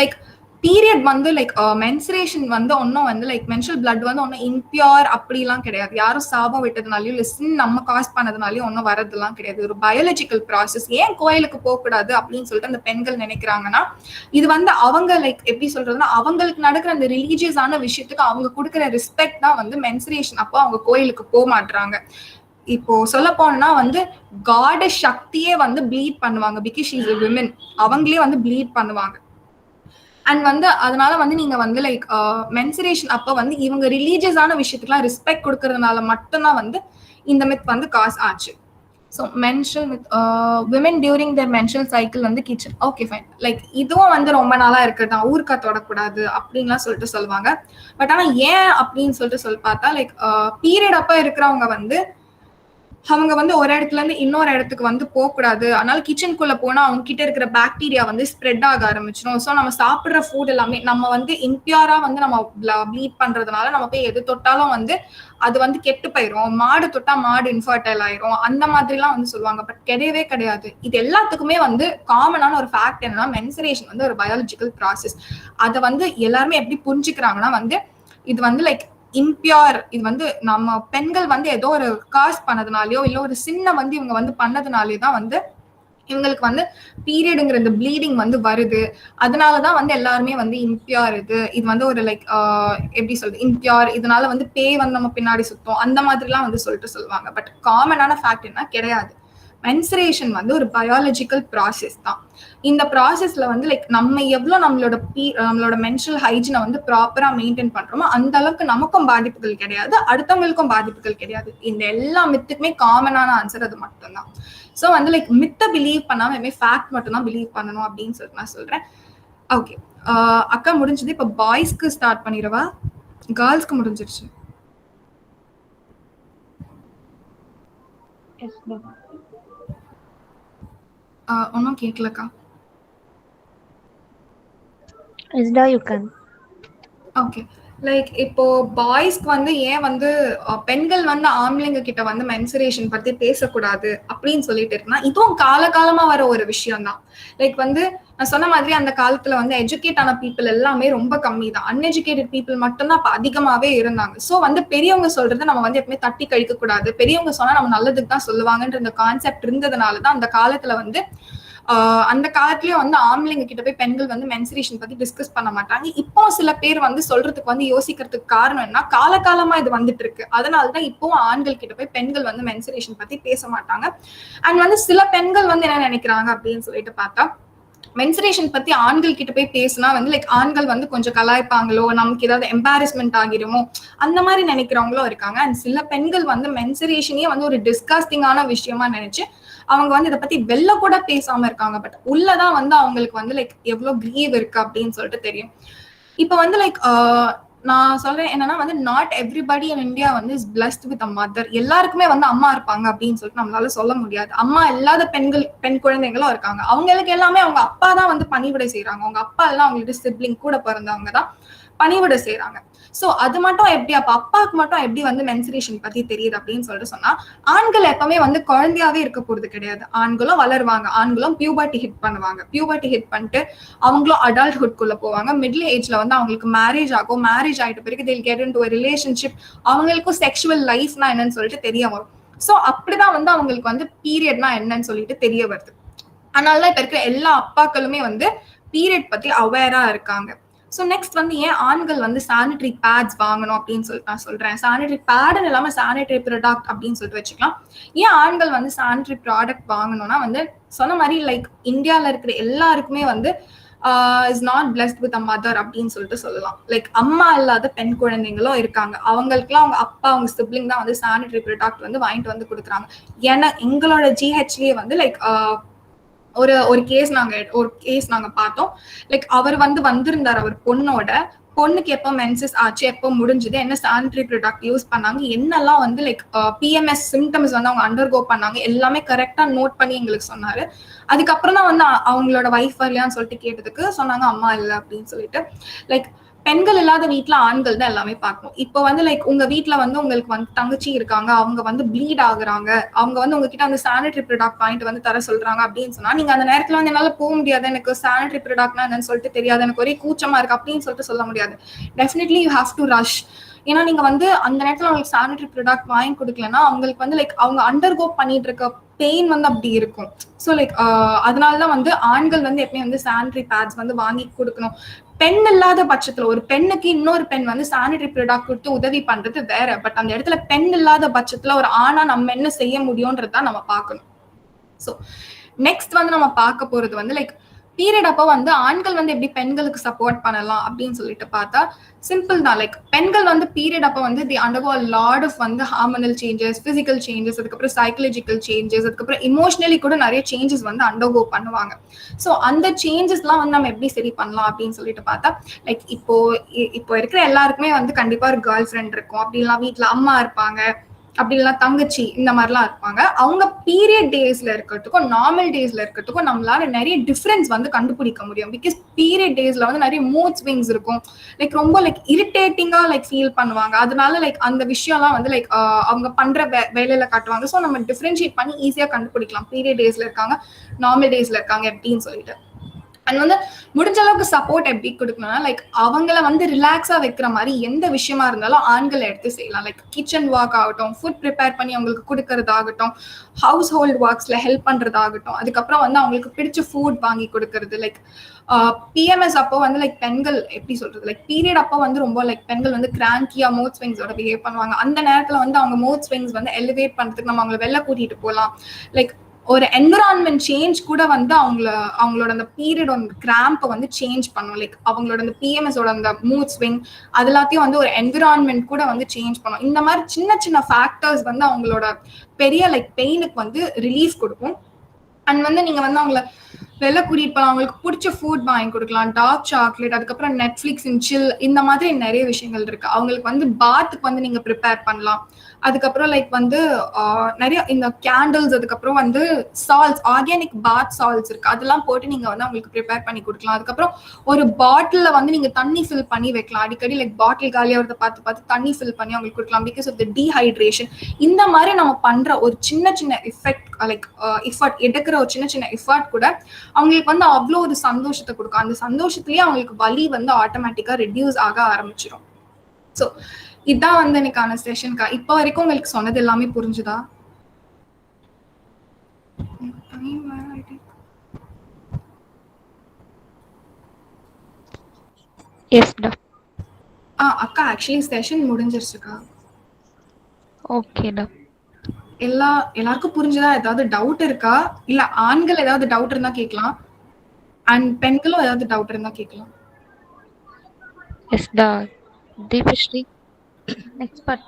லைக் பீரியட் வந்து லைக் மென்சுரேஷன் வந்து ஒன்னும் வந்து லைக் மென்ஸ்ட்ரல் பிளட் வந்து ஒன்னும் இம்பியூர் அப்படிலாம் கிடையாது. யாரும் சாபம் விட்டதுனாலயும் இல்ல சின் நம்ம காஸ் பண்ணதுனாலயும் ஒன்னும் வரதுலாம் கிடையாது. ஒரு பயாலஜிக்கல் ப்ராசஸ். ஏன் கோயிலுக்கு போக கூடாது அப்படின்னு சொல்லிட்டு அந்த பெண்கள் நினைக்கிறாங்கன்னா, இது வந்து அவங்க லைக் எப்படி சொல்றதுன்னா, அவங்களுக்கு நடக்கிற அந்த ரிலீஜியஸான விஷயத்துக்கு அவங்க கொடுக்குற ரெஸ்பெக்ட் தான் வந்து மென்சுரேஷன் அப்போ அவங்க கோயிலுக்கு போக மாட்டாங்க. இப்போ சொல்ல போனா வந்து காட் சக்தியே வந்து ப்ளீட் பண்ணுவாங்க. Because she is a women. அவங்களே வந்து ப்ளீட் பண்ணுவாங்க. அண்ட் வந்து அதனால வந்து நீங்க வந்து லைக் மென்சுரேஷன் அப்ப வந்து இவங்க ரிலீஜியஸான விஷயத்துக்குலாம் ரெஸ்பெக்ட் கொடுக்கறதுனால மட்டும்தான் வந்து இந்த மித் வந்து காஸ் ஆச்சு. So menstrual myth, women during their menstrual cycle வந்து கிச்சன். Okay fine. லைக் இதுவும் வந்து ரொம்ப நாளா இருக்கிறது தான், ஊருக்கா தொடக்கூடாது அப்படின்லாம் சொல்லிட்டு சொல்லுவாங்க. பட் ஆனா ஏன் அப்படின்னு சொல்லிட்டு சொல்லி பார்த்தா லைக் பீரியட் அப்ப இருக்கிறவங்க வந்து அவங்க வந்து ஒரு இடத்துல இருந்து இன்னொரு இடத்துக்கு வந்து போகக்கூடாது. அதனால கிச்சனுக்குள்ள போனா அவங்க கிட்ட இருக்கிற பாக்டீரியா வந்து ஸ்ப்ரெட் ஆக ஆரம்பிச்சிடும். ஸோ நம்ம சாப்பிட்ற ஃபுட் எல்லாமே நம்ம வந்து இம்பியூரா வந்து நம்ம ப்ளீட் பண்றதுனால நம்ம போய் எது தொட்டாலும் வந்து அது வந்து கெட்டு போயிடும். மாடு தொட்டா மாடு இன்ஃபர்டைல் ஆயிரும், அந்த மாதிரிலாம் வந்து சொல்லுவாங்க. பட் கிடையவே கிடையாது. இது எல்லாத்துக்குமே வந்து காமனான ஒரு ஃபேக்ட் என்னன்னா, மென்சுரேஷன் வந்து ஒரு பயாலஜிக்கல் ப்ராசஸ். அதை வந்து எல்லாருமே எப்படி புரிஞ்சுக்கிறாங்கன்னா வந்து இது வந்து லைக் இம்பியூர், இது வந்து நம்ம பெண்கள் வந்து ஏதோ ஒரு காஸ் பண்ணதுனாலயோ இல்ல ஒரு சின்ன வந்து இவங்க வந்து பண்ணதுனாலே தான் வந்து இவங்களுக்கு வந்து பீரியடுங்கிற இந்த ப்ளீடிங் வந்து வருது. அதனாலதான் வந்து எல்லாருமே வந்து இம்பியூர், இது வந்து ஒரு லைக் எப்படி சொல்றது இம்பியூர், இதனால வந்து பேய் வந்து நம்ம பின்னாடி சுத்தம் அந்த மாதிரிலாம் வந்து சொல்லிட்டு சொல்லுவாங்க. பட் காமனான ஃபேக்ட் என்ன கிடையாது. மென்சுரேஷன் வந்து ஒரு பயாலஜிக்கல் ப்ராசஸ் தான். இந்த ப்ராசஸ்ல வந்து லைக் நம்ம எவ்வளவு நம்மளோட மென்ஸ்ட்ரல் ஹைஜீனை வந்து ப்ராப்பரா மெயின்டைன் பண்றோமோ அந்த அளவுக்கு நமக்கும் பாதிப்புகள் கிடையாது, அடுத்தவங்களுக்கும் பாதிப்புகள் கிடையாது. இந்த எல்லா மித்துக்குமே காமனான ஆன்சர் அது மட்டும்தான். ஸோ வந்து லைக் மித்தை பிலீவ் பண்ணாம எதுவுமே ஃபேக்ட் மட்டும் தான் பிலீவ் பண்ணணும் அப்படின்னு சொல்லிட்டு நான் சொல்றேன். ஓகே அக்கா முடிஞ்சது. இப்ப பாய்ஸ்க்கு ஸ்டார்ட் பண்ணிடவா? கேர்ள்ஸ்க்கு முடிஞ்சிருச்சு. ஒன்னும் கேட்கலக்கா. ஓகே லைக் இப்போ பாய்ஸ்க்கு வந்து ஏன் வந்து பெண்கள் வந்து ஆம்பளைங்க கிட்ட வந்து மென்சுரேஷன் பத்தி பேசக்கூடாது அப்படின்னு சொல்லிட்டு இருக்குன்னா, இதுவும் காலகாலமா வர ஒரு விஷயம் தான். லைக் வந்து நான் சொன்ன மாதிரி அந்த காலத்துல வந்து எஜுகேட் ஆன பீப்புள் எல்லாமே ரொம்ப கம்மி தான். அன்எஜுகேட்டட் பீப்புள் மட்டும்தான் அப்ப அதிகமாவே இருந்தாங்க. ஸோ வந்து பெரியவங்க சொல்றதை நம்ம வந்து எப்பவுமே தட்டி கழிக்க கூடாது. பெரியவங்க சொன்னா நம்ம நல்லதுக்கு தான் சொல்லுவாங்கன்ற இந்த கான்செப்ட் இருந்ததுனாலதான் அந்த காலத்துல வந்து அந்த காலத்துலயும் வந்து ஆம்பளைங்க கிட்ட போய் பெண்கள் வந்து மென்சுரேஷன் பத்தி டிஸ்கஸ் பண்ண மாட்டாங்க. இப்போ சில பேர் வந்து சொல்றதுக்கு வந்து யோசிக்கிறதுக்கு காரணம் என்ன, காலகாலமா இது வந்துட்டு இருக்கு. அதனாலதான் இப்பவும் ஆண்கள் கிட்ட போய் பெண்கள் வந்து மென்சுரேஷன் பத்தி பேச மாட்டாங்க. அண்ட் வந்து சில பெண்கள் வந்து என்ன நினைக்கிறாங்க அப்படின்னு சொல்லிட்டு பார்த்தா, மென்சுரேஷன் பத்தி ஆண்கள் கிட்ட போய் பேசினா வந்து லைக் ஆண்கள் வந்து கொஞ்சம் கலாய்ப்பாங்களோ, நமக்கு ஏதாவது எம்பாரஸ்மெண்ட் ஆகிடுமோ அந்த மாதிரி நினைக்கிறவங்களும் இருக்காங்க. அண்ட் சில பெண்கள் வந்து மென்சுரேஷனே வந்து ஒரு டிஸ்கஸ்டிங்கான விஷயமா நினைச்சு அவங்க வந்து இதை பத்தி வெளில கூட பேசாம இருக்காங்க. பட் உள்ளதான் வந்து அவங்களுக்கு வந்து லைக் எவ்வளவு கிரீவ் இருக்கு அப்படின்னு சொல்லிட்டு தெரியும். இப்ப வந்து லைக் நான் சொல்றேன் என்னன்னா வந்து நாட் எவ்ரிபடி இன் இந்தியா வந்து is blessed with a mother. எல்லாருக்குமே வந்து அம்மா இருப்பாங்க அப்படின்னு சொல்லிட்டு நம்மளால சொல்ல முடியாது. அம்மா இல்லாத பெண் குழந்தைங்களும் இருக்காங்க. அவங்களுக்கு எல்லாமே அவங்க அப்பா தான் வந்து பணிவிடை செய்யறாங்க. அவங்க அப்பா எல்லாம் அவங்களுக்கு சிப்ளிங் கூட பிறந்தவங்க தான் பணிவிடை செய்யறாங்க. சோ அது மட்டும் எப்படி அப்ப அப்பாவுக்கு மட்டும் எப்படி வந்து மென்சுரேஷன் பத்தி தெரியுது அப்படின்னு சொல்லிட்டு சொன்னா, ஆண்கள் எப்பவுமே வந்து குழந்தையாவே இருக்க போறது கிடையாது. ஆண்களும் வளருவாங்க, ஆண்களும் பியூபர்ட்டி ஹிட் பண்ணுவாங்க. பியூபர்ட்டி ஹிட் பண்ணிட்டு அவங்களும் அடல்ட்ஹுட்குள்ள போவாங்க. மிடில் ஏஜ்ல வந்து அவங்களுக்கு மேரேஜ் ஆகும். மேரேஜ் ஆயிட்ட பிறகு they'll get into a relationship. அவங்களுக்கும் செக்ஷுவல் லைஃப்னா என்னன்னு சொல்லிட்டு தெரிய வரும். சோ அப்படிதான் வந்து அவங்களுக்கு வந்து பீரியட்னா என்னன்னு சொல்லிட்டு தெரிய வருது. அதனாலதான் இப்ப இருக்கிற எல்லா அப்பாக்களுமே வந்து பீரியட் பத்தி அவேரா இருக்காங்க. ஸோ நெக்ஸ்ட் வந்து ஏன் ஆண்கள் வந்து சானிடரி பேட்ஸ் வாங்கணும் அப்படின்னு சொல்லிட்டு நான் சொல்றேன். சானிடரி பேடுன்னு இல்லாம சானிடரி ப்ராடக்ட் அப்படின்னு சொல்லிட்டு வச்சுக்கலாம். ஏன் ஆண்கள் வந்து சானிடரி ப்ராடக்ட் வாங்கணும்னா வந்து சொன்ன மாதிரி லைக் இந்தியாவில் இருக்கிற எல்லாருக்குமே வந்து is not blessed with a mother அப்படின்னு சொல்லிட்டு சொல்லலாம். லைக் அம்மா இல்லாத பெண் குழந்தைங்களும் இருக்காங்க. அவங்களுக்குலாம் அவங்க அப்பா அவங்க சிப்ளிங் தான் வந்து சானிடரி ப்ராடக்ட் வந்து வாங்கிட்டு வந்து கொடுக்குறாங்க. ஏன்னா எங்களோட ஜிஹெச்லயே வந்து லைக் ஒரு கேஸ் நாங்க பார்த்தோம். லைக் அவர் வந்திருந்தார், அவர் பொண்ணுக்கு எப்போ மென்சஸ் ஆச்சு, எப்போ முடிஞ்சது, என்ன சானிட்டரி ப்ராடக்ட் யூஸ் பண்ணாங்க, என்னெல்லாம் லைக் பிஎம்எஸ் சிம்டம்ஸ் அவங்க அண்டர்கோ பண்ணாங்க, எல்லாமே கரெக்டா நோட் பண்ணி எங்களுக்கு சொன்னாரு. அதுக்கப்புறம் தான் அவங்களோட வைஃப் வரலையான்னு சொல்லிட்டு கேட்டதுக்கு சொன்னாங்க அம்மா இல்லை அப்படின்னு சொல்லிட்டு. லைக் பெண்கள் இல்லாத வீட்டுல ஆண்கள் தான் எல்லாமே பார்க்கணும். இப்போ லைக் உங்க வீட்டுல உங்களுக்கு தங்கச்சி இருக்காங்க, அவங்க ப்ளீட் ஆகுறாங்க, அவங்க உங்ககிட்ட சானிட்டரி ப்ராடக்ட் வாங்கிட்டு தர சொல்றாங்க அப்படின்னு சொன்னா, நீங்க அந்த நேரத்துல என்னால போக முடியாது, எனக்கு சானிட்டரி ப்ராடக்ட்னா என்னன்னு சொல்லிட்டு தெரியாது, எனக்கு ஒரே கூச்சமா இருக்கு அப்படின்னு சொல்லிட்டு சொல்ல முடியாது. Definitely you have to rush. ஏன்னா நீங்க அந்த நேரத்துல அவங்களுக்கு சானிட்டரி ப்ராடக்ட் வாங்கி கொடுக்கலன்னா அவங்களுக்கு லைக் அவங்க அண்டர்கோ பண்ணிட்டு இருக்க பெயின் அப்படி இருக்கும். ஸோ லைக் அதனாலதான் ஆண்கள் எப்பயுமே சானிட்டரி பேட்ஸ் வாங்கி கொடுக்கணும். பெண் இல்லாத பட்சத்துல ஒரு பெண்ணுக்கு இன்னொரு பெண் சானிட்டரி ப்ராடக்ட் கொடுத்து உதவி பண்றது வேற. பட் அந்த இடத்துல பெண் இல்லாத பட்சத்துல ஒரு ஆணா நம்ம என்ன செய்ய முடியும்ன்றதான் நம்ம பார்க்கணும். ஸோ நெக்ஸ்ட் நம்ம பார்க்க போறது லைக் பீரியட் அப்போ ஆண்கள் எப்படி பெண்களுக்கு சப்போர்ட் பண்ணலாம் அப்படின்னு சொல்லிட்டு பார்த்தா சிம்பிள் தான். லைக் பெண்கள் பீரியட் அப்போ the undergo lot of hormonal changes, physical changes, அதுக்கப்புறம் சைக்கலாஜிக்கல் சேஞ்சஸ், அதுக்கப்புறம் இமோஷனலி கூட நிறைய சேஞ்சஸ் அண்டர்கோ பண்ணுவாங்க. ஸோ அந்த சேஞ்சஸ்லாம் நம்ம எப்படி சரி பண்ணலாம் அப்படின்னு சொல்லிட்டு பார்த்தா லைக் இப்போ இருக்கிற எல்லாருக்குமே கண்டிப்பா ஒரு கேர்ள் ஃப்ரெண்ட் இருக்கும், அப்படிலாம் வீட்டுல அம்மா இருப்பாங்க, அப்படி இல்லைன்னா தங்கச்சி, இந்த மாதிரிலாம் இருப்பாங்க. அவங்க பீரியட் டேஸ்ல இருக்கிறதுக்கும் நார்மல் டேஸ்ல இருக்கிறதுக்கும் நம்மளால நிறைய டிஃபரன்ஸ் கண்டுபிடிக்க முடியும். பிகாஸ் பீரியட் டேஸ்ல நிறைய மூட் ஸ்விங்ஸ் இருக்கும், லைக் ரொம்ப லைக் இரிட்டேட்டிங்கா லைக் ஃபீல் பண்ணுவாங்க. அதனால லைக் அந்த விஷயம்லாம் லைக் அவங்க பண்ற வேலையில காட்டுவாங்க. ஸோ நம்ம டிஃபரன்ஷியேட் பண்ணி ஈஸியா கண்டுபிடிக்கலாம் பீரியட் டேஸ்ல இருக்காங்க, நார்மல் டேஸ்ல இருக்காங்க அப்படின்னு சொல்லிட்டு. அண்ட் முடிஞ்ச அளவுக்கு சப்போர்ட் எப்படி கொடுக்கணும்னா லைக் அவங்கள ரிலாக்ஸா வைக்கிற மாதிரி எந்த விஷயமா இருந்தாலும் ஆண்களை எடுத்து செய்யலாம். லைக் கிச்சன் ஒர்க் ஆகட்டும், ஃபுட் ப்ரிப்பேர் பண்ணி அவங்களுக்கு கொடுக்கறதாகட்டும், ஹவுஸ் ஹோல்ட் ஒர்க்ஸ்ல ஹெல்ப் பண்றதாகட்டும், அதுக்கப்புறம் அவங்களுக்கு பிடிச்ச ஃபுட் வாங்கி கொடுக்கறது. லைக் பிஎம்எஸ் அப்போ லைக் பெண்கள் எப்படி சொல்றது, லைக் பீரியட் அப்போ ரொம்ப லைக் பெண்கள் கிராங்கியா மூட் ஸ்விங்ஸோட பிஹேவ் பண்ணுவாங்க. அந்த நேரத்துல அவங்க மூட் ஸ்விங்ஸ் எலிவேட் பண்றதுக்கு நம்ம அவங்களை வெளில கூட்டிட்டு போகலாம். லைக் ஒரு என்விரான்மெண்ட் சேஞ்ச் கூட அவங்களோட அந்த பீரியட் கிராம்ப் சேஞ்ச் பண்ணும். லைக் அவங்களோட அந்த பிஎம்எஸோட அந்த மூட் ஸ்விங் அது எல்லாத்தையும் ஒரு என்விரான்மெண்ட் கூட சேஞ்ச் பண்ணும். இந்த மாதிரி சின்ன சின்ன ஃபேக்டர்ஸ் அவங்களோட பெரிய லைக் பெயினுக்கு ரிலீஃப் கொடுக்கும். அண்ட் நீங்க அவங்கள வெளில கூட்டிட்டு போகலாம், அவங்களுக்கு பிடிச்ச ஃபுட் வாங்கி கொடுக்கலாம், டார்க் சாக்லேட், அதுக்கப்புறம் நெட்ஃபிளிக்ஸ் அண்ட் சில், இந்த மாதிரி நிறைய விஷயங்கள் இருக்கு. அவங்களுக்கு பாத்துக்கு நீங்க ப்ரிப்பேர் பண்ணலாம். அதுக்கப்புறம் லைக் நிறைய இந்த கேண்டில்ஸ், அதுக்கப்புறம் சால்ட்ஸ், ஆர்கானிக் பாத் சால்ட்ஸ் இருக்கு, அதெல்லாம் போட்டு நீங்க அவங்களுக்கு ப்ரிப்பேர் பண்ணி கொடுக்கலாம். அதுக்கப்புறம் ஒரு பாட்டில்ல நீங்க தண்ணி ஃபில் பண்ணி வைக்கலாம். அடிக்கடி லைக் பாட்டில் காலியாகிறத பார்த்து தண்ணி ஃபில் பண்ணி அவங்களுக்கு கொடுக்கலாம், பிகாஸ் ஆஃப் த டீஹைட்ரேஷன். இந்த மாதிரி நம்ம பண்ற ஒரு சின்ன சின்ன எஃபெக்ட், லைக் எஃபர்ட் எடுக்கிற ஒரு சின்ன சின்ன எஃபர்ட் கூட அவங்களுக்கு அவ்வளோ ஒரு சந்தோஷத்தை கொடுக்கும். அந்த சந்தோஷத்துலயே அவங்களுக்கு வலி ஆட்டோமேட்டிக்கா ரெடியூஸ் ஆக ஆரம்பிச்சிடும். ஸோ இதான் எனக்கான செஷன்க்கா. இப்போ வரைக்கும் உங்களுக்கு சொன்னது எல்லாமே புரிஞ்சுதா? அக்கா ஆக்சுவலி செஷன் முடிஞ்சிருச்சுக்கா. ஓகேடா. எல்லாருக்கும் புரிஞ்சுதா? ஏதாவது டவுட் இருக்கா? இல்ல ஆண்கள் ஏதாவது டவுட் இருந்தா கேட்கலாம், அண்ட் பெண்களும் ஏதாவது டவுட் இருந்தா கேட்கலாம். எஸ்டா. Deepashree, next part.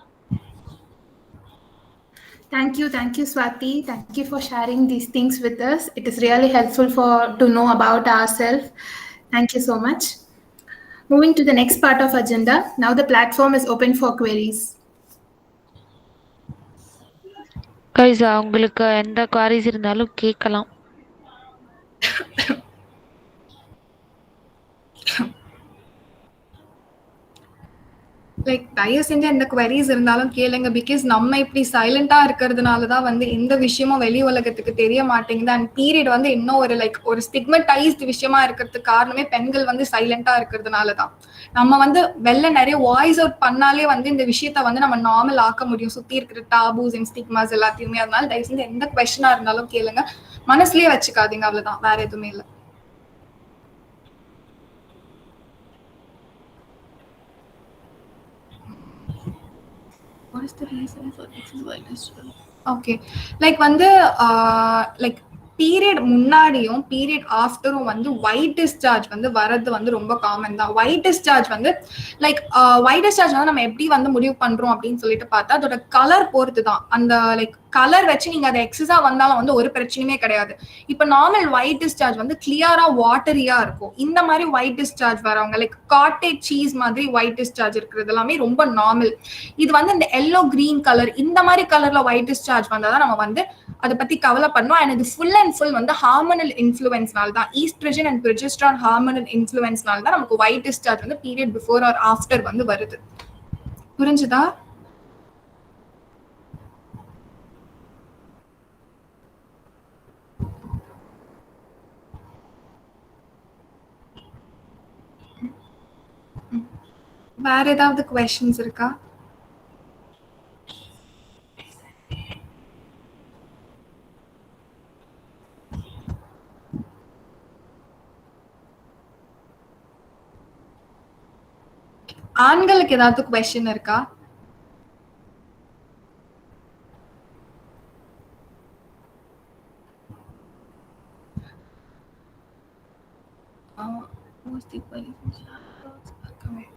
Thank you, Swati. Thank you for sharing these things with us. It is really helpful to know about ourselves. Thank you so much. Moving to the next part of agenda. Now the platform is open for queries. Guys, உங்களுக்கு எந்த queries இருந்தாலும் கேட்கலாம். Like தயவு செஞ்சு எந்த queries இருந்தாலும் கேளுங்க. Because நம்ம இப்படி சைலண்டா இருக்கிறதுனாலதான் எந்த விஷயமும் வெளி உலகத்துக்கு தெரிய மாட்டேங்குது. அண்ட் பீரியட் இன்னும் ஒரு லைக் ஒரு ஸ்டிக்மடைஸ்ட் விஷயமா இருக்கிறதுக்கு காரணமே பெண்கள் சைலண்டா இருக்கிறதுனாலதான். நம்ம வெளில நிறைய வாய்ஸ் அவுட் பண்ணாலே இந்த விஷயத்த நம்ம நார்மல் ஆக்க முடியும், சுத்தி இருக்கிற டாபூஸ் அண்ட் ஸ்டிக்மாஸ் எல்லாத்தையுமே. அதனால தயவு செஞ்சு எந்த குவெஸ்டனா இருந்தாலும் கேளுங்க, மனசுலயே வச்சுக்காதீங்க, அவ்வளவுதான், வேற எதுவுமே இல்லை. What is the reason for XY disorder? Okay, like like period முன்னாடியும் பீரியட் ஆஃப்டரும் வந்து ஒயிட் டிஸ்சார்ஜ் வந்து வரது வந்து ரொம்ப காமன் தான். ஒயிட் டிஸ்சார்ஜ் வந்து லைக் ஒயிட் டிஸ்சார்ஜ் வந்து நம்ம எப்படி வந்து முடிவு பண்றோம் அப்படின்னு சொல்லிட்டு பார்த்தா அதோட கலர் பொறுத்து தான். அந்த லைக் கலர் வச்சு நீங்க அதை எக்ஸஸா வந்தாலும் வந்து ஒரு பிரச்சனையுமே கிடையாது. இப்ப நார்மல் ஒயிட் டிஸ்சார்ஜ் வந்து கிளியரா வாட்டரியா இருக்கும். இந்த மாதிரி ஒயிட் டிஸ்சார்ஜ் வரவங்க லைக் காட்டேஜ் சீஸ் மாதிரி ஒயிட் டிஸ்சார்ஜ் இருக்கிறது எல்லாமே ரொம்ப நார்மல். இது வந்து இந்த எல்லோ கிரீன் கலர் இந்த மாதிரி கலர்ல ஒயிட் டிஸ்சார்ஜ் வந்தாதான் நம்ம வந்து அதை பத்தி கவலைப்படணும். அண்ட் இது ஃபுல் அண்ட் ஃபுல் வந்து ஹார்மோனல் இன்ஃப்ளூயன்ஸ்னால தான், ஈஸ்ட்ரஜன் அண்ட் ப்ரொஜெஸ்டரான் ஹார்மோனல் இன்ஃப்ளூயன்ஸ்னால தான் நமக்கு ஒயிட் டிஸ்சார்ஜ் வந்து பீரியட் பிஃபோர் ஆர் ஆஃப்டர் வந்து வருது. புரிஞ்சுதா? வேற ஏதாவது क्वेश्चंस இருக்கா? ஆண்களுக்கு ஏதாவது क्वेश्चन இருக்கா?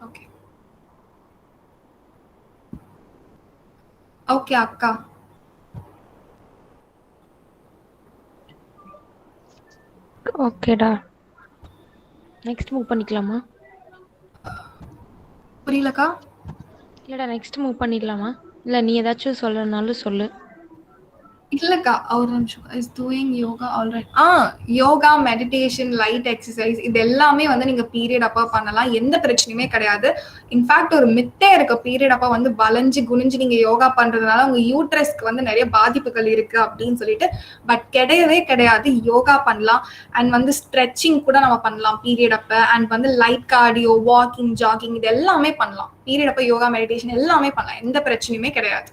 ஓகே ஓகே அக்கா. ஓகேடா, நெக்ஸ்ட் மூவ் பண்ணிக்கலாமா? புரியலக்கா? இல்லடா, நெக்ஸ்ட் மூவ் பண்ணிடலாமா? இல்லை நீ ஏதாச்சும் சொல்லணும்னாலும் சொல்லு. இல்லக்கா, ஒரு நிமிஷம். Is doing yoga alright. Yoga, meditation, light exercise இது எல்லாமே வந்து நீங்க பீரியட் அப்பா பண்ணலாம். எந்த பிரச்சனையுமே கிடையாது. இன்ஃபேக்ட் ஒரு மித்தே இருக்க பீரியட் அப்பா வந்து வளைஞ்சு குனிஞ்சு நீங்க யோகா பண்றதுனால உங்க யூட்ரஸ்க்கு வந்து நிறைய பாதிப்புகள் இருக்கு அப்படின்னு சொல்லிட்டு, பட் கிடையவே கிடையாது. யோகா பண்ணலாம் அண்ட் வந்து ஸ்ட்ரெச்சிங் கூட நம்ம பண்ணலாம் பீரியட் அப்ப. அண்ட் வந்து லைட் கார்டியோ, வாக்கிங், ஜாகிங் இது எல்லாமே பண்ணலாம். பீரியட் அப்ப யோகா, மெடிடேஷன் எல்லாமே பண்ணலாம். எந்த பிரச்சனையுமே கிடையாது.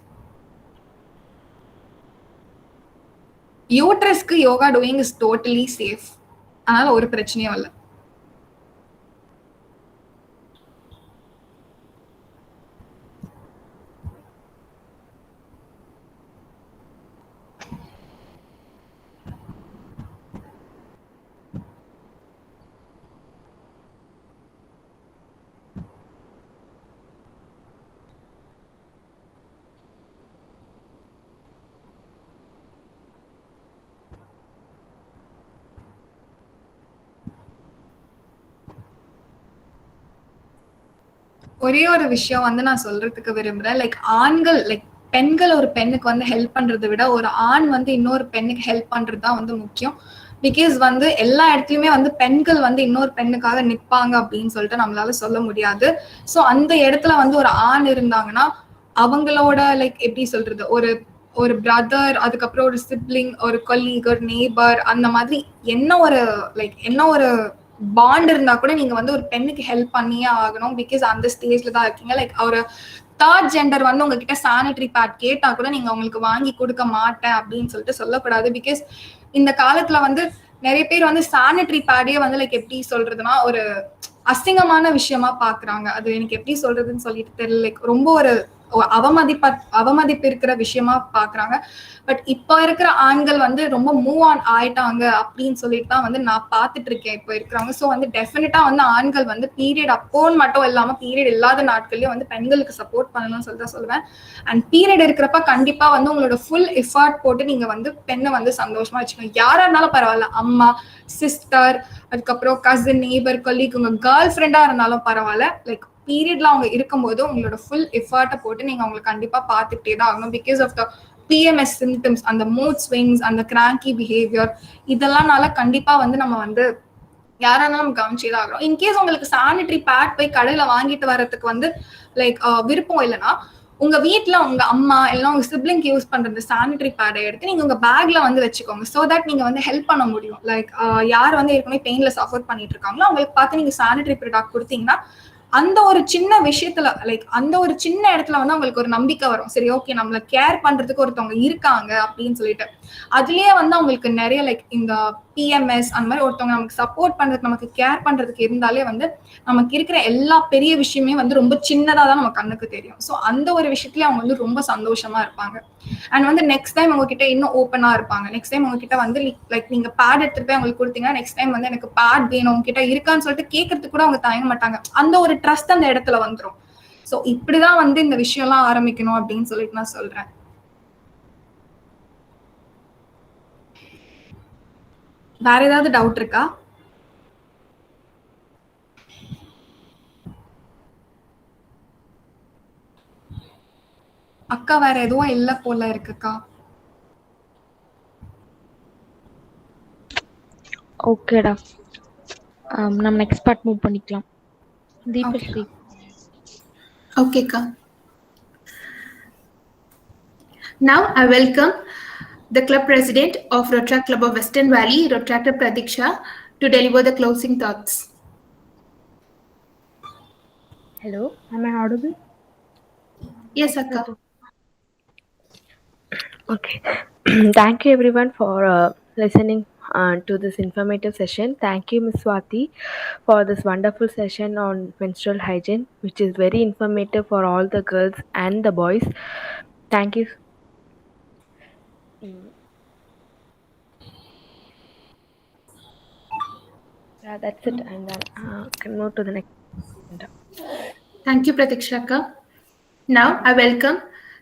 யூட்ரஸ்க்கு yoga doing is totally safe. அதனால ஒரு பிரச்சனையும் இல்லை. ஒரே ஒரு விஷயம் வந்து நான் சொல்றதுக்கு விரும்புறேன். லைக் ஆண்கள் லைக் பெண்கள் ஒரு பெண்ணுக்கு வந்து ஹெல்ப் பண்றதை விட ஒரு ஆண் வந்து இன்னொரு பெண்ணுக்கு ஹெல்ப் பண்றது தான் வந்து முக்கியம். பிகாஸ் வந்து எல்லா இடத்துலயுமே வந்து பெண்கள் வந்து இன்னொரு பெண்ணுக்காக நிற்பாங்க அப்படின்னு சொல்லிட்டு நம்மளால சொல்ல முடியாது. ஸோ அந்த இடத்துல வந்து ஒரு ஆண் இருந்தாங்கன்னா அவங்களோட லைக் எப்படி சொல்றது, ஒரு ஒரு பிரதர், அதுக்கப்புறம் ஒரு சிப்ளிங், ஒரு கொலீக், ஒரு நெய்பர், அந்த மாதிரி என்ன ஒரு பாண்ட் இருந்தா கூட நீங்க வந்து ஒரு பெண்ணுக்கு ஹெல்ப் பண்ணியே ஆகணும். பிகாஸ் அந்த ஸ்டேஜ்ல தான் இருக்கீங்க. லைக் ஒரு தேர்ட் ஜெண்டர் வந்து உங்ககிட்ட சானிட்டரி பேட் கேட்டா கூட நீங்க அவங்களுக்கு வாங்கி கொடுக்க மாட்டேன் அப்படின்னு சொல்லிட்டு சொல்லக்கூடாது. பிகாஸ் இந்த காலத்துல வந்து நிறைய பேர் வந்து சானிட்டரி பேடே வந்து லைக் எப்படி சொல்றதுன்னா ஒரு அசிங்கமான விஷயமா பாக்குறாங்க. அது எனக்கு எப்படி சொல்றதுன்னு சொல்லிட்டு தெரியல. லைக் ரொம்ப ஒரு அவமதிப்பு இருக்கிற விஷயமா பாக்குறாங்க. பட் இப்ப இருக்கிற ஆண்கள் வந்து ரொம்ப மூவ் ஆன் ஆயிட்டாங்க அப்படின்னு சொல்லிட்டு தான் வந்து நான் பாத்துட்டு இருக்கேன் இப்ப இருக்கிறவங்க. ஸோ வந்து டெஃபினட்டா வந்து ஆண்கள் வந்து பீரியட் அப்போன்னு மட்டும் இல்லாம பீரியட் இல்லாத நாட்கள்லயும் வந்து பெண்களுக்கு சப்போர்ட் பண்ணணும்னு சொல்லிட்டு சொல்லுவேன். அண்ட் பீரியட் இருக்கிறப்ப கண்டிப்பா வந்து உங்களோட ஃபுல் எஃபர்ட் போட்டு நீங்க வந்து பெண்ணை வந்து சந்தோஷமா வச்சுக்கணும். யாரா இருந்தாலும் பரவாயில்ல, அம்மா, சிஸ்டர், அதுக்கப்புறம் கசின், நெய்பர், கொலீக், உங்க கேர்ள் ஃப்ரெண்டா இருந்தாலும் பரவாயில்ல. லைக் பீரியட்ல அவங்க இருக்கும்போது உங்களோட ஃபுல் எஃபர்ட்டை போட்டு நீங்க அவங்களை கண்டிப்பா பார்த்துக்கிட்டே தான் ஆகணும். Because of the PMS symptoms, அந்த மூட் ஸ்விங்ஸ், அந்த கிராங்கி பிஹேவியர் இதெல்லாம்னால கண்டிப்பா வந்து நம்ம வந்து யாரா இருந்தாலும் நம்ம கவனிச்சே தான் ஆகிறோம். இன்கேஸ் உங்களுக்கு சானிட்டரி பேட் போய் கடையில வாங்கிட்டு வர்றதுக்கு வந்து லைக் விருப்பம் இல்லைன்னா உங்க வீட்டுல உங்க அம்மா இல்லைன்னா உங்க சிப்ளிங் யூஸ் பண்ற சானிட்டரி பேடை எடுத்து நீங்க உங்க பேக்ல வந்து வச்சுக்கோங்க. சோ தட் நீங்க வந்து ஹெல்ப் பண்ண முடியும். லைக் யார் வந்து ஏற்கனவே பெயின்ல சஃபர் பண்ணிட்டு இருக்காங்களோ அவங்களுக்கு பார்த்து நீங்க சானிட்டரி ப்ராடக்ட் கொடுத்தீங்கன்னா அந்த ஒரு சின்ன விஷயத்துல லைக் அந்த ஒரு சின்ன இடத்துல வந்து அவங்களுக்கு ஒரு நம்பிக்கை வரும். சரி ஓகே நம்மள கேர் பண்றதுக்கு ஒருத்தவங்க இருக்காங்க அப்படின்னு சொல்லிட்டு. அதுலயே வந்து அவங்களுக்கு நிறைய லைக் இந்த PMS அந்த மாதிரி ஒருத்தவங்க நமக்கு சப்போர்ட் பண்றதுக்கு நமக்கு கேர் பண்றதுக்கு இருந்தாலே வந்து நமக்கு இருக்கிற எல்லா பெரிய விஷயமே வந்து ரொம்ப சின்னதா தான் நம்ம கண்ணுக்கு தெரியும். ஸோ அந்த ஒரு விஷயத்துல அவங்க வந்து ரொம்ப சந்தோஷமா இருப்பாங்க. அண்ட் வந்து நெக்ஸ்ட் டைம் உங்ககிட்ட இன்னும் ஓப்பனா இருப்பாங்க. நெக்ஸ்ட் டைம் உங்ககிட்ட வந்து லைக் நீங்க பேட் எடுத்துட்டு போய் அவங்களுக்கு கொடுத்தீங்கன்னா நெக்ஸ்ட் டைம் வந்து எனக்கு பேட் வேணும் உங்ககிட்ட இருக்கான்னு சொல்லிட்டு கேட்கறதுக்கு கூட அவங்க தயங்க மாட்டாங்க. அந்த ஒரு ட்ரஸ்ட் அந்த இடத்துல வந்துடும். ஸோ இப்படிதான் வந்து இந்த விஷயம்லாம் ஆரம்பிக்கணும் அப்படின்னு சொல்லிட்டு நான் சொல்றேன். வேற ஏதாவது டவுட் இருக்கா? அக்கா வேற எதுவும் இல்ல போல இருக்குக்கா. ஓகேடா, நம்ம நெக்ஸ்ட் பார்ட் மூவ் பண்ணிக்கலாம். Deepashree. Okay, Ka. Now I welcome the club president of Rotract Club of Western Valley, Rotractor Pratiksha, to deliver the closing thoughts. Hello, am I audible? Yes, Akka. Okay. Thank you everyone for listening to this informative session. Thank you, Ms. Swati, for this wonderful session on menstrual hygiene, which is very informative for all the girls and the boys. Thank you. Yeah, that's it. And then can move to the next. Thank you, Pratiksha Akka. Now I welcome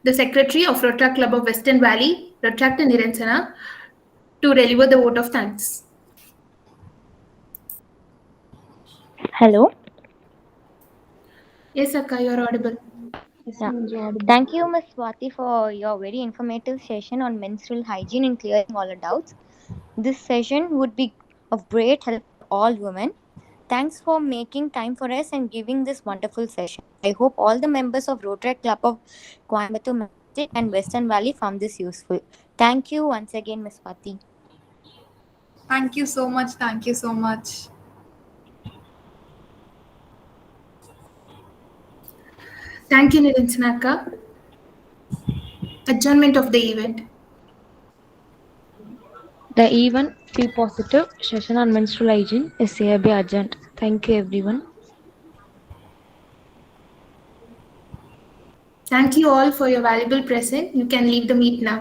the secretary of Rotract Club of Western Valley, Rotractor Niranjana, to deliver the vote of thanks. Hello. Yes, Akka, you're audible. Yeah. Thank you, Ms. Swati, for your very informative session on menstrual hygiene and clearing all our doubts. This session would be of great help for all women. Thanks for making time for us and giving this wonderful session. I hope all the members of Rotary Club of Coimbatore Magic and Western Valley found this useful. Thank you once again, Ms. Swati. Thank you so much. Thank you so much. Thank you, Niranjana Akka. Adjournment of the event. The event P positive session on menstrual hygiene is hereby adjourned. Thank you everyone. Thank you all for your valuable presence. You can leave the meet now.